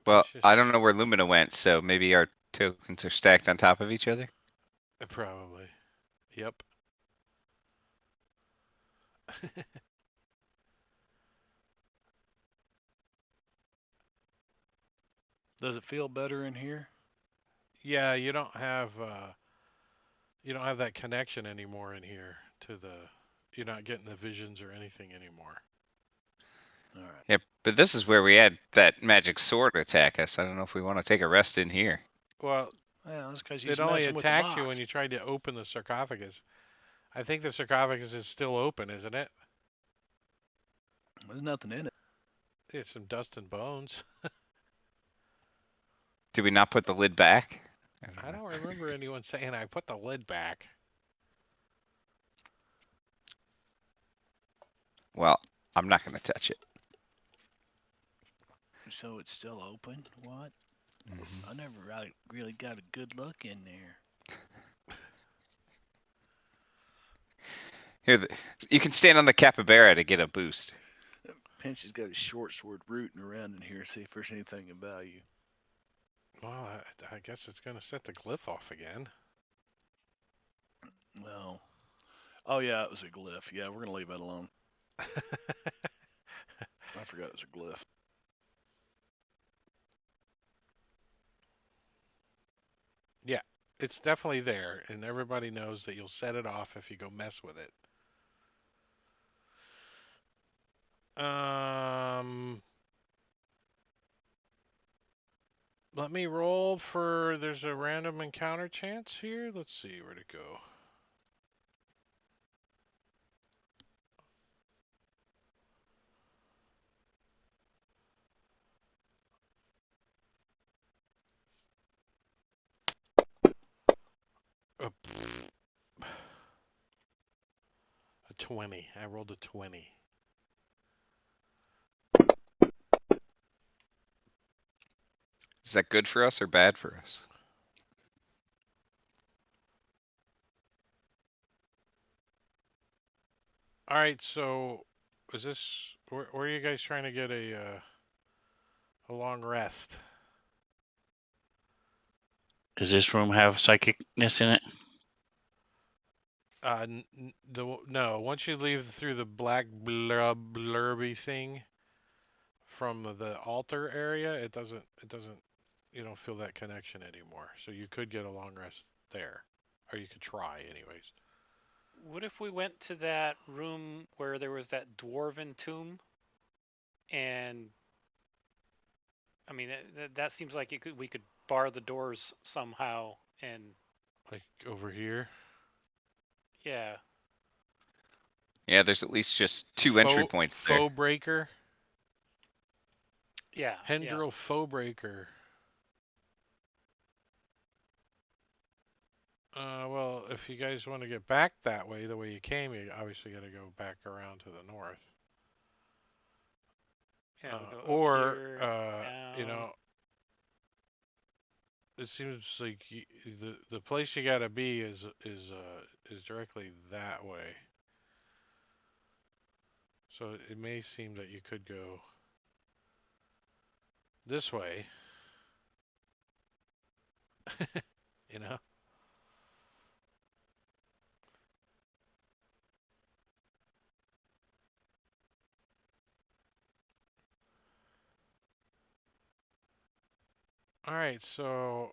Speaker 6: Well,
Speaker 1: It's just-
Speaker 6: I don't know where Lumina went, so maybe our tokens are stacked on top of each other.
Speaker 1: Probably. Yep.
Speaker 4: Does it feel better in here?
Speaker 1: Yeah, you don't have that connection anymore in here to the. You're not getting the visions or anything anymore.
Speaker 4: All right.
Speaker 6: Yep. But this is where we had that magic sword attack us. I don't know if we want to take a rest in here.
Speaker 1: Well,
Speaker 4: Well, that's because he's
Speaker 1: it only
Speaker 4: messing with the
Speaker 1: attacked you
Speaker 4: box.
Speaker 1: when you tried to open the sarcophagus. I think the sarcophagus is still open, isn't it?
Speaker 4: There's nothing in it.
Speaker 1: It's some dust and bones.
Speaker 6: Did we not put the lid back?
Speaker 1: I don't remember anyone saying I put the lid back.
Speaker 6: Well, I'm not going to touch it.
Speaker 4: So it's still open? What? I never really got a good look in there.
Speaker 6: Here, you can stand on the capybara to get a boost.
Speaker 4: Pinchy's got his short sword rooting around in here, see if there's anything of value.
Speaker 1: Well, I guess it's going to set the glyph off again.
Speaker 4: Well, oh yeah, it was a glyph. Yeah, we're gonna leave that alone. I forgot it was a glyph.
Speaker 1: Yeah, it's definitely there, and everybody knows that you'll set it off if you go mess with it. Let me roll for. There's a random encounter chance here. Let's see where'd it go. A 20. I rolled a 20.
Speaker 6: Is that good for us or bad for us?
Speaker 1: All right, so is this where are you guys trying to get a long rest?
Speaker 5: Does this room have psychicness in it?
Speaker 1: No. Once you leave through the black blurby thing from the altar area, it doesn't. You don't feel that connection anymore. So you could get a long rest there, or you could try, anyways.
Speaker 2: What if we went to that room where there was that dwarven tomb? And I mean, that seems like we could bar the doors somehow, and
Speaker 1: Like over here.
Speaker 2: yeah,
Speaker 6: Yeah, there's at least just two entry points there.
Speaker 1: Foe breaker.
Speaker 2: yeah,
Speaker 1: Hendril foe breaker. Well, if you guys want to get back that way, the way you came, you obviously got to go back around to the north.
Speaker 2: yeah. We'll go up
Speaker 1: Or,
Speaker 2: here,
Speaker 1: you
Speaker 2: down.
Speaker 1: know, it seems like the place you got to be is directly that way. So it may seem that you could go this way. You know. All right, so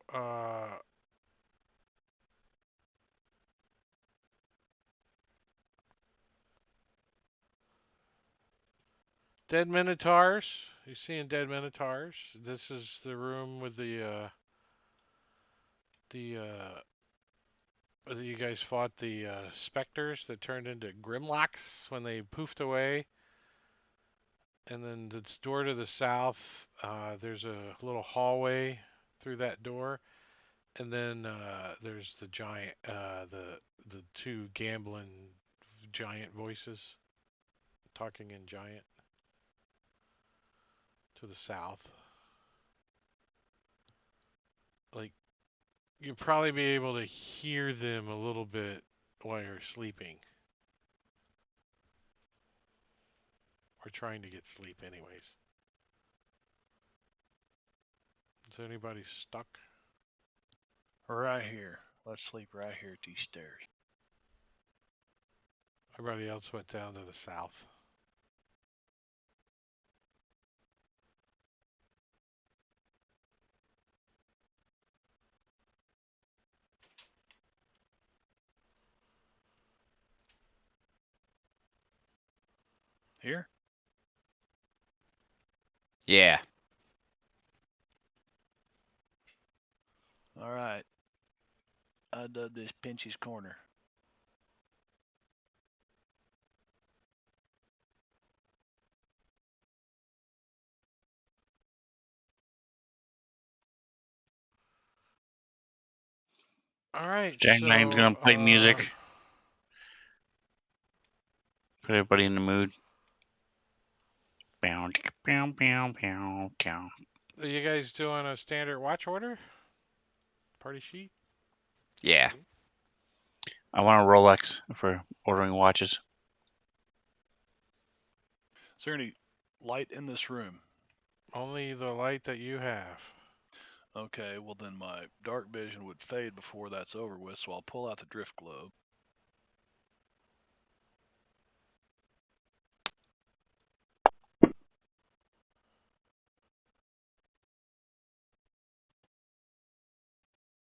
Speaker 1: dead minotaurs. You seeing dead minotaurs? This is the room with you guys fought the specters that turned into grimlocks when they poofed away. And then the door to the south, there's a little hallway through that door, and then there's the giant, the two gambling giant voices talking in giant to the south. Like you'd probably be able to hear them a little bit while you're sleeping. Or trying to get sleep anyways. Is anybody stuck?
Speaker 4: Right here. Let's sleep right here at these stairs.
Speaker 1: Everybody else went down to the south.
Speaker 4: Here?
Speaker 6: Yeah.
Speaker 4: All right. I dug this Pinchy's corner.
Speaker 1: All right.
Speaker 5: Janglang's
Speaker 1: So
Speaker 5: gonna play music. Put everybody in the mood. Bow, chicka, bow, bow, bow, bow.
Speaker 1: are you guys doing a standard watch order? Party sheet?
Speaker 6: Yeah.
Speaker 5: I want a Rolex for ordering watches.
Speaker 4: Is there any light in this room?
Speaker 1: Only the light that you have.
Speaker 4: Okay, well then my dark vision would fade before that's over with, so I'll pull out the drift globe.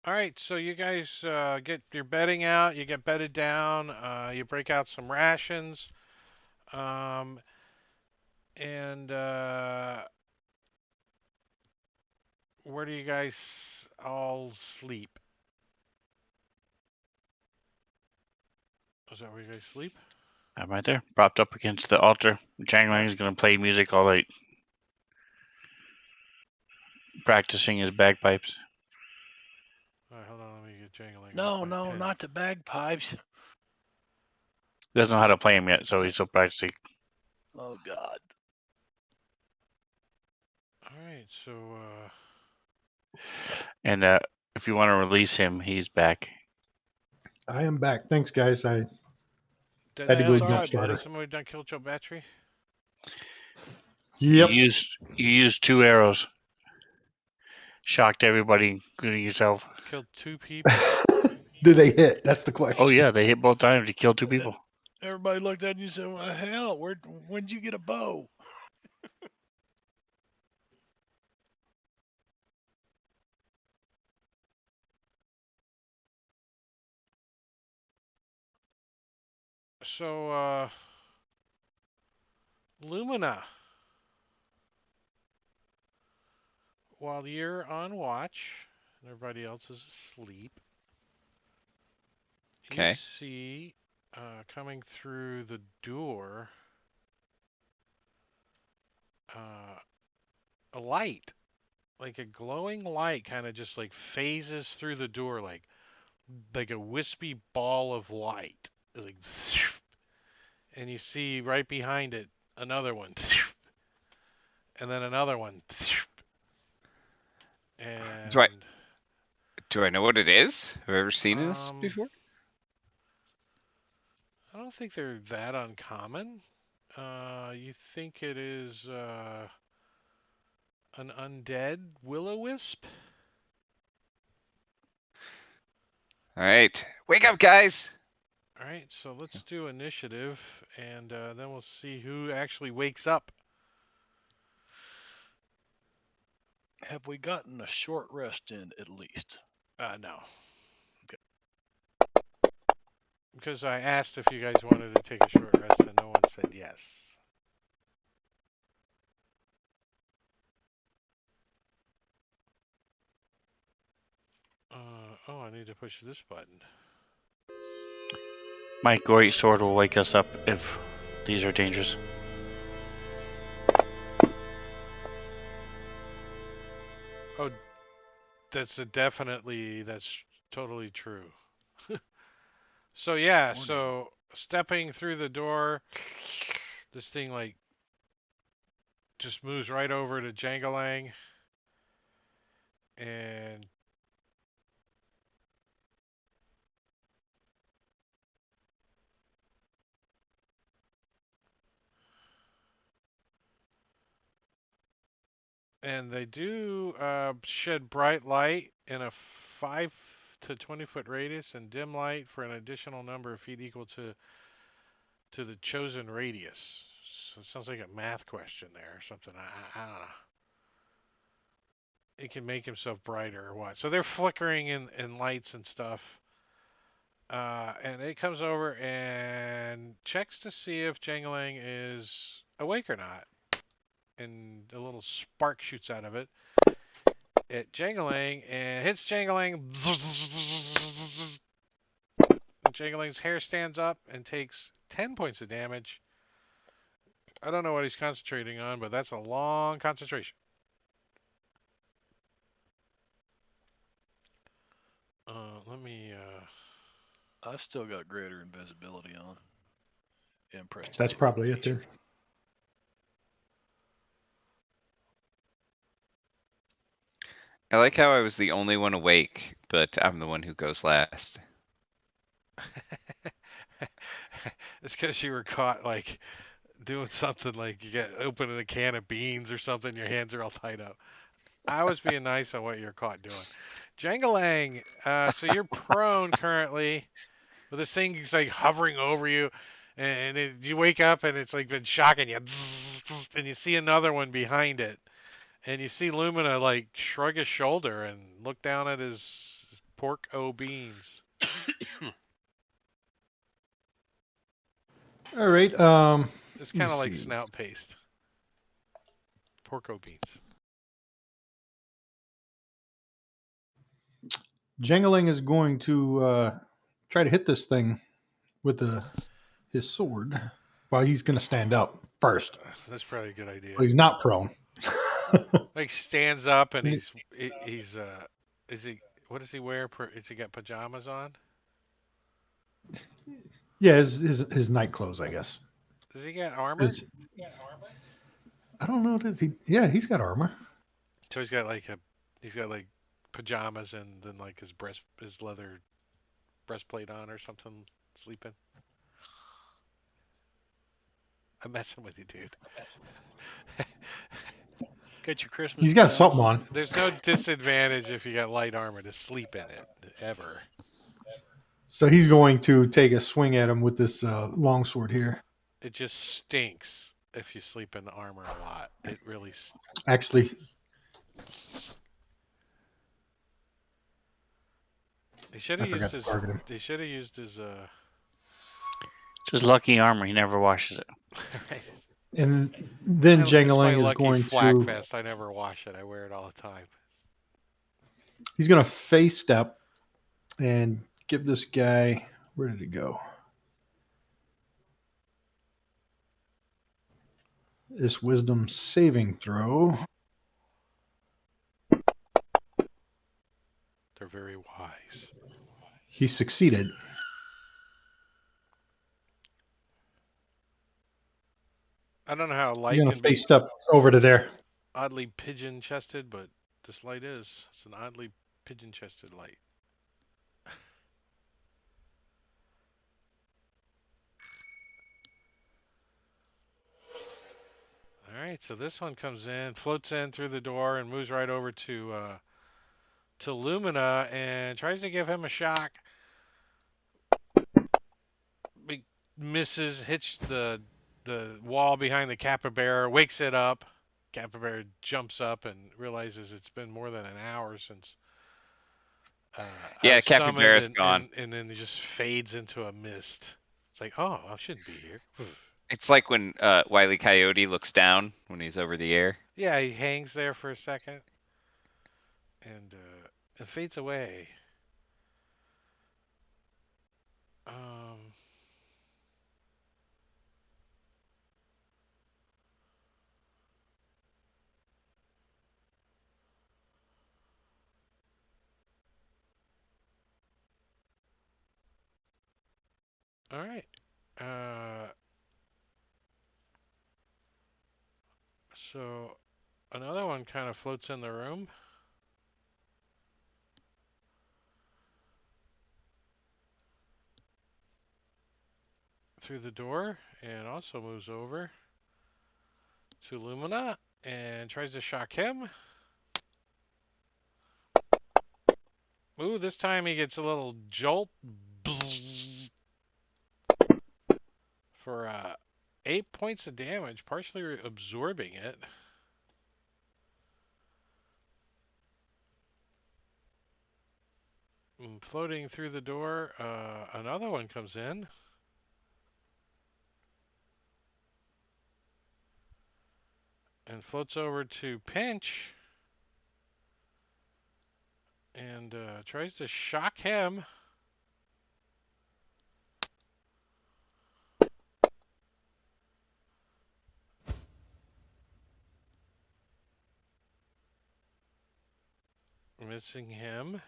Speaker 1: All right, so you guys get your bedding out, you get bedded down, you break out some rations, um, and where do you guys all sleep? Is that where you guys sleep?
Speaker 5: I'm right there, propped up against the altar. Janglang's gonna play music all night, practicing his bagpipes.
Speaker 1: All right, hold on, let me get jangling.
Speaker 4: No,
Speaker 1: up my
Speaker 4: no,
Speaker 1: pen.
Speaker 4: not the bagpipes.
Speaker 5: He doesn't know how to play them yet, so he's still practicing.
Speaker 4: Oh God.
Speaker 1: All right, so
Speaker 5: And if you want to release him, he's back.
Speaker 3: I am back. Thanks, guys. I
Speaker 1: did
Speaker 3: had to go
Speaker 4: That's
Speaker 3: jump
Speaker 4: all right, buddy.
Speaker 3: starter.
Speaker 1: somebody done killed your battery?
Speaker 3: Yep.
Speaker 5: You used 2 arrows. Shocked everybody, including yourself.
Speaker 1: Killed 2 people.
Speaker 3: Do they hit? That's the question.
Speaker 5: Oh yeah, they hit both times. You killed 2 people.
Speaker 4: Everybody looked at you and said, well, hell, when'd you get a bow?
Speaker 1: So Lumina, while you're on watch and everybody else is asleep, you
Speaker 6: Okay.
Speaker 1: see coming through the door a light, like a glowing light, kind of just like phases through the door, like a wispy ball of light, like, and you see right behind it another one, and then another one,
Speaker 6: Do I
Speaker 1: and
Speaker 6: do I know what it is? Have I ever seen this
Speaker 1: um,
Speaker 6: before?
Speaker 1: I don't think they're that uncommon. You think it is an undead will-o-wisp?
Speaker 6: All right. Wake up, guys.
Speaker 1: All right, so let's do initiative, and then we'll see who actually wakes up.
Speaker 4: Have we gotten a short rest in at least?
Speaker 1: No. Because I asked if you guys wanted to take a short rest, and no one said yes. Oh, I need to push this button.
Speaker 5: My great sword will wake us up if these are dangerous.
Speaker 1: Oh, that's totally true. So yeah,
Speaker 4: Morning.
Speaker 1: so stepping through the door, this thing like just moves right over to Jangalang, and they do shed bright light in a 5 to 20-foot radius and dim light for an additional number of feet equal to the chosen radius. So it sounds like a math question there or something. I don't know. It can make himself brighter or what. So they're flickering in lights and stuff. And it comes over and checks to see if Jangalang is awake or not. And a little spark shoots out of it at Jangalang and hits Jangalang. And Jangalang's hair stands up and takes 10 points of damage. I don't know what he's concentrating on, but that's a long concentration. Let me.
Speaker 4: I've still got greater invisibility on. And
Speaker 3: That's probably it
Speaker 4: prestidigitation.
Speaker 3: then.
Speaker 6: I like how I was the only one awake, but I'm the one who goes last.
Speaker 1: It's because you were caught like doing something like you get opening a can of beans or something. Your hands are all tied up. I was being nice on what you're caught doing. Jangalang, so you're prone currently, but this thing's like hovering over you, and you wake up and it's like been shocking you, and you see another one behind it, and you see Lumina like shrug his shoulder and look down at his pork o beans.
Speaker 3: All right.
Speaker 1: It's
Speaker 3: Let me
Speaker 1: kind of like
Speaker 3: see.
Speaker 1: snout paste. Pork o beans.
Speaker 3: Jangling is going to try to hit this thing with his sword while he's going to stand up first.
Speaker 1: That's probably a good idea.
Speaker 3: Well, he's not prone.
Speaker 1: Like stands up and he's is he what does he wear? Is he got pajamas on?
Speaker 3: Yeah, his night clothes, I guess.
Speaker 1: Does he got armor?
Speaker 3: I don't know if he. Yeah, he's got armor.
Speaker 1: So he's got like pajamas and then like his leather breastplate on or something, sleeping. I'm messing with you, dude.
Speaker 4: Get your Christmas.
Speaker 3: He's got
Speaker 4: pajamas
Speaker 3: something on.
Speaker 1: There's no disadvantage if you got light armor to sleep in it ever.
Speaker 3: So he's going to take a swing at him with this longsword here.
Speaker 1: It just stinks if you sleep in armor a lot. It really.
Speaker 3: Actually,
Speaker 1: They should
Speaker 3: I
Speaker 1: have
Speaker 3: forgot
Speaker 1: used
Speaker 3: to
Speaker 1: his.
Speaker 3: target him.
Speaker 1: They should have used his.
Speaker 5: Just lucky armor. He never washes it.
Speaker 1: Right.
Speaker 3: And then
Speaker 1: It's my
Speaker 3: Jangalang is
Speaker 1: lucky
Speaker 3: going
Speaker 1: flak
Speaker 3: to.
Speaker 1: vest. I never wash it. I wear it all the time.
Speaker 3: He's going to face step and give this guy. Where did it go? This wisdom saving throw.
Speaker 1: They're very wise.
Speaker 3: He succeeded.
Speaker 1: I don't know how
Speaker 3: He's
Speaker 1: light
Speaker 3: going
Speaker 1: can
Speaker 3: to
Speaker 1: be
Speaker 3: face step over to there.
Speaker 1: oddly pigeon-chested, but this light is. It's an oddly pigeon-chested light. All right, so this one comes in, floats in through the door, and moves right over to Lumina and tries to give him a shock. Big misses, hits the wall behind the capybara, wakes it up. Capybara jumps up and realizes it's been more than an hour since I
Speaker 6: Yeah,
Speaker 1: was summoned,
Speaker 6: capybara's gone.
Speaker 1: and then it just fades into a mist. It's like, oh, I shouldn't be here.
Speaker 6: It's like when Wile E. Coyote looks down when he's over the air.
Speaker 1: Yeah, he hangs there for a second, and it fades away. Um, all right. So another one kind of floats in the room. Through the door and also moves over to Lumina and tries to shock him. Ooh, this time he gets a little jolt for 8 points of damage, partially absorbing it. And floating through the door, another one comes in. and floats over to Pinch and tries to shock him. Missing him.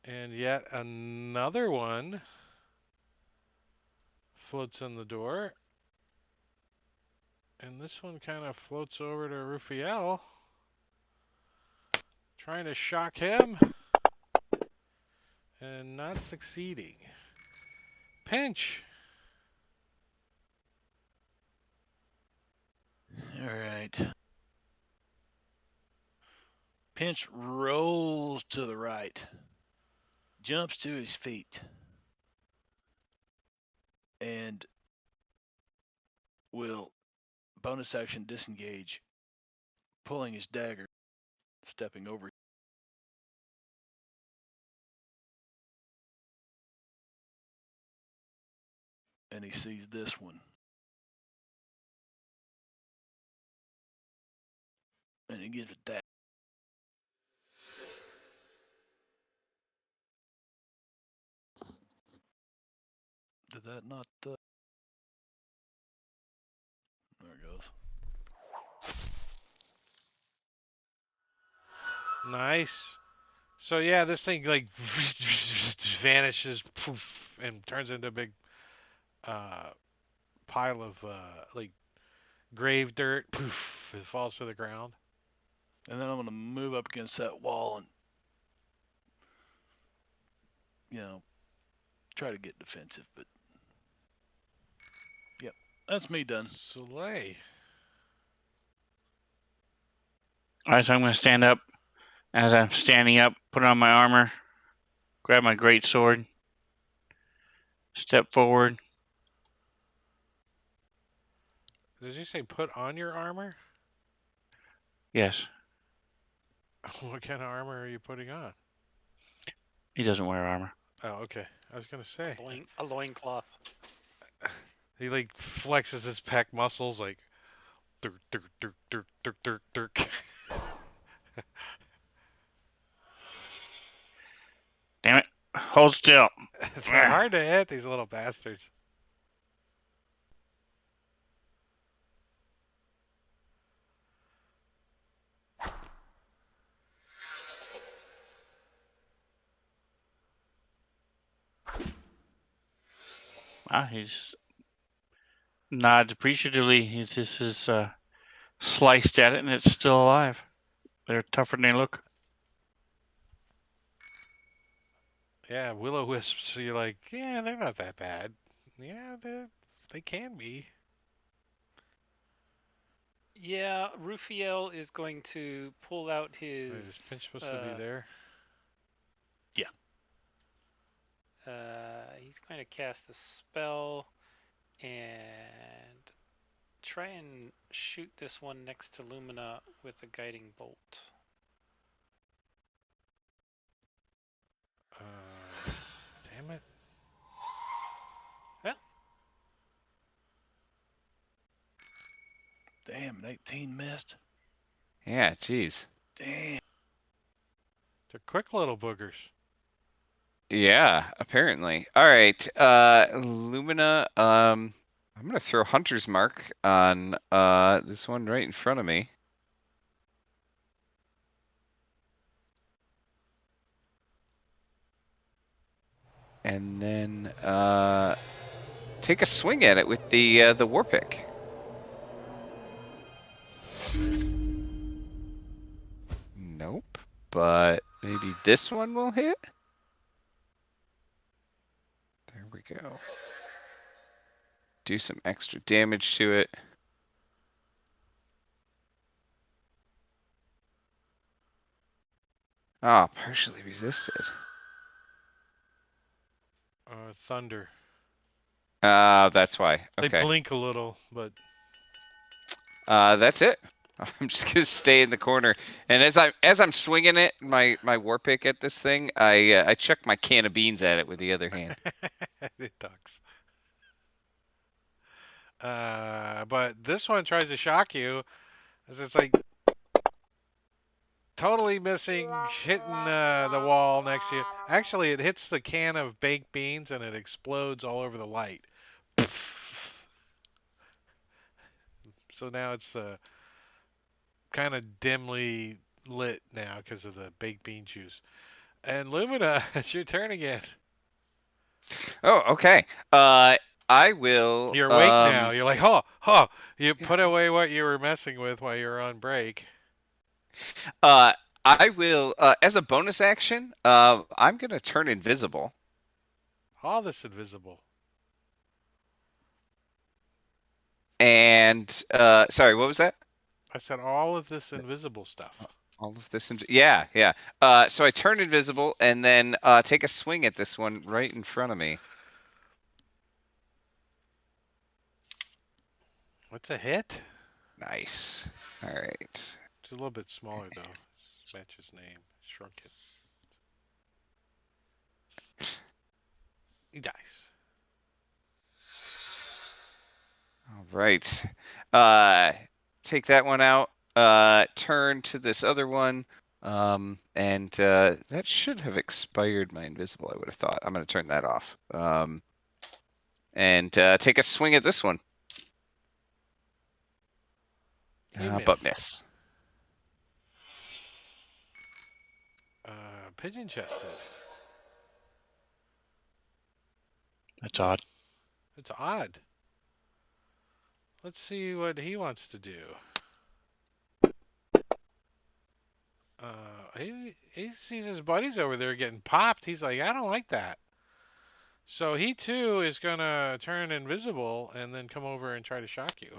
Speaker 1: And yet another one floats in the door. And this one kind of floats over to Rufiel, trying to shock him and not succeeding. Pinch.
Speaker 4: All right. Pinch rolls to the right, jumps to his feet, and will bonus action disengage, pulling his dagger, stepping over. And he sees this one. And he gives it that. Did that not? There it goes.
Speaker 1: Nice. So yeah, this thing like vanishes, poof, and turns into a big pile of like grave dirt. Poof, it falls to the ground.
Speaker 4: And then I'm going to move up against that wall and, you know, try to get defensive. But, yep, that's me done.
Speaker 1: Soleil.
Speaker 5: All right, so I'm going to stand up. As I'm standing up, put on my armor, grab my great sword, step forward.
Speaker 1: Did you say put on your armor?
Speaker 5: Yes,
Speaker 1: What kind of armor are you putting on?
Speaker 5: he doesn't wear armor.
Speaker 1: Oh, okay. I was gonna say.
Speaker 2: A loincloth.
Speaker 1: He like flexes his pec muscles like dirk dirk dirk dirk dirk dirk dirk.
Speaker 5: Damn it. Hold still.
Speaker 1: They're hard to hit, these little bastards.
Speaker 5: Wow, he's nods appreciatively. He just is sliced at it and it's still alive. They're tougher than they look.
Speaker 1: Yeah, will-o-wisps. So you're like, yeah, they're not that bad. Yeah, they can be.
Speaker 2: Yeah, Rufiel is going to pull out
Speaker 1: Wait,
Speaker 2: his.
Speaker 1: is Pinch supposed to be there?
Speaker 2: He's going to cast a spell and try and shoot this one next to Lumina with a guiding bolt.
Speaker 1: Damn it.
Speaker 4: Damn, an 18 missed.
Speaker 6: Yeah, jeez.
Speaker 4: Damn.
Speaker 1: They're quick little boogers.
Speaker 6: Yeah, apparently. All right, Lumina. I'm gonna throw Hunter's Mark on this one right in front of me. And then take a swing at it with the war pick. Nope, but maybe this one will hit. There we go. Do some extra damage to it. Ah, partially resisted.
Speaker 1: Thunder.
Speaker 6: That's why.
Speaker 1: They
Speaker 6: Okay.
Speaker 1: blink a little, but
Speaker 6: That's it. I'm just gonna stay in the corner, and as I'm swinging it, my war pick at this thing, I chuck my can of beans at it with the other hand.
Speaker 1: it ducks. But this one tries to shock you, as it's like totally missing, hitting the wall next to you. Actually, it hits the can of baked beans and it explodes all over the light. So now it's kind of dimly lit now because of the baked bean juice. And Lumina, it's your turn again.
Speaker 6: Oh, okay. I will.
Speaker 1: You're awake now. You're like, oh, oh. You put away what you were messing with while you were on break.
Speaker 6: Uh, I will. As a bonus action, I'm gonna turn invisible.
Speaker 1: All this invisible.
Speaker 6: And sorry, what was that?
Speaker 1: I said all of this invisible stuff.
Speaker 6: All of this, yeah, yeah. So I turn invisible and then take a swing at this one right in front of me.
Speaker 1: What's a hit?
Speaker 6: Nice. All right.
Speaker 1: It's a little bit smaller though. Match his name. Shrunk it. He dies.
Speaker 6: All right. Take that one out. Turn to this other one. And that should have expired my invisible, I would have thought. I'm going to turn that off. And take a swing at this one. But miss.
Speaker 1: Pigeon chested.
Speaker 5: That's odd.
Speaker 1: It's odd. Let's see what he wants to do. He sees his buddies over there getting popped. He's like, I don't like that. So he too is gonna turn invisible and then come over and try to shock you.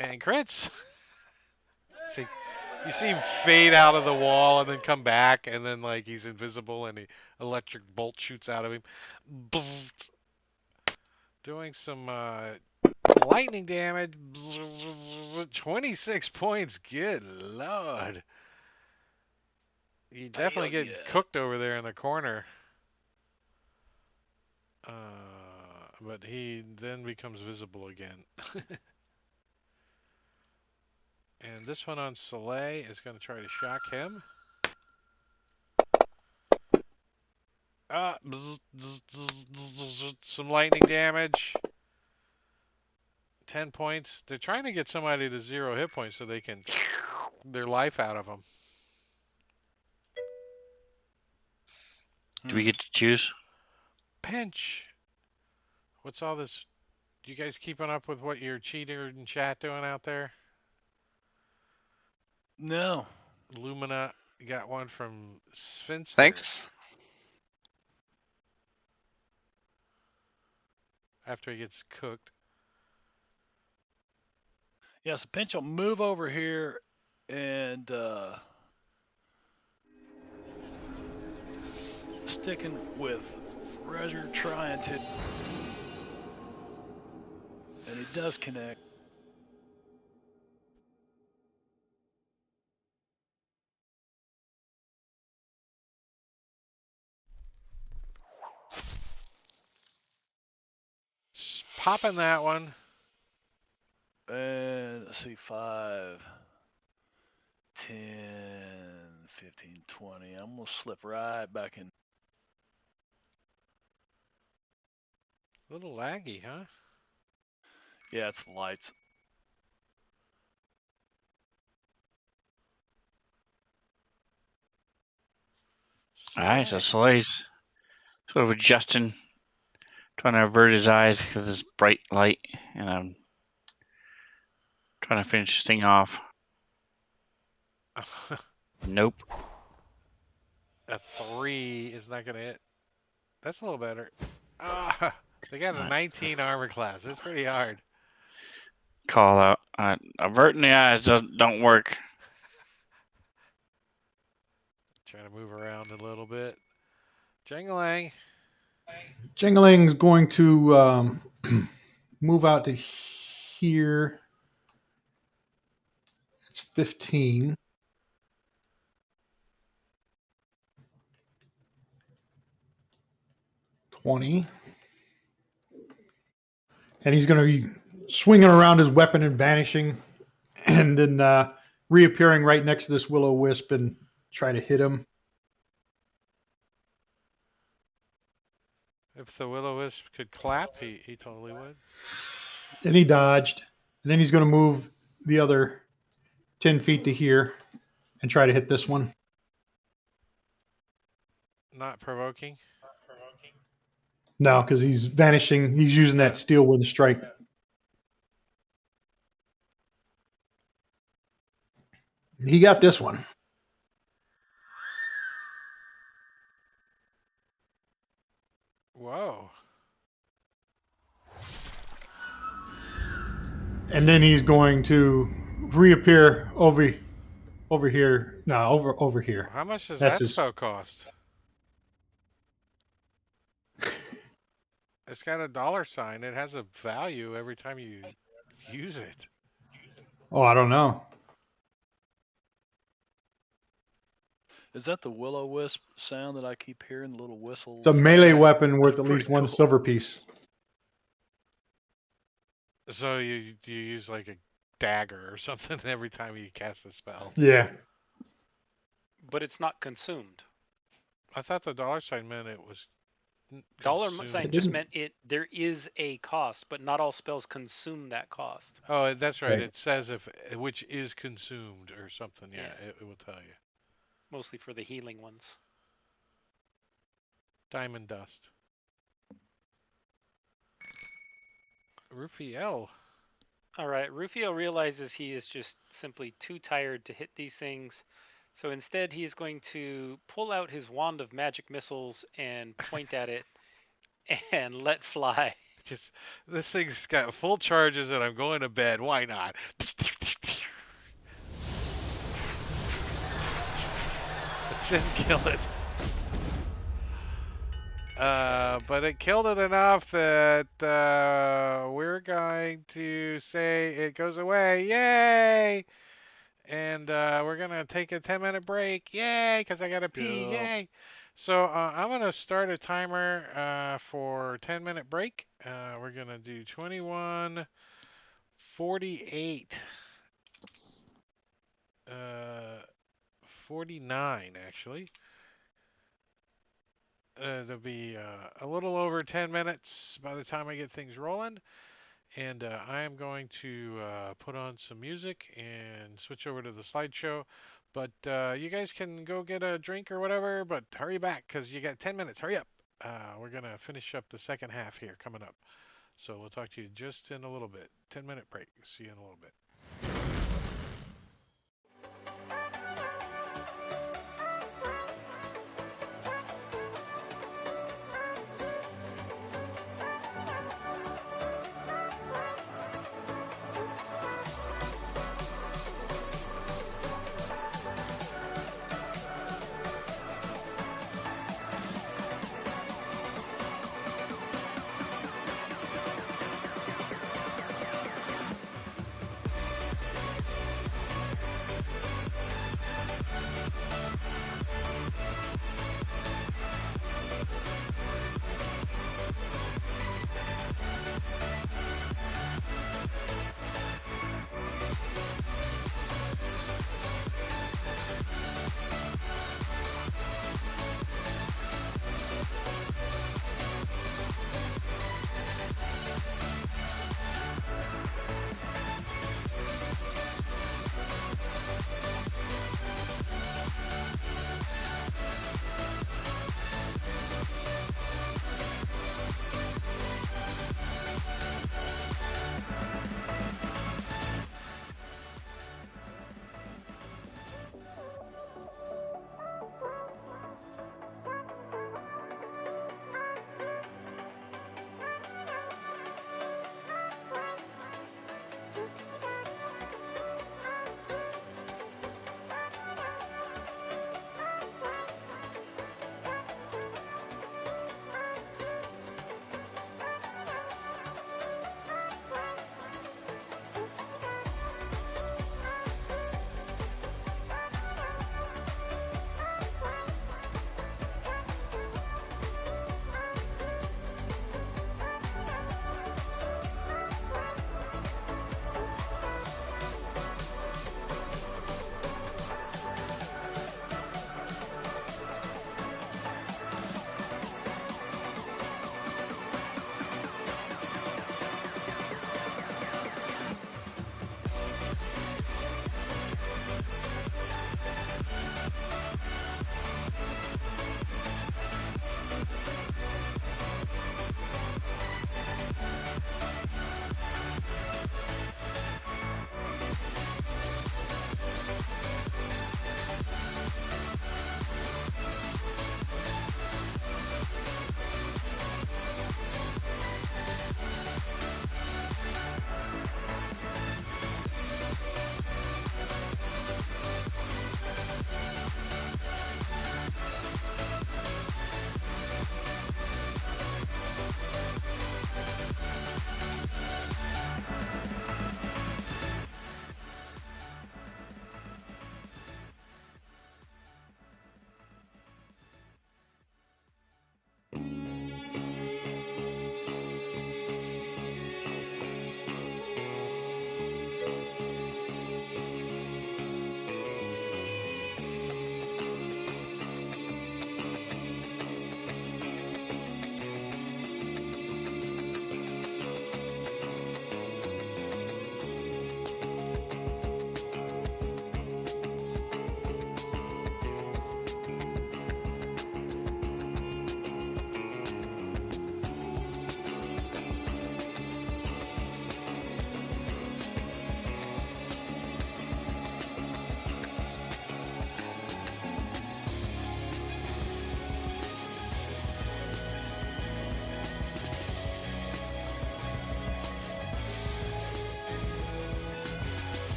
Speaker 1: And crits. See, you see him fade out of the wall and then come back, and then like he's invisible and the electric bolt shoots out of him. Bzzzt. Doing some lightning damage. 26 points. Good lord. You definitely get cooked over there in the corner. But he then becomes visible again. And this one on Soleil is going to try to shock him. Some lightning damage. 10 points. They're trying to get somebody to 0 hit points so they can their life out of them.
Speaker 5: Do we get to choose?
Speaker 1: Pinch. What's all this? You guys keeping up with what your cheater in chat doing out there?
Speaker 4: No.
Speaker 1: Lumina got one from Sphinx.
Speaker 6: Thanks.
Speaker 1: After he gets cooked.
Speaker 4: Yeah, so Pinch will move over here and sticking with Roger trying to, and he does connect.
Speaker 1: Popping that one.
Speaker 4: And let's see, 5, 10, 15, 20. I'm going to slip right back in.
Speaker 1: A little laggy, huh?
Speaker 4: Yeah, it's the lights.
Speaker 5: Alright, so Soleil's sort of adjusting, trying to avert his eyes because of this bright light, and I'm trying to finish this thing off. Nope.
Speaker 1: A 3 is not going to hit. That's a little better. They got a 19 armor class. That's pretty hard.
Speaker 5: Call out. Averting the eyes don't work.
Speaker 1: Trying to move around a little bit. Jangalang.
Speaker 3: Jingling's going to move out to here. It's 15. $20. and he's going to be swinging around his weapon and vanishing, and then reappearing right next to this will-o-wisp and try to hit him.
Speaker 1: If the will-o-wisp could clap, he totally would.
Speaker 3: And he dodged. And then he's going to move the other 10 feet to here and try to hit this one.
Speaker 1: Not provoking.
Speaker 3: No, because he's vanishing. He's using that steel wind strike. He got this one.
Speaker 1: Whoa.
Speaker 3: And then he's going to reappear over here. No, over here.
Speaker 1: How much does
Speaker 3: That's
Speaker 1: that
Speaker 3: his-
Speaker 1: spell cost? It's got a $sign. It has a value every time you use it.
Speaker 3: Oh, I don't know.
Speaker 4: Is that the will-o-wisp sound that I keep hearing? The little whistles.
Speaker 3: It's a melee weapon worth
Speaker 4: That's
Speaker 3: at least
Speaker 4: pretty
Speaker 3: one
Speaker 4: cool.
Speaker 3: silver piece.
Speaker 1: So you use like a dagger or something every time you cast a spell.
Speaker 3: Yeah.
Speaker 2: But it's not consumed.
Speaker 1: I thought the $sign meant it was
Speaker 2: Dollar
Speaker 1: consumed.
Speaker 2: sign
Speaker 3: It
Speaker 2: just
Speaker 3: didn't-
Speaker 2: meant there is a cost, but not all spells consume that cost.
Speaker 1: Oh, that's right.
Speaker 3: Right.
Speaker 1: It says if which is consumed or something. Yeah,
Speaker 2: Yeah.
Speaker 1: it will tell you.
Speaker 2: Mostly for the healing ones.
Speaker 1: Diamond dust. Rufiel.
Speaker 2: All right, Rufio realizes he is just simply too tired to hit these things. So instead, he is going to pull out his wand of magic missiles and point at it and let fly.
Speaker 1: Just this thing's got full charges and I'm going to bed. Why not? Didn't kill it. But it killed it enough that we're going to say it goes away. Yay! And we're going to take a 10-minute break. Yay! Because I got to pee.
Speaker 4: Cool.
Speaker 1: Yay! So I'm going to start a timer for 10-minute break. We're going to do 21:48. 49 actually. It'll be a little over 10 minutes by the time I get things rolling. And I am going to put on some music and switch over to the slideshow. But you guys can go get a drink or whatever, but hurry back because you got 10 minutes. Hurry up. We're going to finish up the second half here coming up. So we'll talk to you just in a little bit. 10-minute break. See you in a little bit.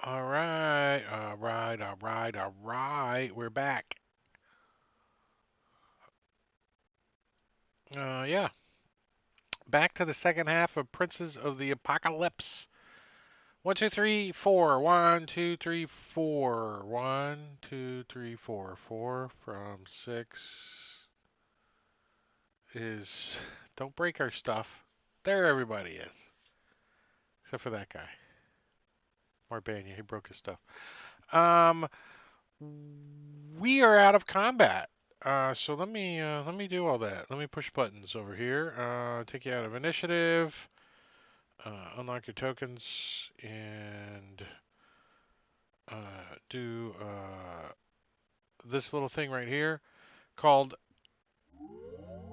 Speaker 1: All right, all right, all right, all right. We're back. Yeah. Back to the second half of Princes of the Apocalypse. 1, 2, 3, 4. 1, 2, 3, 4. 1, 2, 3, 4. 4 from 6 is. Don't break our stuff. There everybody is. Except for that guy. Marbania, he broke his stuff. We are out of combat. So let me do all that. Let me push buttons over here. Take you out of initiative. Unlock your tokens and do this little thing right here called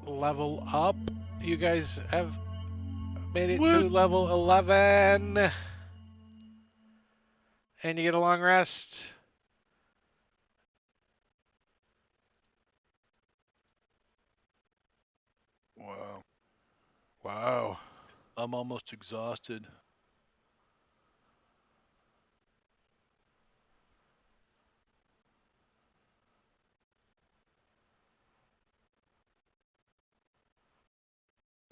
Speaker 1: level up. You guys have made it to level 11, and you get a long rest.
Speaker 4: Wow.
Speaker 1: Wow.
Speaker 4: I'm almost exhausted.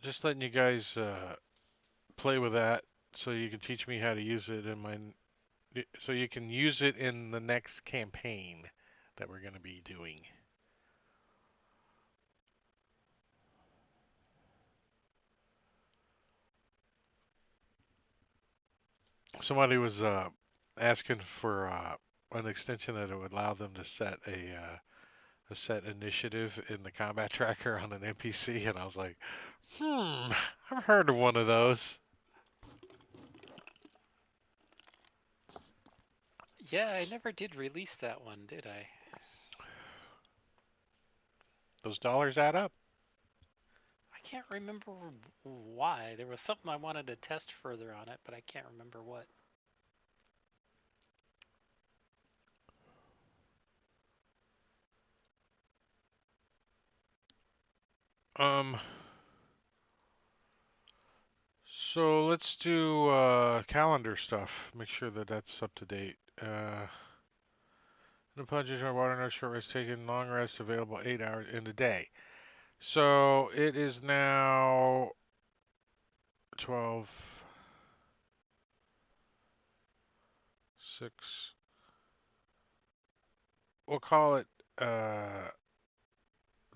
Speaker 1: Just letting you guys play with that so you can teach me how to use it in my so you can use it in the next campaign that we're going to be doing. Somebody was asking for an extension that would allow them to set a set initiative in the combat tracker on an NPC, and I was like, I've heard of one of those.
Speaker 2: Yeah, I never did release that one, did I?
Speaker 1: Those dollars add up.
Speaker 2: I can't remember why. There was something I wanted to test further on it, but I can't remember what.
Speaker 1: So let's do calendar stuff. Make sure that that's up to date. No punches, no water, no short rest taken, long rest available 8 hours in a day. So it is now 12, 6. We'll call it the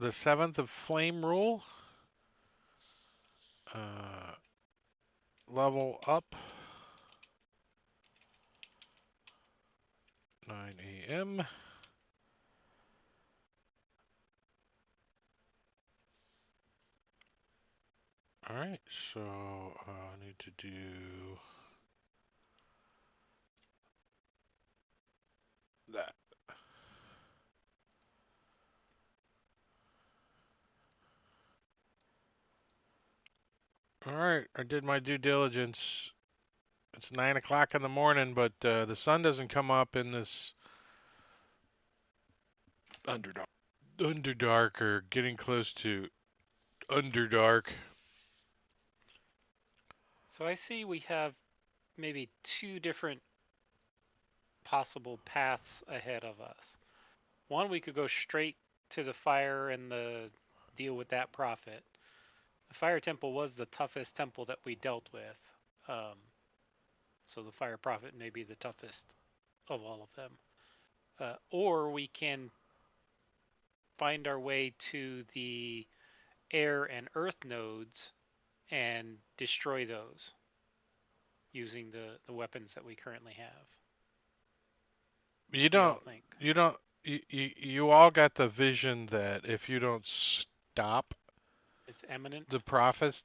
Speaker 1: 7th of Flame Rule. Level up. 9 a.m. Alright, so I need to do that. Alright, I did my due diligence. It's 9 o'clock in the morning, but the sun doesn't come up in this underdark or getting close to underdark.
Speaker 2: So I see we have maybe two different possible paths ahead of us. One, we could go straight to the fire and the deal with that prophet. The fire temple was the toughest temple that we dealt with. So the fire prophet may be the toughest of all of them. Or we can find our way to the air and earth nodes and destroy those using the weapons that we currently have.
Speaker 1: You
Speaker 2: What do y'all
Speaker 1: don't.
Speaker 2: think?
Speaker 1: You don't. You all got the vision that if you don't stop
Speaker 2: It's eminent.
Speaker 1: the prophet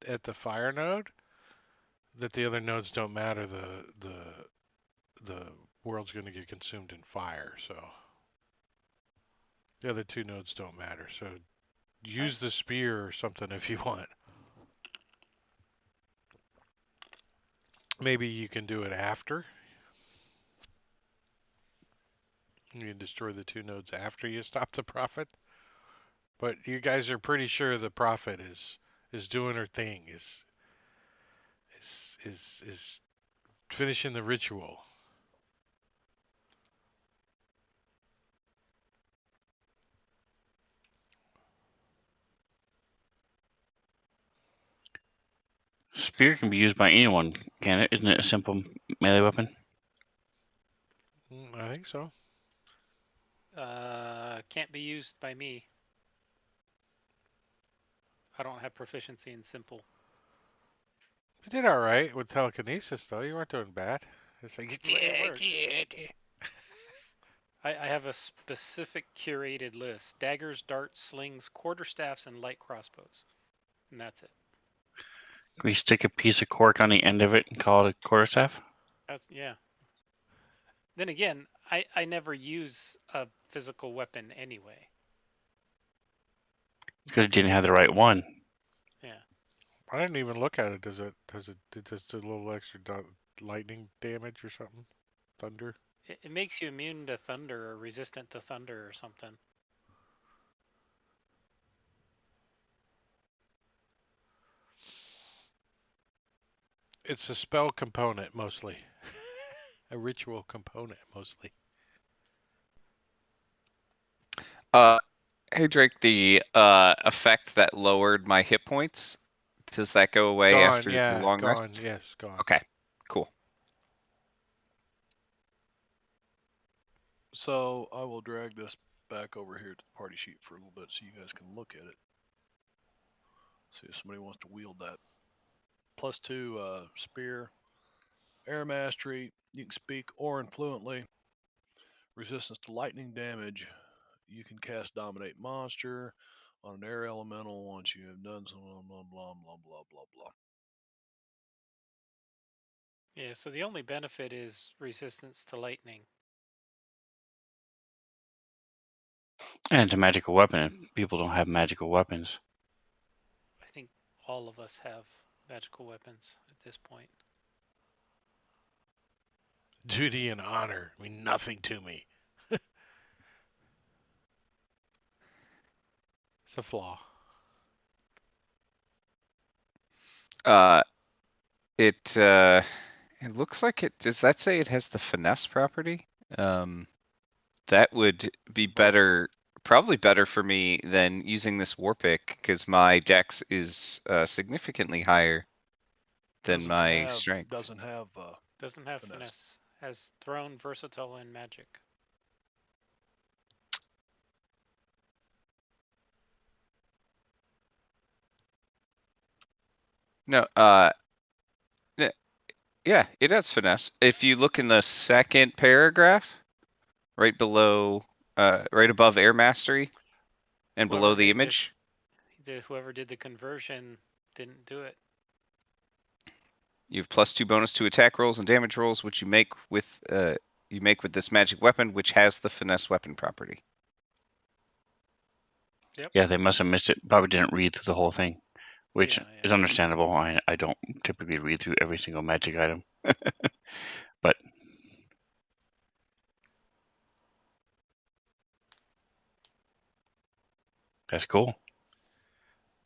Speaker 1: at the fire node, that the other nodes don't matter. The world's going to get consumed in fire. So the other two nodes don't matter. So use the spear or something if you want. Maybe you can do it after. You can destroy the two nodes after you stop the prophet. But you guys are pretty sure the prophet is doing her thing, is finishing the ritual.
Speaker 5: Spear can be used by anyone, can it? Isn't it a simple melee weapon?
Speaker 1: I think so.
Speaker 2: Can't be used by me. I don't have proficiency in simple.
Speaker 1: You did all right with telekinesis, though. You weren't doing bad. It's like
Speaker 2: It worked. I have a specific curated list: daggers, darts, slings, quarterstaffs, and light crossbows, and that's it.
Speaker 5: Can we stick a piece of cork on the end of it and call it a quarterstaff?
Speaker 2: That's yeah. Then again, I never use a physical weapon anyway.
Speaker 5: Because it didn't have the right one.
Speaker 2: Yeah.
Speaker 1: I didn't even look at it. Does it just a little extra lightning damage or something? Thunder?
Speaker 2: It makes you immune to thunder or resistant to thunder or something.
Speaker 1: It's a spell component mostly. A ritual component mostly.
Speaker 6: Hey Drake, the effect that lowered my hit points, does that go away
Speaker 1: Gone,
Speaker 6: after the
Speaker 1: yeah,
Speaker 6: long
Speaker 1: gone,
Speaker 6: rest?
Speaker 1: yes, gone.
Speaker 6: Okay, cool.
Speaker 4: So I will drag this back over here to the party sheet for a little bit so you guys can look at it. See if somebody wants to wield that. +2 spear, air mastery, you can speak Orin fluently, resistance to lightning damage, you can cast dominate monster on an air elemental once you have done some blah blah blah blah blah blah blah.
Speaker 2: Yeah, so the only benefit is resistance to lightning.
Speaker 5: And it's a magical weapon. People don't have magical weapons.
Speaker 2: I think all of us have magical weapons at this point.
Speaker 1: Duty and honor mean nothing to me. It's a flaw.
Speaker 6: It looks like it. Does that say it has the finesse property? That would be better, probably better for me than using this war pick because my dex is significantly higher than my strength.
Speaker 4: Doesn't have
Speaker 2: Doesn't have
Speaker 4: finesse.
Speaker 2: finesse. Has thrown, versatile, and magic.
Speaker 6: No, yeah, it has finesse. If you look in the second paragraph, right below, right above air mastery, and below
Speaker 2: Whoever
Speaker 6: the
Speaker 2: did
Speaker 6: image,
Speaker 2: Whoever did the conversion didn't do it.
Speaker 6: you have +2 bonus to attack rolls and damage rolls, which you make with this magic weapon, which has the finesse weapon property.
Speaker 5: Yeah, they must have missed it. Probably didn't read through the whole thing, which
Speaker 2: Yeah,
Speaker 5: is understandable. I don't typically read through every single magic item. But that's cool.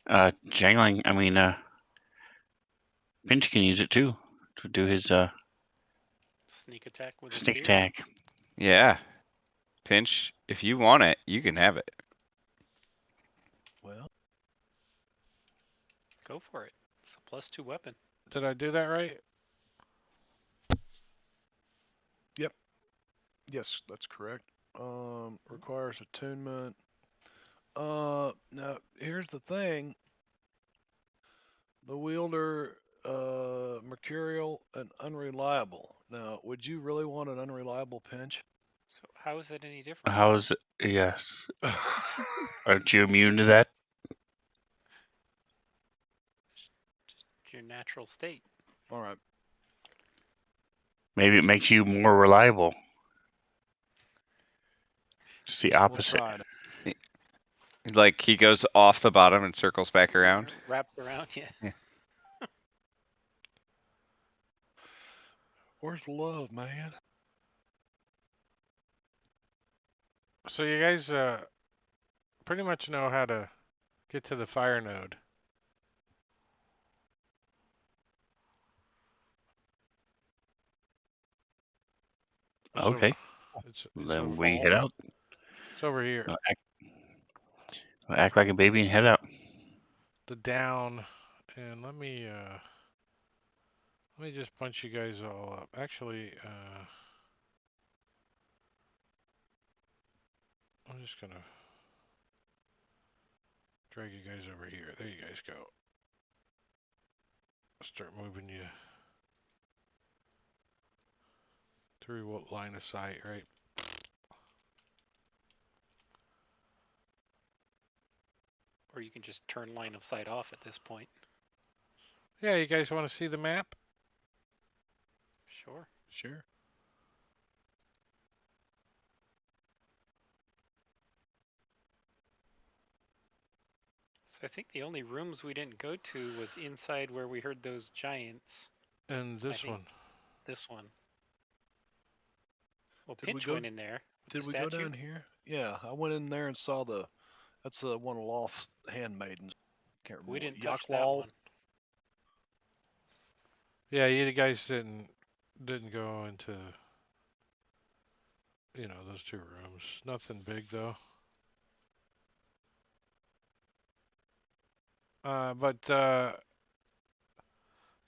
Speaker 5: Jangling, Pinch can use it too to do his
Speaker 2: Sneak attack with a
Speaker 5: sneak
Speaker 2: spear.
Speaker 5: attack.
Speaker 6: Yeah. Pinch, if you want it, you can have it.
Speaker 4: Well,
Speaker 2: Go for it. It's a +2 weapon.
Speaker 1: Did I do that right?
Speaker 4: yes, that's correct. Requires attunement. Now here's the thing. The wielder, mercurial and unreliable. Now, would you really want an unreliable pinch?
Speaker 2: So how is that any different?
Speaker 5: How is it? Yes. Aren't you immune to that?
Speaker 2: It's your natural state.
Speaker 4: All right.
Speaker 5: Maybe it makes you more reliable. It's the
Speaker 4: We'll
Speaker 5: opposite.
Speaker 4: try it.
Speaker 6: Like he goes off the bottom and circles back around.
Speaker 2: Wrapped around, yeah.
Speaker 4: Where's love, man?
Speaker 1: So you guys pretty much know how to get to the fire node. It's
Speaker 5: Okay.
Speaker 1: It's
Speaker 5: Then
Speaker 1: over,
Speaker 5: we head out.
Speaker 1: it's over here.
Speaker 5: Act like a baby and head out.
Speaker 1: The down, and let me just punch you guys all up. Actually, I'm just gonna drag you guys over here. There you guys go. Start moving you through what line of sight, right?
Speaker 2: Or you can just turn line of sight off at this point.
Speaker 1: Yeah, you guys want to see the map?
Speaker 2: Sure.
Speaker 4: Sure.
Speaker 2: So I think the only rooms we didn't go to was inside where we heard those giants.
Speaker 1: And this
Speaker 2: think-
Speaker 1: one.
Speaker 2: This one. Well,
Speaker 4: Did we
Speaker 2: Pinch
Speaker 4: go-
Speaker 2: went in there.
Speaker 4: Did
Speaker 2: The
Speaker 4: we go
Speaker 2: statue?
Speaker 4: down here? Yeah, I went in there and saw that's one of Loth's handmaidens. Can't remember.
Speaker 2: We
Speaker 4: what-
Speaker 2: didn't touch that
Speaker 4: Yaklal?
Speaker 2: one.
Speaker 1: Yeah, you guys didn't go into those two rooms. Nothing big though. But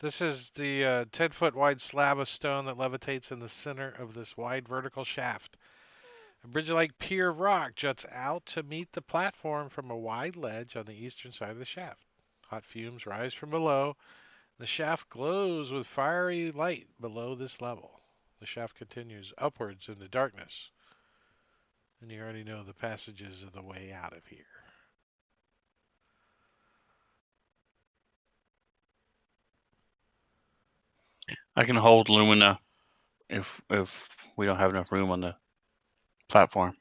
Speaker 1: this is the 10-foot wide slab of stone that levitates in the center of this wide vertical shaft. A bridge-like pier of rock juts out to meet the platform from a wide ledge on the eastern side of the shaft. Hot fumes rise from below. The shaft glows with fiery light below this level. The shaft continues upwards in the darkness. And you already know the passages of the way out of here.
Speaker 5: I can hold Lumina if we don't have enough room on the platform.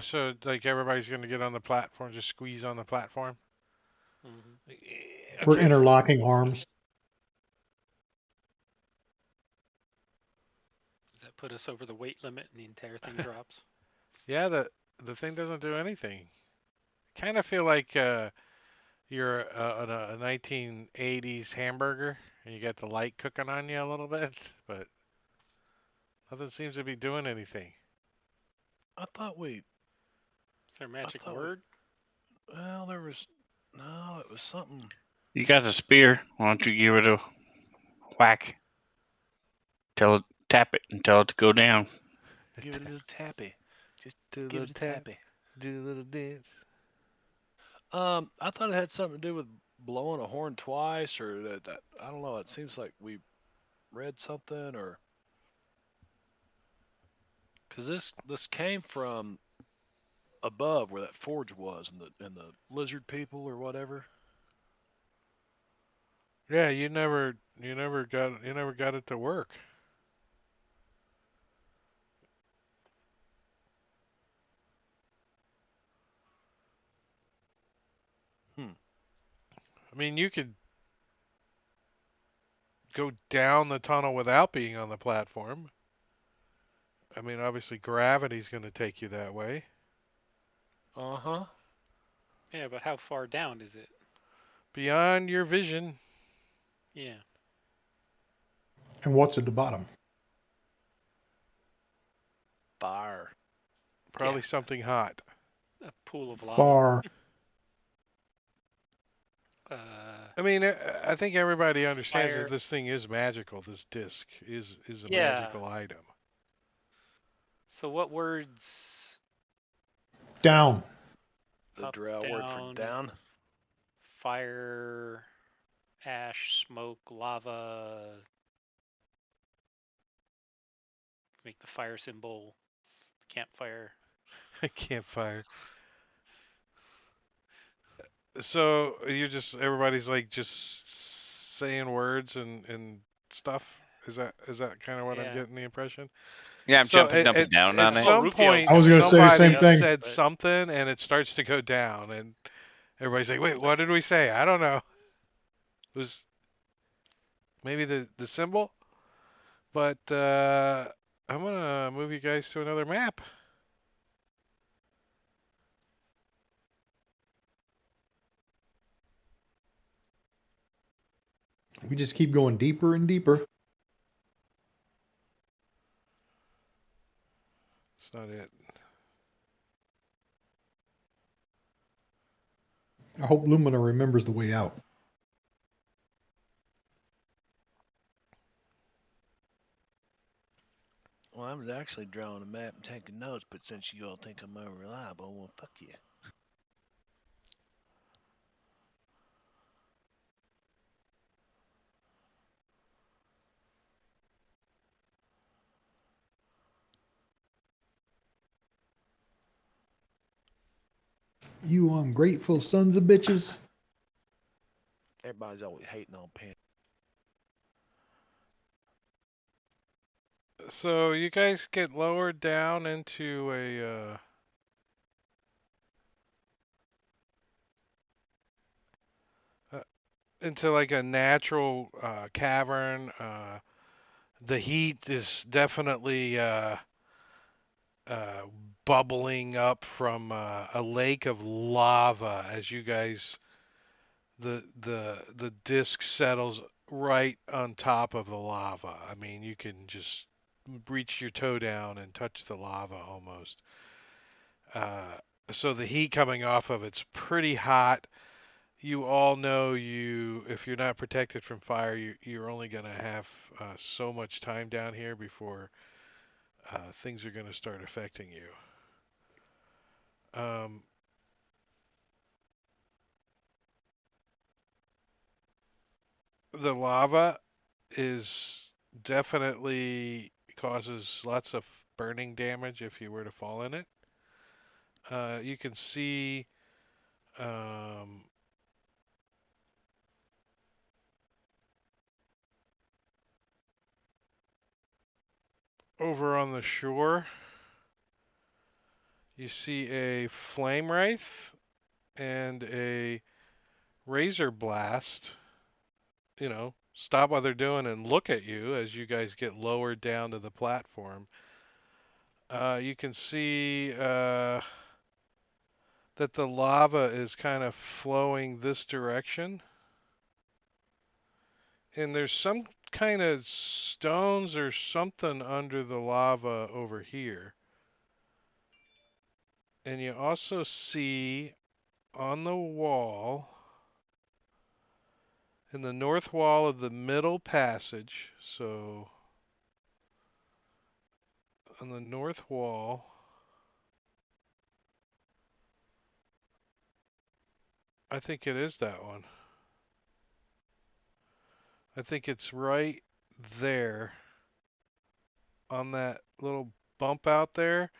Speaker 1: So like everybody's gonna get on the platform, just squeeze on the platform.
Speaker 2: Hmm.
Speaker 3: We're
Speaker 1: Okay.
Speaker 3: interlocking arms.
Speaker 2: Does that put us over the weight limit and the entire thing drops?
Speaker 1: Yeah, the thing doesn't do anything. Kind of feel like you're on a 1980s hamburger and you got the light cooking on you a little bit, but nothing seems to be doing anything.
Speaker 4: I thought we.
Speaker 2: Is there a magic
Speaker 4: thought we-
Speaker 2: word?
Speaker 4: Well, there was. No, it was something.
Speaker 5: You got the spear. Why don't you give it a whack? Tap it and tell it to go down.
Speaker 4: Give it a little tappy. Just
Speaker 1: Do a
Speaker 4: give
Speaker 1: little
Speaker 4: it a
Speaker 1: tap,
Speaker 4: tappy.
Speaker 1: do a little dance.
Speaker 4: I thought it had something to do with blowing a horn twice, or that I don't know. It seems like we read something, or because this came from above where that forge was, and the lizard people or whatever.
Speaker 1: Yeah, you never got it to work. I mean, you could go down the tunnel without being on the platform. I mean, obviously gravity's going to take you that way.
Speaker 4: Uh huh.
Speaker 2: Yeah, but how far down is it?
Speaker 1: Beyond your vision.
Speaker 2: Yeah.
Speaker 3: And what's at the bottom?
Speaker 4: Fire.
Speaker 1: Probably something hot.
Speaker 2: A pool of lava.
Speaker 3: Bar.
Speaker 1: I mean, I think everybody understands
Speaker 2: Fire.
Speaker 1: that this thing is magical. This disc is a
Speaker 2: Yeah.
Speaker 1: magical item.
Speaker 2: So what words?
Speaker 3: Down.
Speaker 4: The
Speaker 2: Up,
Speaker 4: drow word for
Speaker 2: down.
Speaker 4: down.
Speaker 2: Fire, ash, smoke, lava. Make the fire symbol. Campfire.
Speaker 1: Campfire. So you're just everybody's like just saying words and stuff. Is that kind of what I'm
Speaker 2: Yeah.
Speaker 1: getting the impression?
Speaker 6: Yeah, I'm
Speaker 1: So
Speaker 6: jumping up and down on
Speaker 1: at
Speaker 6: it.
Speaker 1: some
Speaker 2: Rufio's
Speaker 1: point,
Speaker 3: I was gonna say the same
Speaker 1: somebody
Speaker 3: thing.
Speaker 1: said
Speaker 2: but-
Speaker 1: something, and it starts to go down, and everybody's like, "Wait, what did we say? I don't know." It was maybe the symbol, but I'm gonna move you guys to another map.
Speaker 3: We just keep going deeper and deeper.
Speaker 1: It's not it.
Speaker 3: I hope Lumina remembers the way out.
Speaker 4: Well, I was actually drawing a map and taking notes, but since you all think I'm unreliable, well, fuck you.
Speaker 3: You ungrateful sons of bitches.
Speaker 4: Everybody's always hating on Pan.
Speaker 1: So you guys get lowered down into a into like a natural cavern. The heat is definitely bubbling up from a lake of lava as you guys the disc settles right on top of the lava. I mean, you can just reach your toe down and touch the lava almost. So the heat coming off of it's pretty hot. You all know if you're not protected from fire, you're only going to have so much time down here before things are going to start affecting you. The lava is definitely causes lots of burning damage if you were to fall in it. You can see over on the shore, you see a flame wraith and a razor blast. You know, stop what they're doing and look at you as you guys get lowered down to the platform. You can see that the lava is kind of flowing this direction. And there's some kind of stones or something under the lava over here. And you also see on the wall, in the north wall of the middle passage, so on the north wall, I think it is that one. I think it's right there on that little bump out there.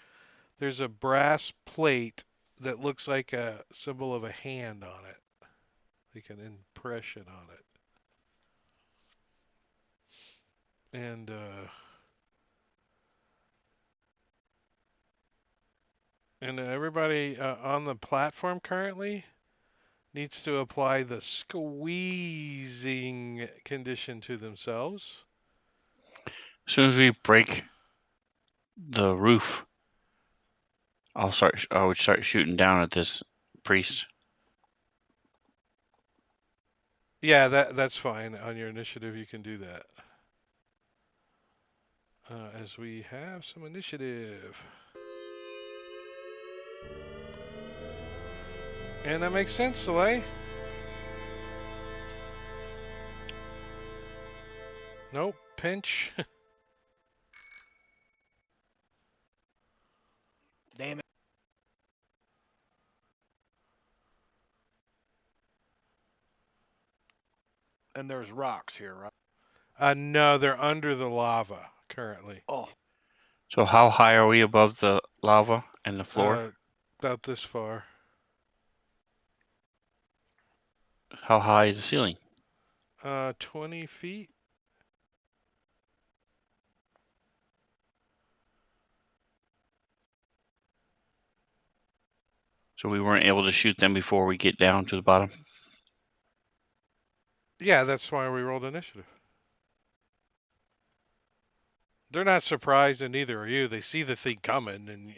Speaker 1: There's a brass plate that looks like a symbol of a hand on it, like an impression on it. And everybody on the platform currently needs to apply the squeezing condition to themselves.
Speaker 5: As soon as we break the roof, I would start shooting down at this priest.
Speaker 1: Yeah, that's fine. On your initiative, you can do that. as we have some initiative. And that makes sense, Soleil. Nope, pinch.
Speaker 4: Damn it. And there's rocks here, right?
Speaker 1: No, they're under the lava currently.
Speaker 4: Oh,
Speaker 5: So how high are we above the lava and the floor?
Speaker 1: About this far.
Speaker 5: How high is the ceiling?
Speaker 1: 20 feet.
Speaker 5: So we weren't able to shoot them before we get down to the bottom.
Speaker 1: Yeah, that's why we rolled initiative. They're not surprised, and neither are you. They see the thing coming, and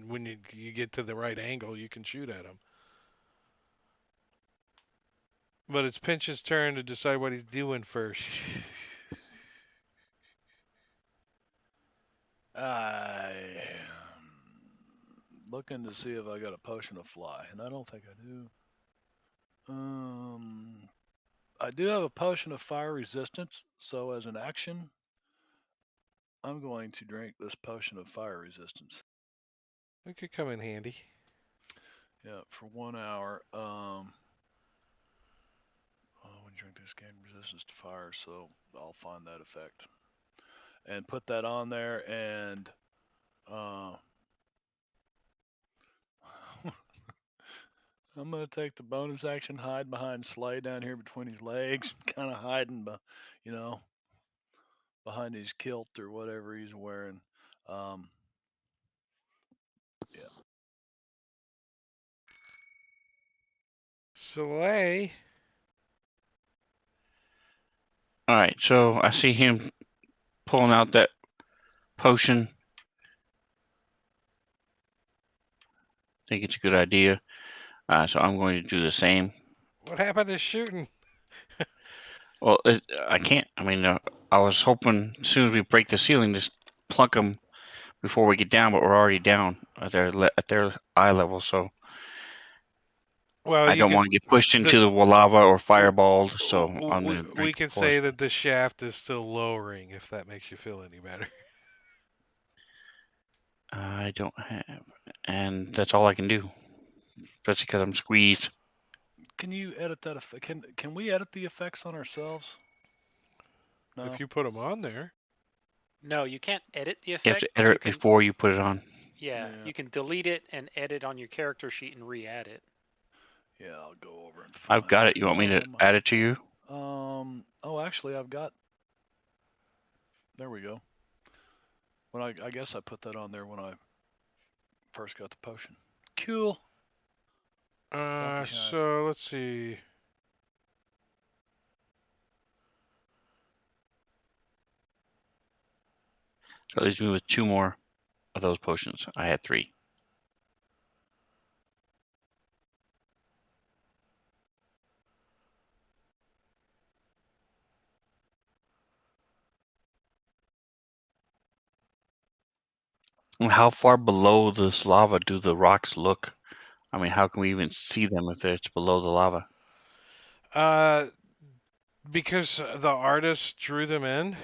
Speaker 1: when you get to the right angle, you can shoot at them. But it's Pinch's turn to decide what he's doing first.
Speaker 4: I am looking to see if I got a potion of fly, and I don't think I do. I do have a potion of fire resistance, so as an action, I'm going to drink this potion of fire resistance.
Speaker 1: It could come in handy.
Speaker 4: Yeah, for 1 hour. When you drink this, gain resistance to fire, so I'll find that effect and put that on there. And I'm gonna take the bonus action, hide behind Slay down here between his legs, kind of hiding, behind his kilt or whatever he's wearing. Yeah.
Speaker 1: Soleil.
Speaker 5: All right, so I see him pulling out that potion. Think it's a good idea. So I'm going to do the same.
Speaker 1: What happened to shooting?
Speaker 5: Well, I can't. I mean, I was hoping as soon as we break the ceiling, just plunk them before we get down, but we're already down at their eye level. So
Speaker 1: Well,
Speaker 5: I
Speaker 1: you
Speaker 5: don't
Speaker 1: can.
Speaker 5: want to get pushed into the lava or fireballed. So I'm
Speaker 1: we,
Speaker 5: going to
Speaker 1: we
Speaker 5: drink the
Speaker 1: can say
Speaker 5: poison.
Speaker 1: that the shaft is still lowering, if that makes you feel any better.
Speaker 5: I don't have, and that's all I can do. That's because I'm squeezed.
Speaker 4: Can you edit that effect? Can we edit the effects on ourselves? No.
Speaker 1: If you put them on there.
Speaker 2: No, you can't edit the
Speaker 5: You have
Speaker 2: effect.
Speaker 5: to edit it before you put it on.
Speaker 2: Yeah, you can delete it and edit on your character sheet and re-add it.
Speaker 4: Yeah, I'll go over and
Speaker 5: I've got it. You want me to add it to you?
Speaker 4: Oh, actually, I've got. There we go. When I guess I put that on there when I first got the potion. Cool.
Speaker 1: So let's see.
Speaker 5: So it leaves me with 2 more of those potions. I had 3. And how far below this lava do the rocks look? I mean, how can we even see them if it's below the lava?
Speaker 1: Because the artist drew them in.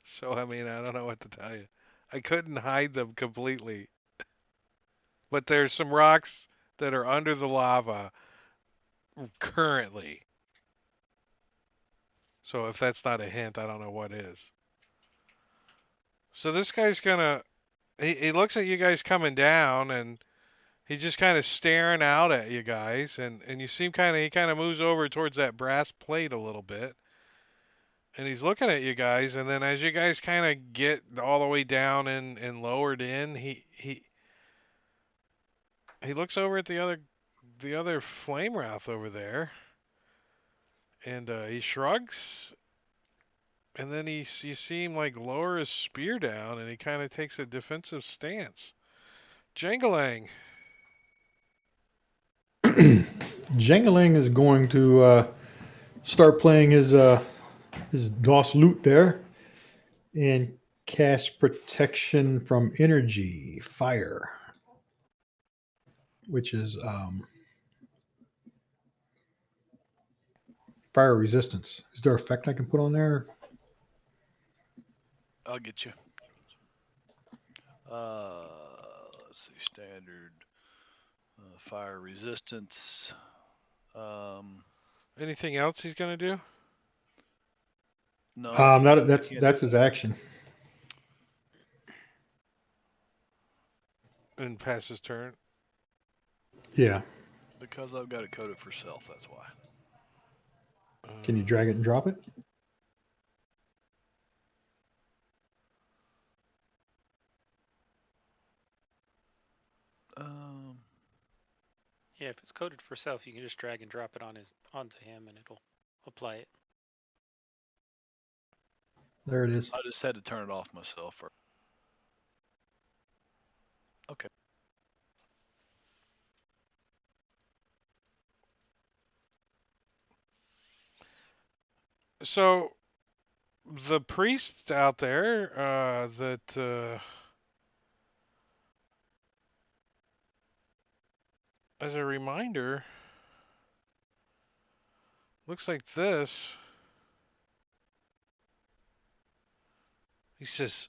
Speaker 1: So, I mean, I don't know what to tell you. I couldn't hide them completely. But there's some rocks that are under the lava currently. So if that's not a hint, I don't know what is. So this guy's gonna. He looks at you guys coming down, and he's just kind of staring out at you guys, and you see him he kind of moves over towards that brass plate a little bit. And he's looking at you guys, and then as you guys kind of get all the way down and lowered in, he looks over at the other flame wrath over there, and he shrugs, and then you see him like lower his spear down, and he kind of takes a defensive stance. Jangalang.
Speaker 3: Jengaling is going to start playing his DOS loot there and cast protection from energy, fire, which is fire resistance. Is there an effect I can put on there?
Speaker 4: I'll get you. Let's see, standard fire resistance.
Speaker 1: Anything else he's gonna do?
Speaker 4: No,
Speaker 3: That's his action.
Speaker 1: And pass his turn.
Speaker 3: Yeah.
Speaker 4: because I've got it coded for self. That's why.
Speaker 3: Can you drag it and drop it?
Speaker 2: Yeah, if it's coded for self, you can just drag and drop it onto him, and it'll apply it.
Speaker 3: There it is.
Speaker 4: I just had to turn it off myself. Okay.
Speaker 1: So the priest out there that as a reminder looks like this. He says,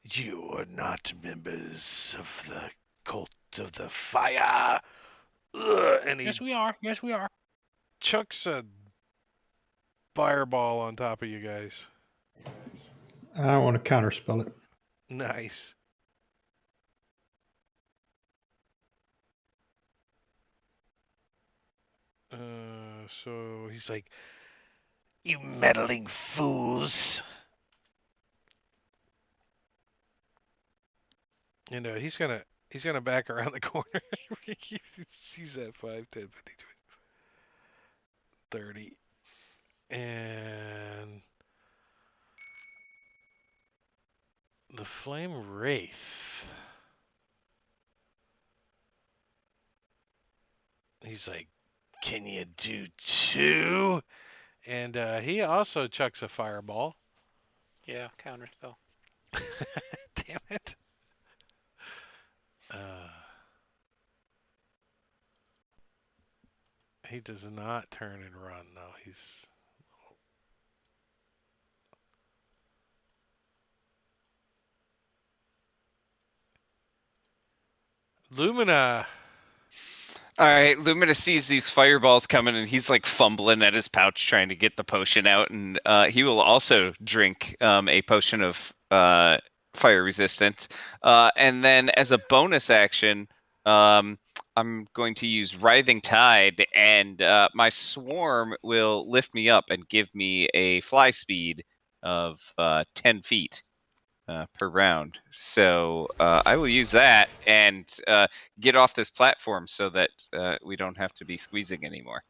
Speaker 1: "You are not members of the cult of the fire." Ugh, and he
Speaker 4: Yes, we are. Yes, we are.
Speaker 1: chucks a fireball on top of you guys.
Speaker 3: I want to counterspell it.
Speaker 1: Nice. So he's like, "You meddling fools!" And he's gonna back around the corner. He sees that 5, 10, 15, 20, 30, and the flame wraith. He's like, "Can you do 2?" And he also chucks a fireball.
Speaker 2: Yeah, counterspell.
Speaker 1: Damn it. He does not turn and run, though. He's Lumina.
Speaker 6: All right, Lumina sees these fireballs coming, and he's like fumbling at his pouch trying to get the potion out, and he will also drink a potion of fire resistance. And then, as a bonus action, I'm going to use Writhing Tide, and my swarm will lift me up and give me a fly speed of 10 feet per round. So I will use that and get off this platform so that we don't have to be squeezing anymore.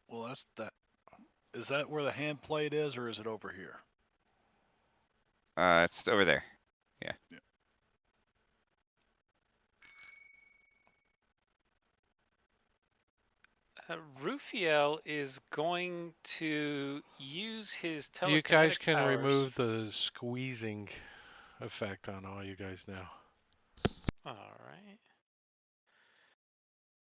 Speaker 4: Well, that's that. Is that where the hand plate is, or is it over here?
Speaker 6: It's over there. Yeah.
Speaker 2: Rufiel is going to use his telekinetic
Speaker 1: You guys can
Speaker 2: powers.
Speaker 1: remove the squeezing effect on all you guys now.
Speaker 2: All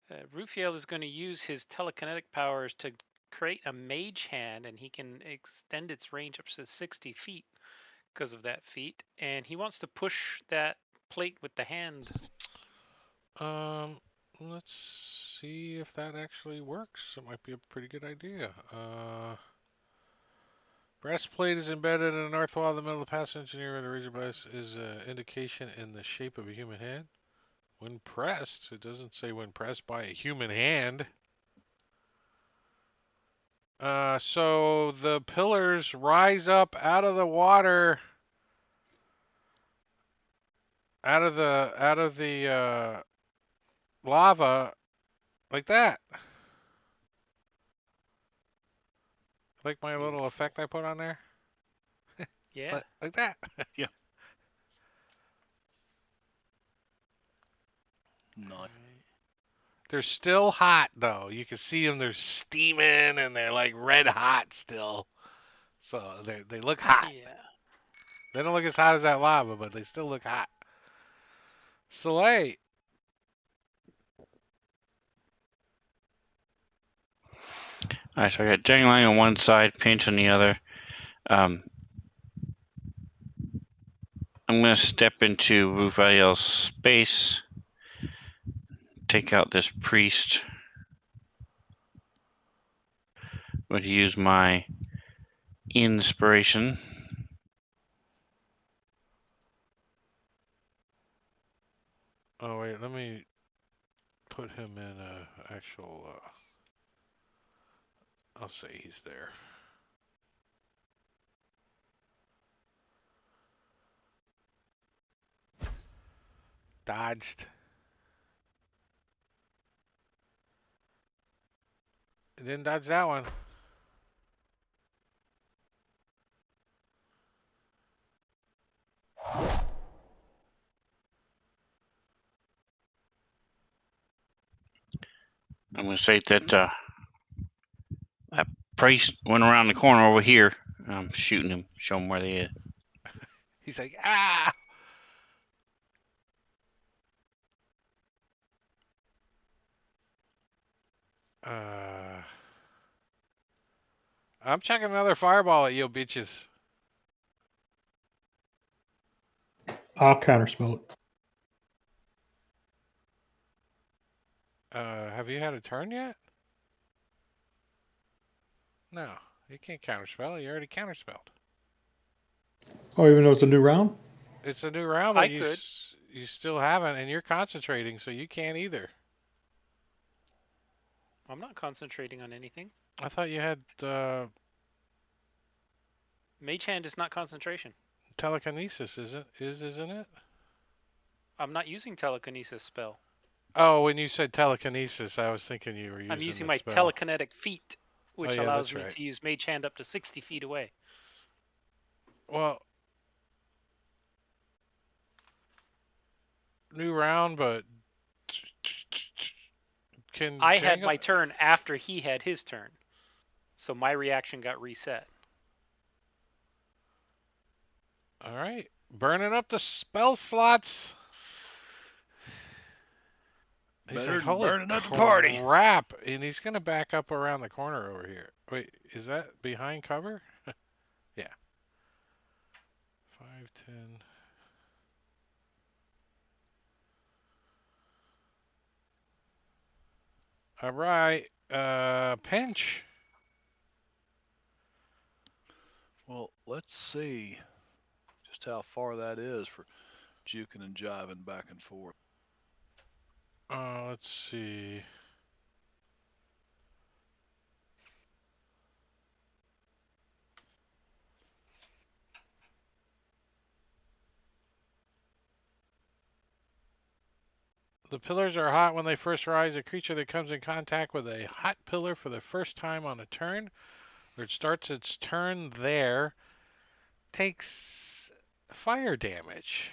Speaker 2: right. Rufiel is going to use his telekinetic powers to create a mage hand, and he can extend its range up to 60 feet because of that feat. And he wants to push that plate with the hand.
Speaker 1: Let's see if that actually works. It might be a pretty good idea. Breastplate is embedded in the north wall of the middle of the passage near the razor blade is an indication in the shape of a human hand. When pressed, it doesn't say when pressed by a human hand. So the pillars rise up out of the water, out of the lava, like that. Like my little effect I put on there?
Speaker 2: Yeah.
Speaker 1: Like that.
Speaker 4: Yeah.
Speaker 1: They're still hot though. You can see them. They're steaming and they're like red hot still. So they look hot.
Speaker 2: Yeah.
Speaker 1: They don't look as hot as that lava, but they still look hot. Soleil.
Speaker 5: All right, so I got Jangling on one side, Pinch on the other. I'm going to step into Rufael's space, take out this priest. I'm going to use my inspiration.
Speaker 1: Oh wait, let me put him in a actual. I'll say he's there. Dodged. Didn't dodge that one.
Speaker 5: I'm going to say that that priest went around the corner over here. I'm shooting him, show him where they is.
Speaker 1: He's like, ah! I'm checking another fireball at you bitches.
Speaker 3: I'll counterspell it.
Speaker 1: Have you had a turn yet? No, you can't counterspell it. You already counterspelled.
Speaker 3: Oh, even though it's a new round?
Speaker 1: It's a new round,
Speaker 2: I
Speaker 1: but
Speaker 2: could.
Speaker 1: You still haven't, and you're concentrating, so you can't either.
Speaker 2: I'm not concentrating on anything.
Speaker 1: I thought you had
Speaker 2: Mage Hand is not concentration.
Speaker 1: telekinesis, isn't it?
Speaker 2: I'm not using telekinesis spell.
Speaker 1: Oh, when you said telekinesis, I was thinking you were using.
Speaker 2: I'm using
Speaker 1: the
Speaker 2: my
Speaker 1: spell.
Speaker 2: telekinetic feet, which
Speaker 1: yeah,
Speaker 2: allows
Speaker 1: that's
Speaker 2: me
Speaker 1: right.
Speaker 2: to use Mage Hand up to 60 feet away.
Speaker 1: Well, new round, but can
Speaker 2: I had
Speaker 1: Django-
Speaker 2: my turn after he had his turn, so my reaction got reset.
Speaker 1: All right, burning up the spell slots. He's
Speaker 4: Better
Speaker 1: like,
Speaker 4: than
Speaker 1: holy
Speaker 4: burning up the party.
Speaker 1: crap! And he's gonna back up around the corner over here. Wait, is that behind cover? Yeah. 5, 10. All right, pinch.
Speaker 4: Well, let's see just how far that is for juking and jiving back and forth.
Speaker 1: Let's see. The pillars are hot when they first rise. A creature that comes in contact with a hot pillar for the first time on a turn, or it starts its turn there, takes fire damage.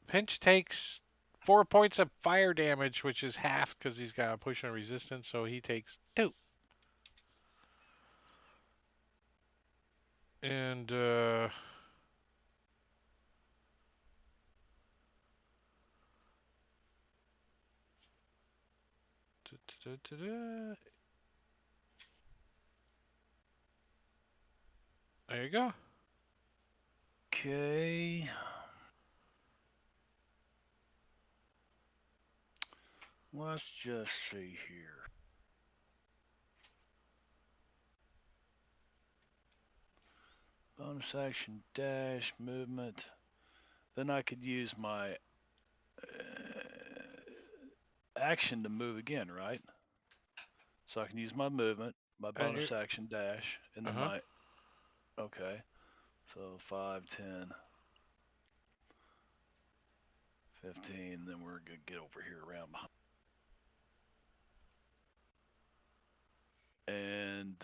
Speaker 1: Pinch takes 4 points of fire damage, which is half because he's got a push and resistance, so he takes 2. And there you go.
Speaker 4: Okay. Let's just see here. Bonus action, dash, movement. Then I could use my action to move again, right? So I can use my movement, my bonus action, dash, and then my... Okay. So 5, 10, 15, then we're going to get over here around behind. And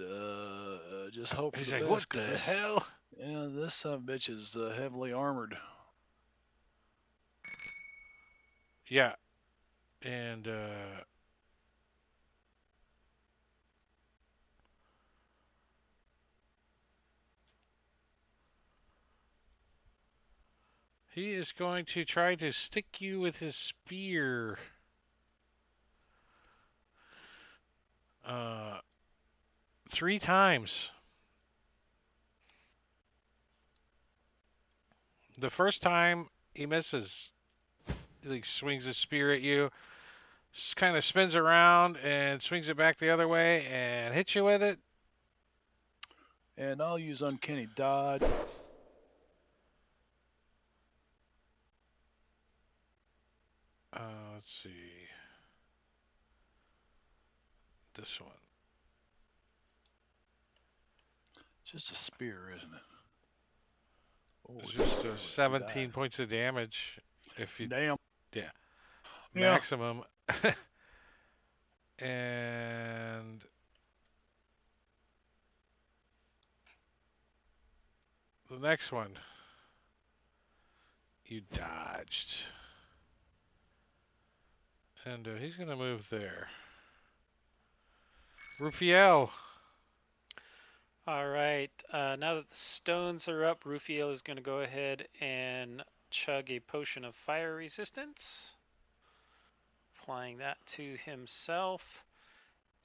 Speaker 4: just hope
Speaker 1: He's
Speaker 4: for the
Speaker 1: like,
Speaker 4: best.
Speaker 1: what the hell?
Speaker 4: Yeah, this son of a bitch is heavily armored.
Speaker 1: Yeah. And he is going to try to stick you with his spear. 3 times. The first time he misses. He like swings his spear at you, kind of spins around and swings it back the other way and hits you with it.
Speaker 4: And I'll use Uncanny Dodge.
Speaker 1: Let's see. This one.
Speaker 4: It's just a spear, isn't it? Oh,
Speaker 1: It's
Speaker 4: it's a
Speaker 1: just
Speaker 4: spear with 2
Speaker 1: 17
Speaker 4: die.
Speaker 1: points of damage if you
Speaker 4: Damn.
Speaker 1: Yeah.
Speaker 4: Yeah.
Speaker 1: maximum. And the next one. You dodged. And he's going to move there. Rufiel.
Speaker 2: All right. Now that the stones are up, Rufiel is going to go ahead and chug a potion of fire resistance, applying that to himself,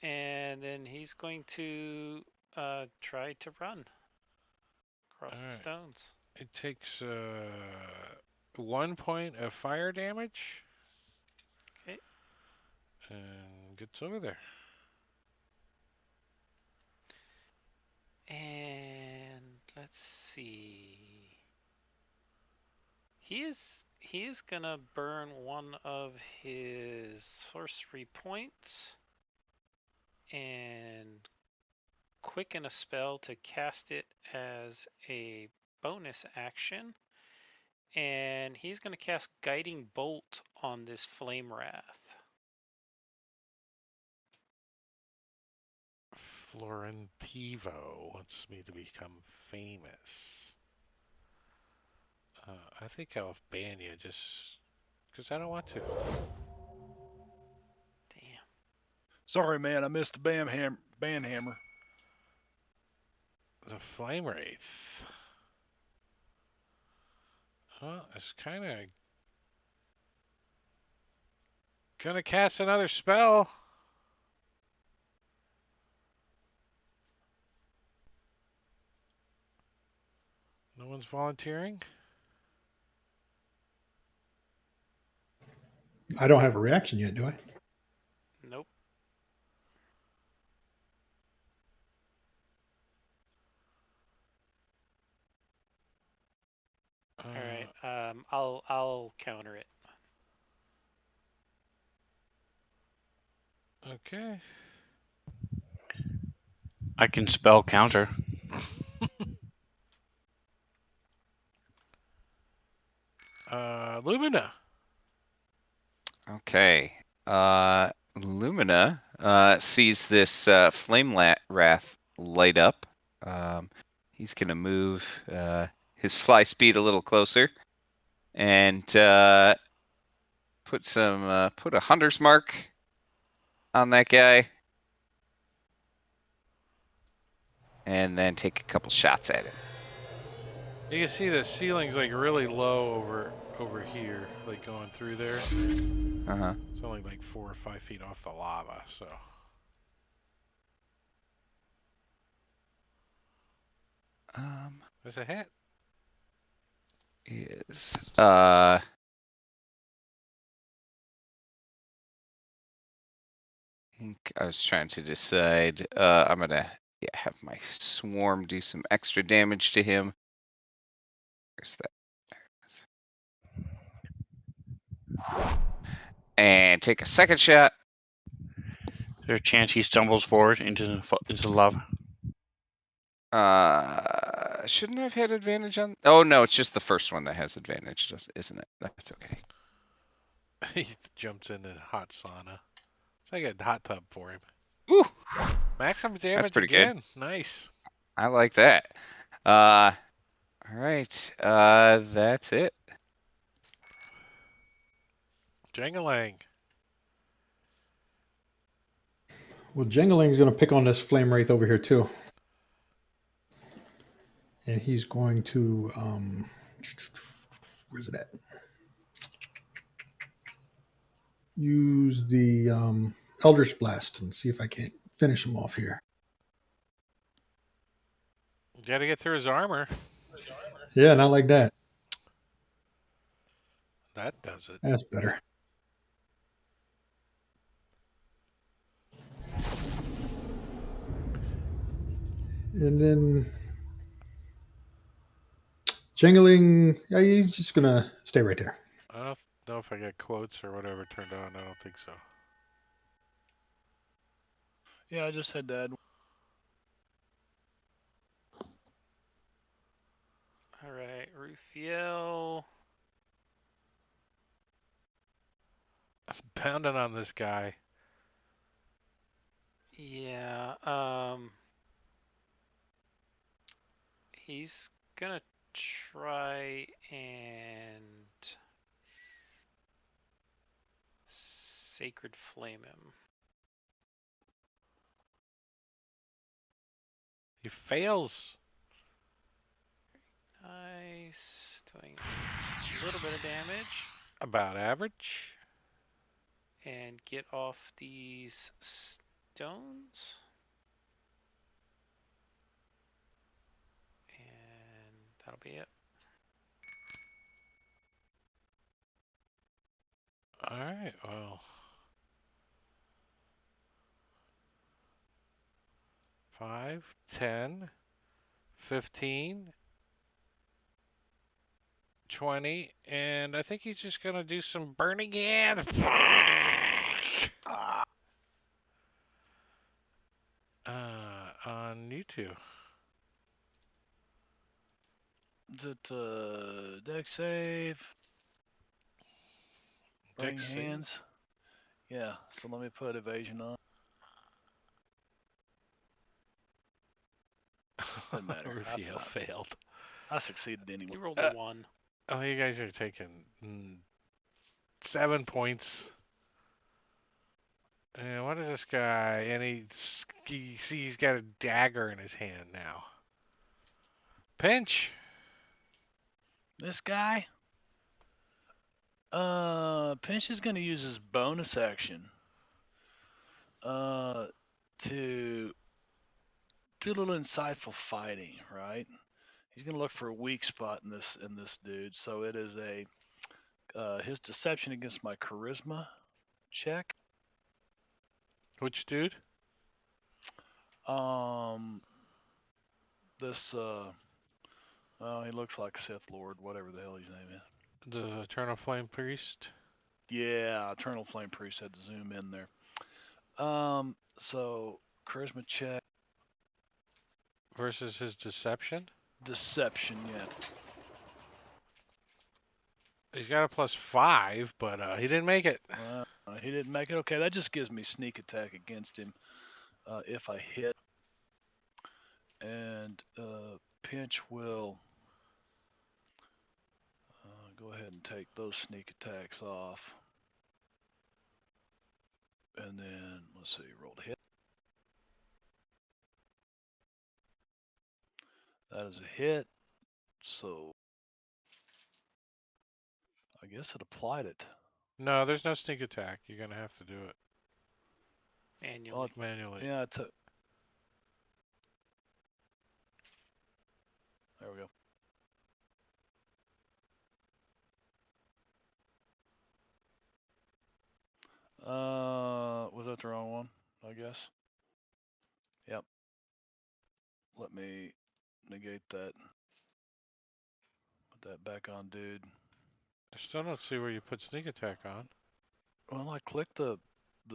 Speaker 2: and then he's going to try to run across
Speaker 1: All
Speaker 2: the
Speaker 1: right.
Speaker 2: stones.
Speaker 1: It takes 1 point of fire damage.
Speaker 2: Okay.
Speaker 1: And gets over there.
Speaker 2: And let's see. He is gonna burn one of his sorcery points and quicken a spell to cast it as a bonus action. And he's gonna cast Guiding Bolt on this Flame Wrath.
Speaker 1: Florentivo wants me to become famous. I think I'll ban you just because I don't want to.
Speaker 2: Damn.
Speaker 4: Sorry, man. I missed the ban hammer.
Speaker 1: The Flame Wraith. Well, it's kind of gonna cast another spell. No one's volunteering.
Speaker 3: I don't have a reaction yet, do I?
Speaker 2: Nope. All right. I'll counter it.
Speaker 1: Okay.
Speaker 5: I can spell counter.
Speaker 1: Lumina.
Speaker 6: Okay. Lumina sees this wrath light up. He's gonna move his fly speed a little closer and put a hunter's mark on that guy, and then take a couple shots at him.
Speaker 1: You can see the ceiling's like really low over here, like going through there. It's only like 4 or 5 feet off the lava, so. There's a hit.
Speaker 6: Is I was trying to decide. I'm gonna have my swarm do some extra damage to him. Where's that? There it is. And take a second shot.
Speaker 5: Is there a chance he stumbles forward into the lava?
Speaker 6: Shouldn't have had advantage on. Oh no, it's just the first one that has advantage, isn't it? That's okay.
Speaker 1: He jumps in the hot sauna. It's like a hot tub for him.
Speaker 6: Woo!
Speaker 1: Maximum damage
Speaker 6: pretty
Speaker 1: again. Nice.
Speaker 6: I like that. All right. That's it.
Speaker 1: Jangalang.
Speaker 3: Well, Jengaling's going to pick on this flame wraith over here too, and he's going to where's it at? Use the Eldritch Blast and see if I can't finish him off here.
Speaker 1: Got to get through his armor.
Speaker 3: Yeah, not like that.
Speaker 1: That does it.
Speaker 3: That's better. And then Jangling, yeah, he's just gonna stay right there.
Speaker 1: I don't know if I got quotes or whatever turned on. I don't think so.
Speaker 4: Yeah, I just had to add.
Speaker 2: All right, Rufiel.
Speaker 1: I'm pounding on this guy.
Speaker 2: Yeah. He's gonna try and Sacred Flame him.
Speaker 1: He fails.
Speaker 2: Nice. Doing a little bit of damage.
Speaker 1: About average.
Speaker 2: And get off these stones. And that'll be it.
Speaker 1: All right. Well. 5, 10, 15, 20, and I think he's just gonna do some burning hands. On you two.
Speaker 4: Is it deck save? Burning
Speaker 1: Dex save.
Speaker 4: hands. Yeah. So let me put evasion on. Doesn't matter.
Speaker 1: Rufiel failed.
Speaker 4: I succeeded anyway.
Speaker 2: You rolled a 1.
Speaker 1: Oh, you guys are taking 7 points. And what is this guy? And you see he's got a dagger in his hand now. Pinch.
Speaker 4: This guy. Pinch is gonna use his bonus action. To do a little insightful fighting, right? He's gonna look for a weak spot in this dude. So it is his deception against my charisma check.
Speaker 1: Which dude?
Speaker 4: This he looks like Sith Lord, whatever the hell his name is.
Speaker 1: The Eternal Flame Priest.
Speaker 4: Yeah, Eternal Flame Priest had to zoom in there. So charisma check.
Speaker 1: Versus his deception.
Speaker 4: Deception, yeah.
Speaker 1: He's got a +5, but he didn't make it.
Speaker 4: He didn't make it. Okay, that just gives me sneak attack against him if I hit. And Pinch will go ahead and take those sneak attacks off. And then, let's see, rolled a hit. That is a hit. So, I guess it applied it.
Speaker 1: No, there's no sneak attack. You're gonna have to do it
Speaker 2: Manually.
Speaker 1: manually.
Speaker 4: Yeah, it took. There we go. Was that the wrong one? I guess. Yep. Let me negate that. Put that back on, dude.
Speaker 1: I still don't see where you put sneak attack on.
Speaker 4: Well, I clicked the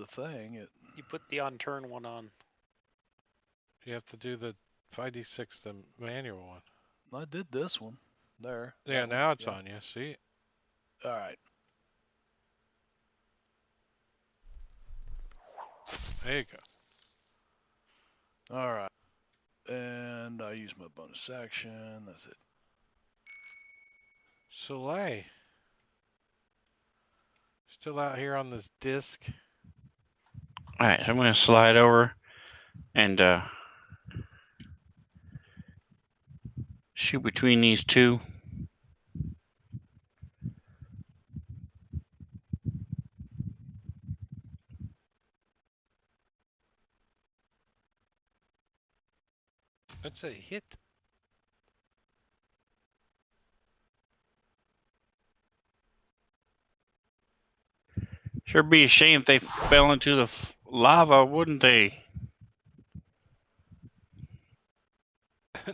Speaker 4: thing.
Speaker 2: You put the on turn one on.
Speaker 1: You have to do the 5d6, the manual one.
Speaker 4: I did this one. There.
Speaker 1: Yeah,
Speaker 4: that one,
Speaker 1: now it's
Speaker 4: yeah.
Speaker 1: on you. See?
Speaker 4: All right.
Speaker 1: There you go.
Speaker 4: All right. And I use my bonus action. That's it.
Speaker 1: Soleil. Still out here on this disc.
Speaker 5: All right, so I'm gonna slide over and shoot between these two.
Speaker 1: That's a hit.
Speaker 5: Sure be a shame if they fell into the lava, wouldn't they?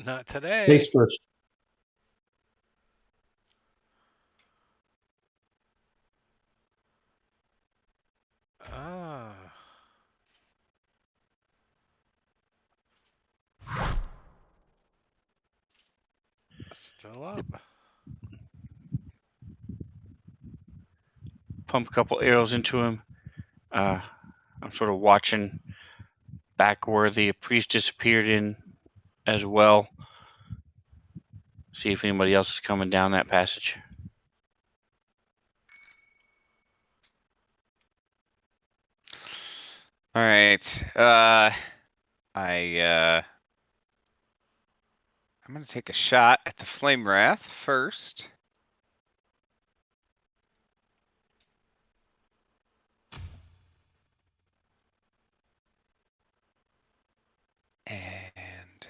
Speaker 1: Not today.
Speaker 3: Face first.
Speaker 1: Ah. Still up.
Speaker 5: Pump a couple arrows into him. I'm sort of watching back where the priest disappeared in as well. See if anybody else is coming down that passage.
Speaker 6: All right. I'm gonna take a shot at the Flame Wrath first. And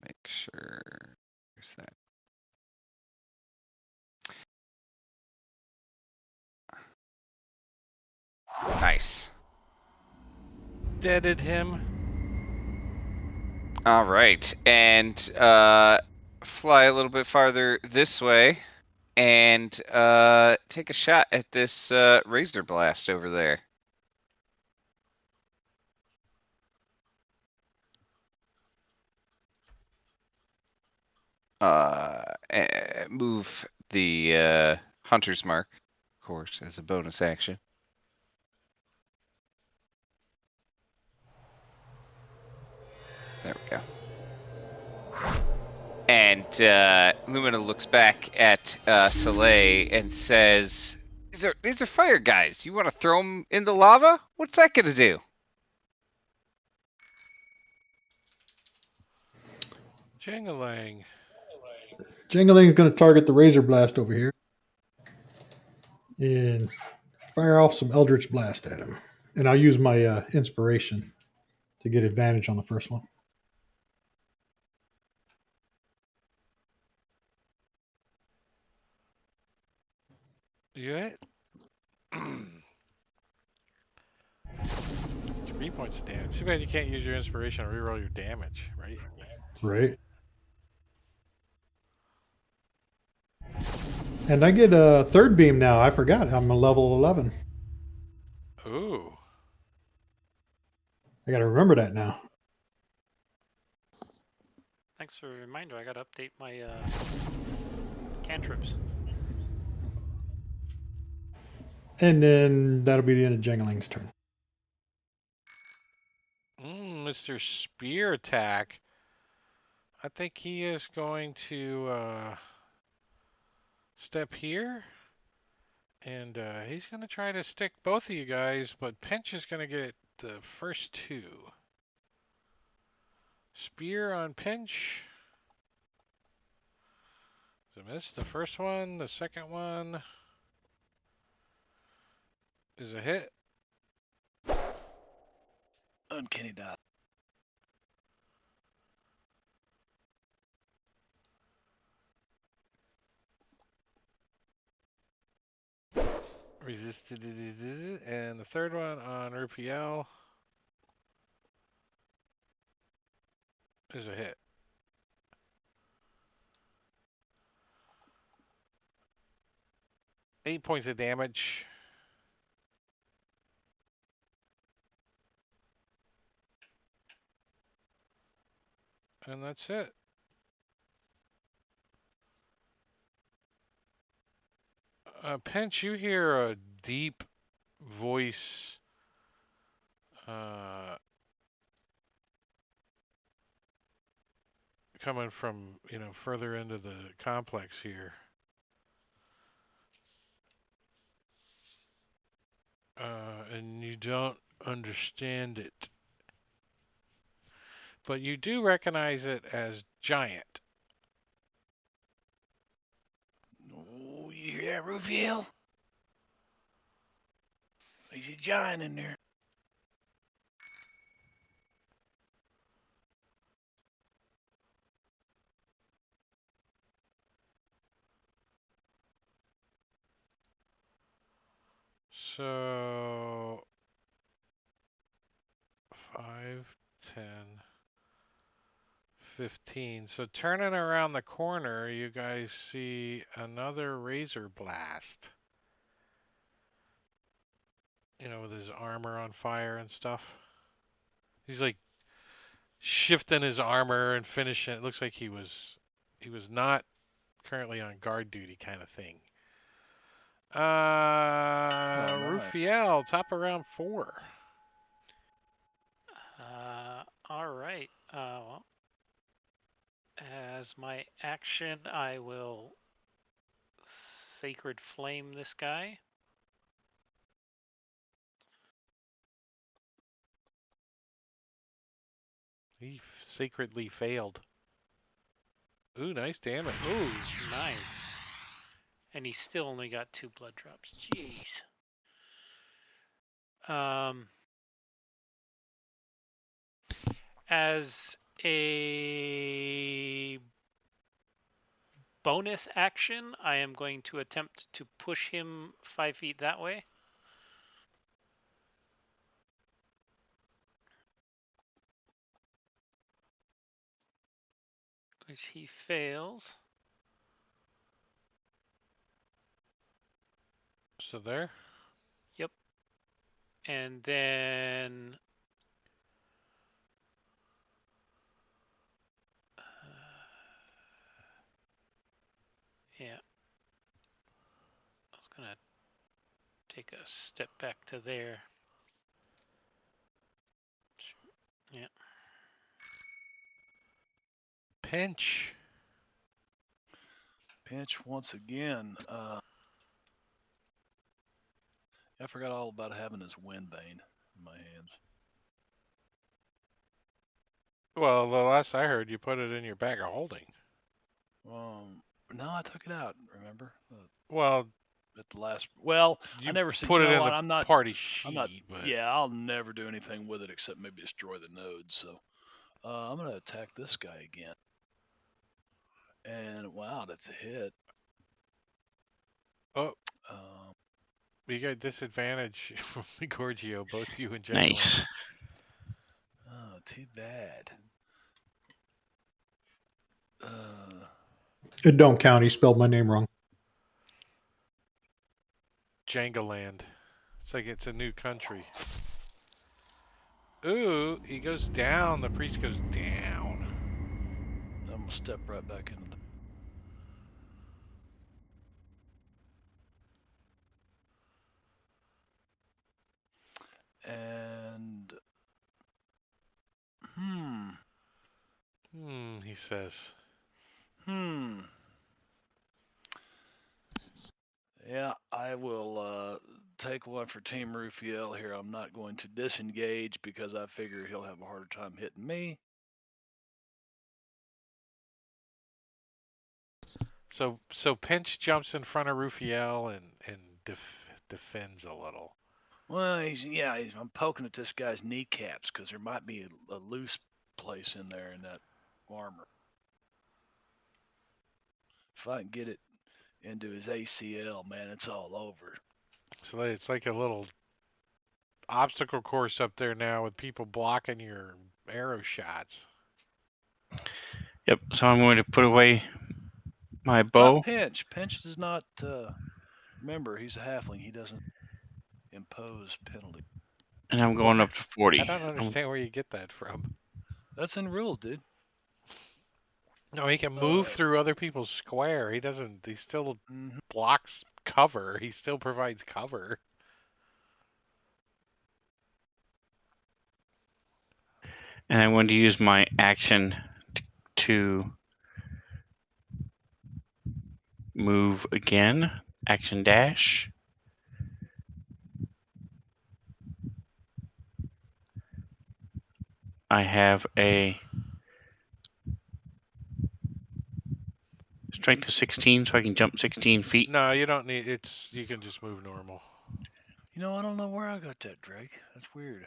Speaker 6: make sure there's that. Nice.
Speaker 1: Deaded him.
Speaker 6: All right, and fly a little bit farther this way, and take a shot at this Razor Blast over there. Move the Hunter's Mark, of course, as a bonus action. There we go. And Lumina looks back at Soleil and says, "These are fire guys. You want to throw them in the lava? What's that gonna do?"
Speaker 1: Jingling.
Speaker 3: Jingling's going to target the Razor Blast over here and fire off some Eldritch Blast at him. And I'll use my inspiration to get advantage on the first one.
Speaker 1: You hit? 3 points of damage. Too bad you can't use your inspiration to reroll your damage, right?
Speaker 3: Right. And I get a third beam now. I forgot. I'm a level 11.
Speaker 1: Ooh.
Speaker 3: I got to remember that now.
Speaker 2: Thanks for the reminder. I gotta update my cantrips.
Speaker 3: And then that'll be the end of Jingling's turn.
Speaker 1: Mr. Spear Attack. I think he is going to step here. And he's going to try to stick both of you guys, but Pinch is going to get the first two. Spear on Pinch. So miss the first one. The second one is a hit.
Speaker 4: Uncanny dodge.
Speaker 1: Resisted. And the third one on Rupiel is a hit. Eight points of damage. And that's it. Pinch, you hear a deep voice coming from, further into the complex here. And you don't understand it. But you do recognize it as giant.
Speaker 4: Oh, you hear that, Rufiel? There's a giant in there.
Speaker 1: So 5, 10, 15. So turning around the corner, you guys see another Razor Blast. With his armor on fire and stuff. He's like shifting his armor and finishing. It looks like he was not currently on guard duty kind of thing. Rufiel, top of round 4.
Speaker 2: All right. Well, as my action, I will Sacred Flame this guy.
Speaker 1: He sacredly failed. Ooh, nice damage.
Speaker 2: Ooh, nice. And he still only got 2 blood drops. Jeez. As a bonus action, I am going to attempt to push him 5 feet that way. Which he fails.
Speaker 1: So there.
Speaker 2: Yep. And then yeah. I was gonna take a step back to there. Yeah.
Speaker 1: Pinch.
Speaker 4: Pinch once again. I forgot all about having his Windbane in my hands.
Speaker 1: Well, the last I heard, you put it in your bag of holding.
Speaker 4: No, I took it out. Remember?
Speaker 1: Well,
Speaker 4: At the last. Well,
Speaker 1: you
Speaker 4: I never see.
Speaker 1: put
Speaker 4: You
Speaker 1: it
Speaker 4: know
Speaker 1: in
Speaker 4: what?
Speaker 1: the
Speaker 4: I'm not.
Speaker 1: party sheet.
Speaker 4: I'm not.
Speaker 1: But...
Speaker 4: Yeah, I'll never do anything with it except maybe destroy the nodes. So, I'm gonna attack this guy again. And wow, that's a hit.
Speaker 1: Oh.
Speaker 4: Um,
Speaker 1: You got disadvantage from Gorgio, both you and Jenny.
Speaker 5: Nice.
Speaker 4: Oh, too bad.
Speaker 3: It don't count. He spelled my name wrong.
Speaker 1: Jangaland. It's like it's a new country. Ooh, he goes down. The priest goes down.
Speaker 4: I'm gonna step right back into the. And
Speaker 1: He says.
Speaker 4: Yeah, I will take one for Team Rufiel here. I'm not going to disengage because I figure he'll have a harder time hitting me.
Speaker 1: So Pinch jumps in front of Rufiel and defends a little.
Speaker 4: Well, I'm poking at this guy's kneecaps because there might be a loose place in there in that armor. If I can get it into his ACL, man, it's all over.
Speaker 1: So it's like a little obstacle course up there now with people blocking your arrow shots.
Speaker 5: Yep. So I'm going to put away my bow.
Speaker 4: Not Pinch. Pinch does not. Remember, he's a halfling. He doesn't impose penalty.
Speaker 5: And I'm going up to 40.
Speaker 1: I don't understand where you get that from.
Speaker 4: That's in rules, dude.
Speaker 1: No, he can move through other people's square. He doesn't. He still blocks cover. He still provides cover.
Speaker 5: And I'm going to use my action to move again. Action dash. I have a strength of 16, so I can jump 16 feet.
Speaker 1: No, you don't need. It's you can just move normal.
Speaker 4: You know, I don't know where I got that, Drake. That's weird.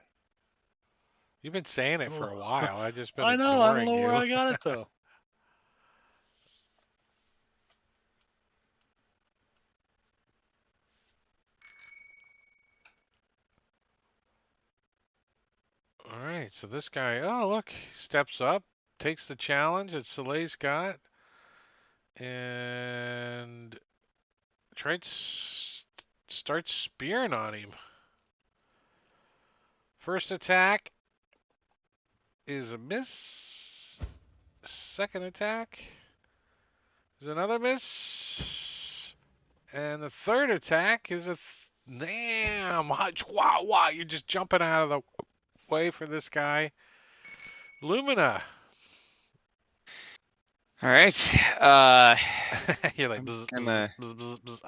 Speaker 1: You've been saying it for a while. I just been
Speaker 4: I know. I don't
Speaker 1: ignoring
Speaker 4: know where
Speaker 1: you.
Speaker 4: I got it though.
Speaker 1: All right, so this guy. Oh, look, he steps up, takes the challenge that Soleil's got, and starts spearing on him. First attack is a miss. Second attack is another miss. And the third attack is a damn. Wow, wow. You're just jumping out of the way for this guy. Lumina.
Speaker 6: All right.
Speaker 1: You're like,
Speaker 6: I'm
Speaker 1: bzz, bzz,
Speaker 6: gonna.
Speaker 1: bzz, bzz,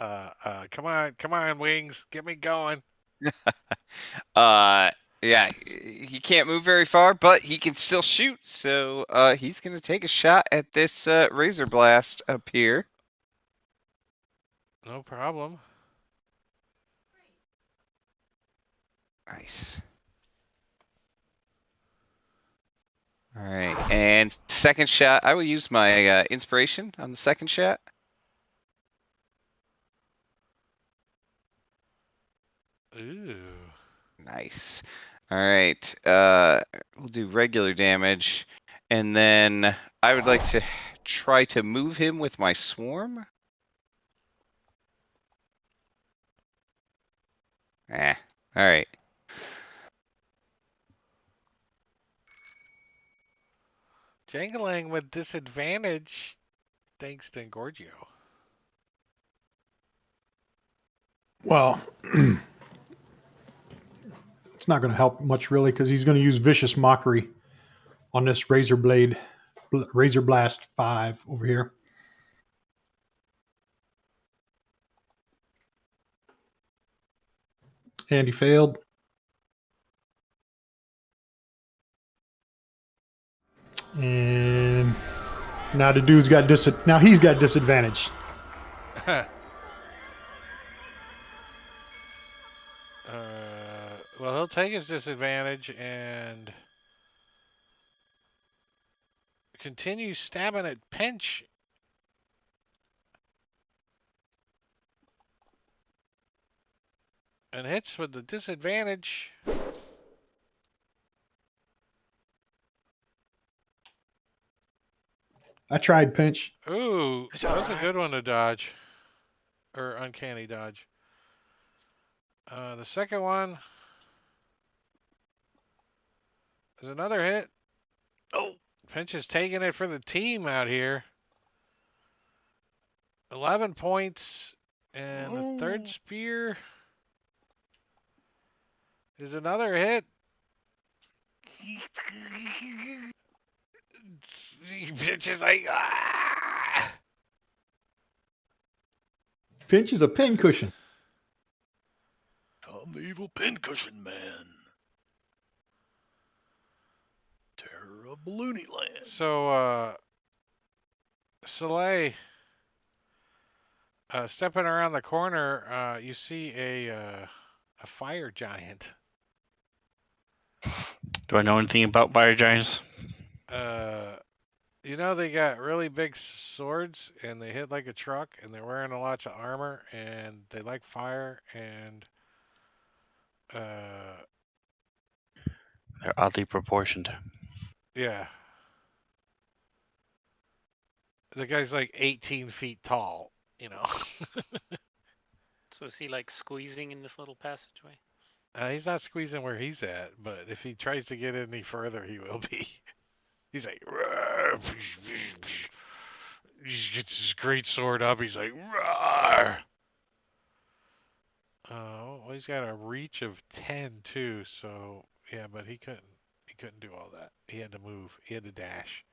Speaker 1: bzz. Come on, wings. Get me going.
Speaker 6: Uh, yeah, he can't move very far, but he can still shoot. So he's gonna take a shot at this razor blast up here.
Speaker 1: No problem.
Speaker 6: Nice. All right, and second shot. I will use my inspiration on the second shot.
Speaker 1: Ooh.
Speaker 6: Nice. All right. We'll do regular damage, and then I would like to try to move him with my swarm. Eh. All right.
Speaker 1: Jangling with disadvantage thanks to Gorgio.
Speaker 3: Well, it's not going to help much really because he's going to use vicious mockery on this razor blast 5 over here. And he failed. And now the dude's got now he's got disadvantage.
Speaker 1: Well, he'll take his disadvantage and continue stabbing at Pinch. And hits with the disadvantage.
Speaker 3: I tried pinch.
Speaker 1: Ooh,
Speaker 4: It's
Speaker 1: that was a
Speaker 4: alright.
Speaker 1: good one to dodge. Or uncanny dodge. The second one is another hit.
Speaker 4: Oh,
Speaker 1: Pinch is taking it for the team out here. 11 points. And the third
Speaker 4: oh.
Speaker 1: spear is another hit. Pinch is like, ah!
Speaker 3: Pinch is a pin cushion.
Speaker 4: I'm the evil pincushion man. Terror of Balloony Land.
Speaker 1: So, Soleil, stepping around the corner, you see a fire giant.
Speaker 5: Do I know anything about fire giants?
Speaker 1: You know they got really big swords and they hit like a truck and they're wearing a lot of armor and they like fire and
Speaker 5: They're oddly proportioned.
Speaker 1: yeah. The guy's like 18 feet tall, you know.
Speaker 2: So is he like squeezing in this little passageway?
Speaker 1: He's not squeezing where he's at, but if he tries to get any further, he will be. He's like, "Rawr." He gets his great sword up. He's like, "Rawr." Well, he's got a reach of 10 too. So yeah, but he couldn't do all that. He had to move. He had to dash.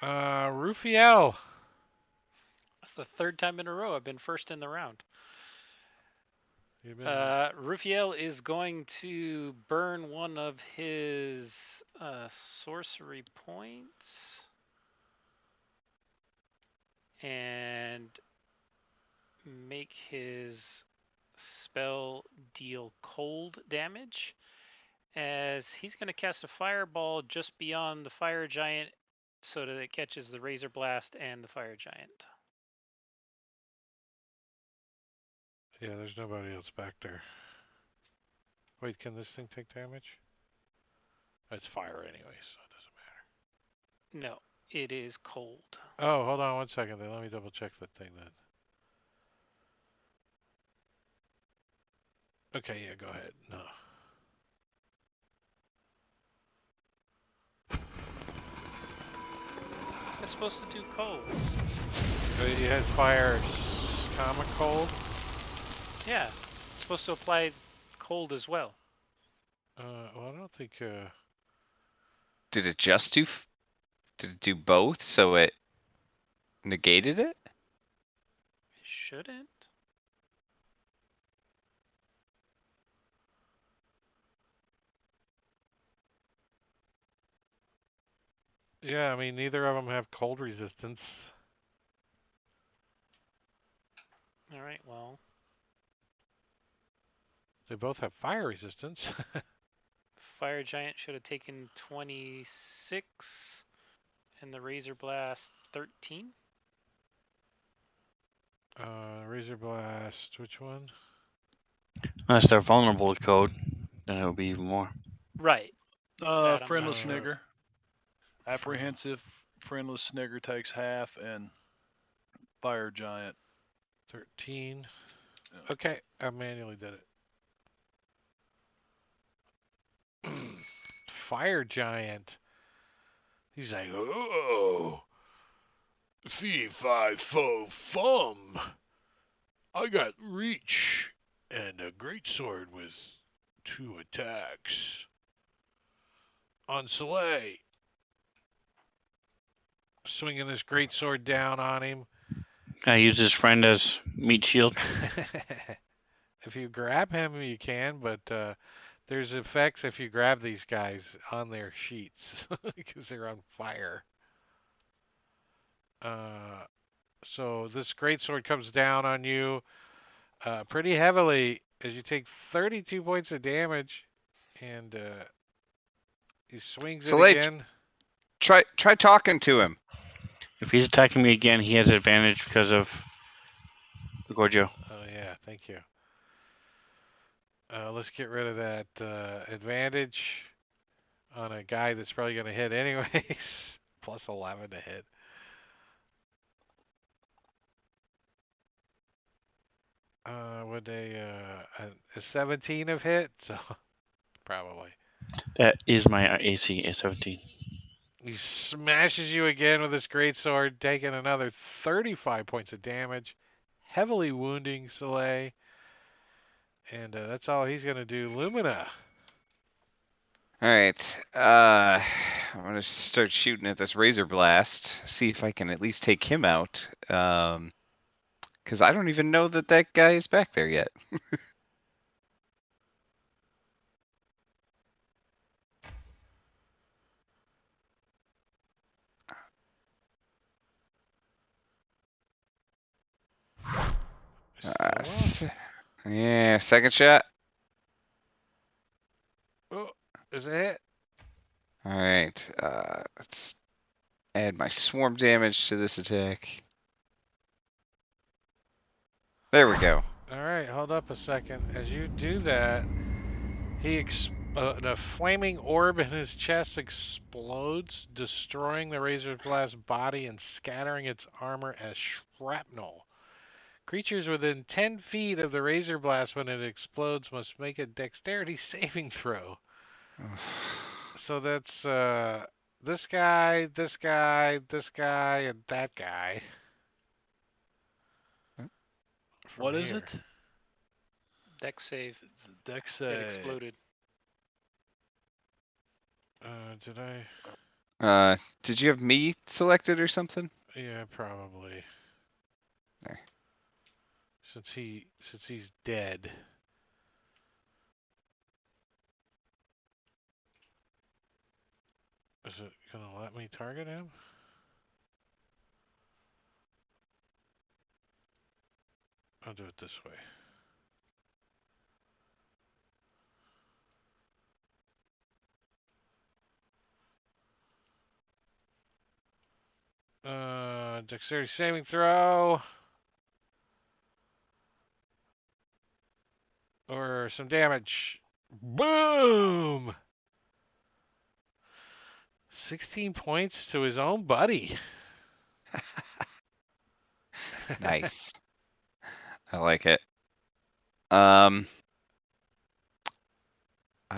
Speaker 1: Rufiel.
Speaker 2: That's the third time in a row I've been first in the round.
Speaker 1: You've been
Speaker 2: Rufiel is going to burn one of his sorcery points and make his spell deal cold damage, as he's going to cast a fireball just beyond the fire giant so that it catches the Razor Blast and the fire giant.
Speaker 1: Yeah, there's nobody else back there. Wait, can this thing take damage? It's fire anyway, so it doesn't matter.
Speaker 2: No, it is cold.
Speaker 1: Oh, hold on 1 second then. Let me double check that thing then. Okay, yeah, go ahead. No.
Speaker 2: It's supposed to do cold.
Speaker 1: You had fire, comma cold.
Speaker 2: Yeah, it's supposed to apply cold as well.
Speaker 1: Well, I don't think.
Speaker 6: Did it just do? Did it do both? So it negated it?
Speaker 2: It shouldn't.
Speaker 1: Yeah, I mean, neither of them have cold resistance.
Speaker 2: All right, well,
Speaker 1: They both have fire resistance.
Speaker 2: fire giant should have taken 26 and the Razor Blast 13.
Speaker 1: Razor Blast, which one?
Speaker 5: Unless they're vulnerable to code, then it'll be even more.
Speaker 2: Right. That I'm
Speaker 4: Friendless
Speaker 1: not sure.
Speaker 4: Nigger. Apprehensive, Friendless Nigger takes half, and Fire Giant.
Speaker 1: 13.
Speaker 4: Yeah.
Speaker 1: Okay, I manually did it. Fire Giant. He's like, oh, fee, fi, fo, fum. I got reach and a greatsword with 2 attacks. On Soleil. Swinging his greatsword down on him.
Speaker 5: I use his friend as meat shield.
Speaker 1: If you grab him, you can, but there's effects if you grab these guys on their sheets because they're on fire. So this greatsword comes down on you pretty heavily as you take 32 points of damage, and he swings
Speaker 6: So
Speaker 1: it
Speaker 6: they
Speaker 1: again.
Speaker 6: try talking to him.
Speaker 5: If he's attacking me again, he has advantage because of the Gorgio.
Speaker 1: Oh yeah, thank you. Let's get rid of that advantage on a guy that's probably going to hit anyways. Plus 11 to hit. Would a 17 have hit? So probably.
Speaker 5: That is my AC, a 17.
Speaker 1: He smashes you again with his greatsword, taking another 35 points of damage, heavily wounding Soleil. And that's all he's going to do. Lumina.
Speaker 6: All right. I'm gonna start shooting at this Razor Blast. See if I can at least take him out. Because I don't even know that that guy is back there yet.
Speaker 1: Still up.
Speaker 6: Yeah, second shot.
Speaker 1: Oh, is it hit?
Speaker 6: All right. Let's add my swarm damage to this attack. There we go.
Speaker 1: All right, hold up a second. As you do that, the flaming orb in his chest explodes, destroying the Razor Blast body and scattering its armor as shrapnel. Creatures within 10 feet of the Razor Blast when it explodes must make a dexterity saving throw. So that's this guy, this guy, this guy, and that guy. From
Speaker 4: What is
Speaker 1: here.
Speaker 4: it?
Speaker 2: Dex save.
Speaker 4: It's a Dex
Speaker 2: It
Speaker 4: save.
Speaker 2: exploded.
Speaker 1: Did I?
Speaker 6: Did you have me selected or something?
Speaker 1: Yeah, probably.
Speaker 6: There.
Speaker 1: Since he's dead. Is it gonna let me target him? I'll do it this way. Dexterity saving throw. Or some damage. Boom! 16 points to his own buddy.
Speaker 6: Nice. I like it. I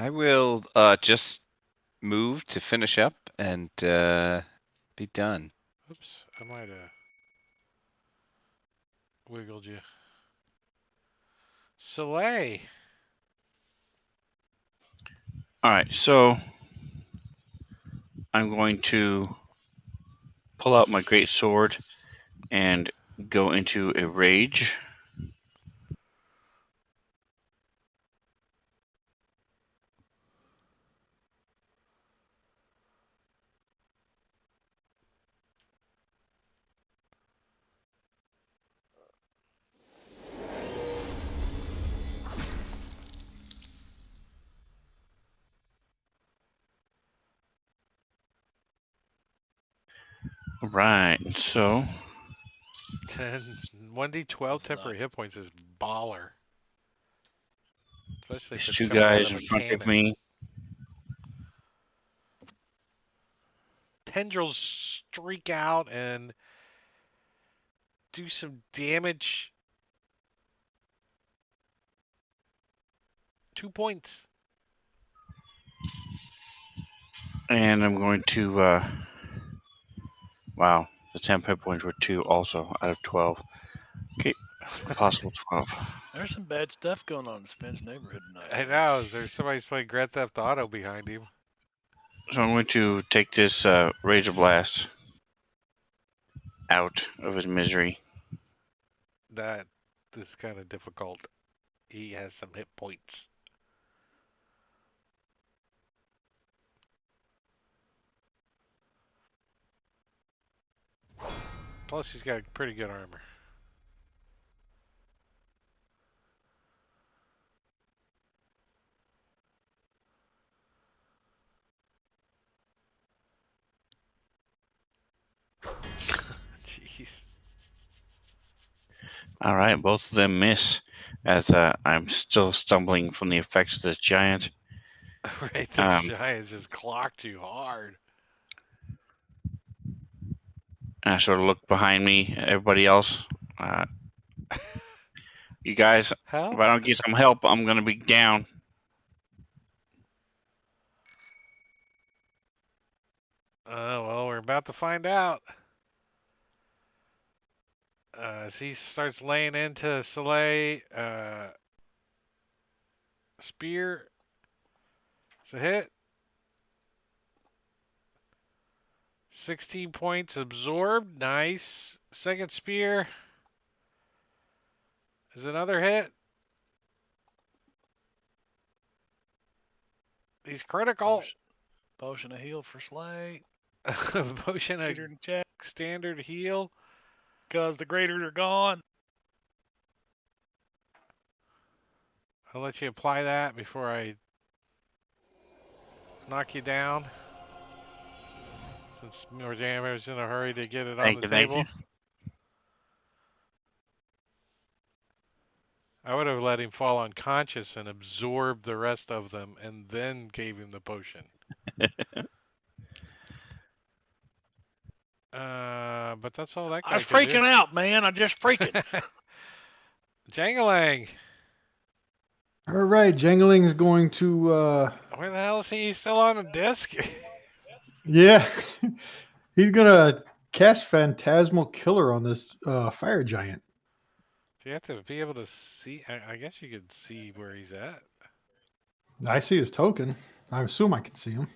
Speaker 6: will just move to finish up and be done.
Speaker 1: Oops, I might have wiggled you. Soleil.
Speaker 5: All right, so I'm going to pull out my great sword and go into a rage. All right, so
Speaker 1: 1d12 temporary hit points is baller. Especially if
Speaker 5: these
Speaker 1: it's
Speaker 5: two
Speaker 1: coming out
Speaker 5: guys
Speaker 1: of
Speaker 5: in
Speaker 1: a
Speaker 5: front of
Speaker 1: cannon.
Speaker 5: me.
Speaker 1: Tendrils streak out and do some damage. 2 points.
Speaker 5: And I'm going to, wow, the 10 hit points were 2 also out of 12. Okay, a possible 12.
Speaker 4: There's some bad stuff going on in Spence neighborhood tonight.
Speaker 1: I
Speaker 4: man.
Speaker 1: know. There's somebody's playing Grand Theft Auto behind him.
Speaker 5: So I'm going to take this Razor Blast out of his misery.
Speaker 1: That is kind of difficult. He has some hit points. Plus, he's got pretty good armor. Jeez.
Speaker 5: All right, both of them miss as I'm still stumbling from the effects of this giant.
Speaker 1: Right, this giant just clocked you hard.
Speaker 5: I sort of look behind me at everybody else. You guys,
Speaker 1: Help?
Speaker 5: if I don't get some help, I'm going to be down.
Speaker 1: Well, we're about to find out. As he starts laying into Soleil, spear. It's a hit. 16 points absorbed. Nice. Second spear is another hit. He's critical.
Speaker 4: Potion of heal for Slay.
Speaker 1: Potion of
Speaker 4: Cheater and check.
Speaker 1: standard heal.
Speaker 4: Because the graders are gone.
Speaker 1: I'll let you apply that before I knock you down. Since Mordammer's in a hurry to get it on the
Speaker 5: Thank
Speaker 1: table.
Speaker 5: you.
Speaker 1: I would have let him fall unconscious and absorbed the rest of them and then gave him the potion. But that's all that guy
Speaker 4: I was
Speaker 1: could do.
Speaker 4: freaking out, man. I just freaking.
Speaker 1: Jangalang.
Speaker 3: All right, Jangling's going to.
Speaker 1: Where the hell is he? He's still on a disc?
Speaker 3: Yeah, he's gonna cast Phantasmal Killer on this fire giant.
Speaker 1: Do you have to be able to see? I guess you could see where he's at.
Speaker 3: I see his token. I assume I can see him.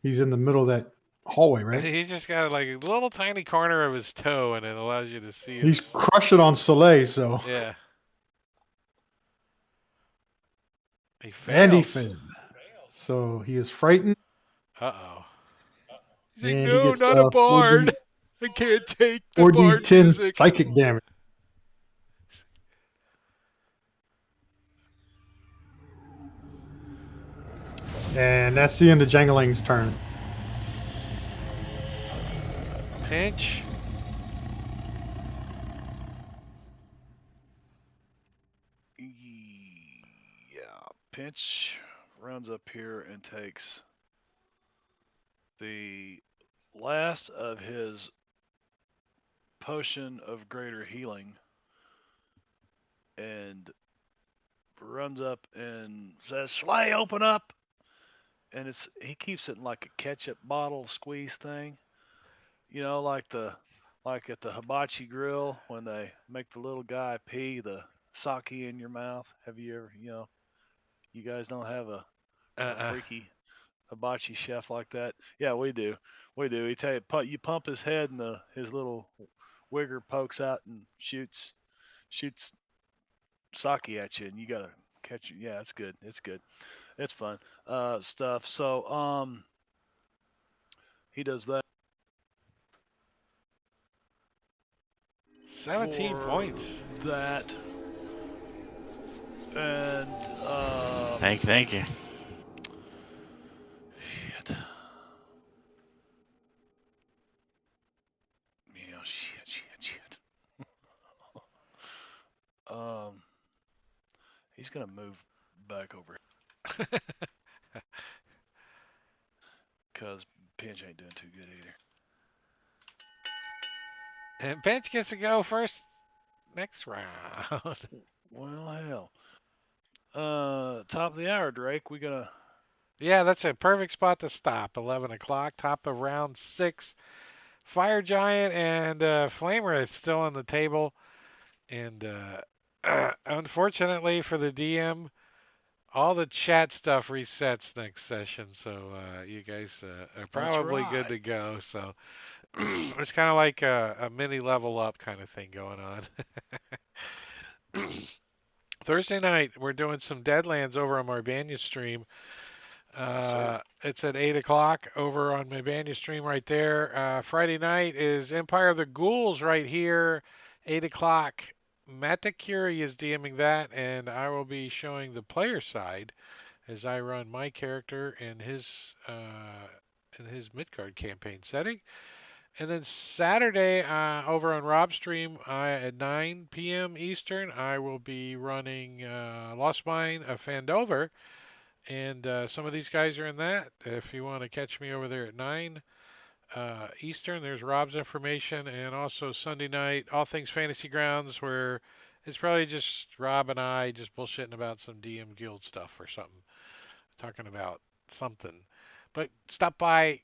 Speaker 3: He's in the middle of that hallway, right?
Speaker 1: He's just got like a little tiny corner of his toe, and it allows you to see
Speaker 3: He's
Speaker 1: his.
Speaker 3: crushing on Soleil, so.
Speaker 1: Yeah. He
Speaker 3: And he
Speaker 1: fails.
Speaker 3: failed. So he is frightened,
Speaker 1: Uh-oh. He's like,
Speaker 3: and he
Speaker 1: no,
Speaker 3: gets
Speaker 1: not a bard.
Speaker 3: 4D,
Speaker 1: I can't take the bard
Speaker 3: 4D10
Speaker 1: music.
Speaker 3: psychic damage. And that's the end of Jangling's turn.
Speaker 1: Pinch.
Speaker 4: Yeah, Pinch runs up here and takes the last of his potion of greater healing and runs up and says, "Slay, open up!" And he keeps it in like a ketchup bottle squeeze thing, like at the hibachi grill when they make the little guy pee the sake in your mouth. Have you ever, you guys don't have a
Speaker 1: Uh-uh.
Speaker 4: freaky hibachi chef like that? Yeah, we do. We do. You pump his head and his little wigger pokes out and shoots sake at you, and you gotta catch it. Yeah, it's good. It's good. It's fun stuff. So he does that
Speaker 1: 17
Speaker 4: for
Speaker 1: points.
Speaker 4: that, and
Speaker 5: Thank you.
Speaker 4: shit. Yeah, shit. um, he's gonna move back over because Pinch ain't doing too good either.
Speaker 1: And Pinch gets to go first next round.
Speaker 4: Well, hell. Top of the hour, Drake. We gonna.
Speaker 1: Yeah, that's a perfect spot to stop. 11 o'clock, top of round 6. Fire Giant and Flamer still on the table. And unfortunately for the DM, all the chat stuff resets next session. So you guys are
Speaker 4: That's
Speaker 1: probably good
Speaker 4: right.
Speaker 1: to go. So it's kind of like a mini level up kind of thing going on. Thursday night, we're doing some Deadlands over on Marbania stream. It's at 8 o'clock over on Marbania stream right there. Friday night is Empire of the Ghouls right here, 8 o'clock. Matakuri is DMing that, and I will be showing the player side as I run my character in his Midgard campaign setting. And then Saturday, over on Rob's stream at 9 p.m. Eastern, I will be running Lost Mine of Fandover. And some of these guys are in that. If you want to catch me over there at 9 Eastern, there's Rob's information. And also Sunday night, All Things Fantasy Grounds, where it's probably just Rob and I just bullshitting about some DM Guild stuff or something. Talking about something. But stop by,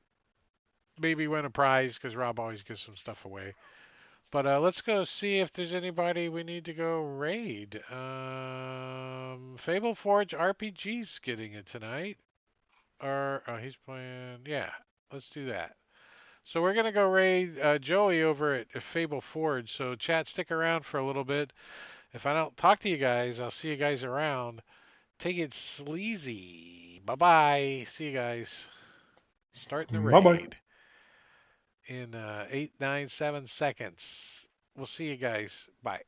Speaker 1: maybe win a prize, because Rob always gives some stuff away. But let's go see if there's anybody we need to go raid. Fable Forge RPG's getting it tonight. Or he's playing. Yeah, let's do that. So we're gonna go raid Joey over at Fable Forge. So chat, stick around for a little bit. If I don't talk to you guys, I'll see you guys around. Take it sleazy. Bye bye. See you guys. Starting the
Speaker 3: Bye bye.
Speaker 1: raid in 8, 9, 7 seconds. We'll see you guys. Bye.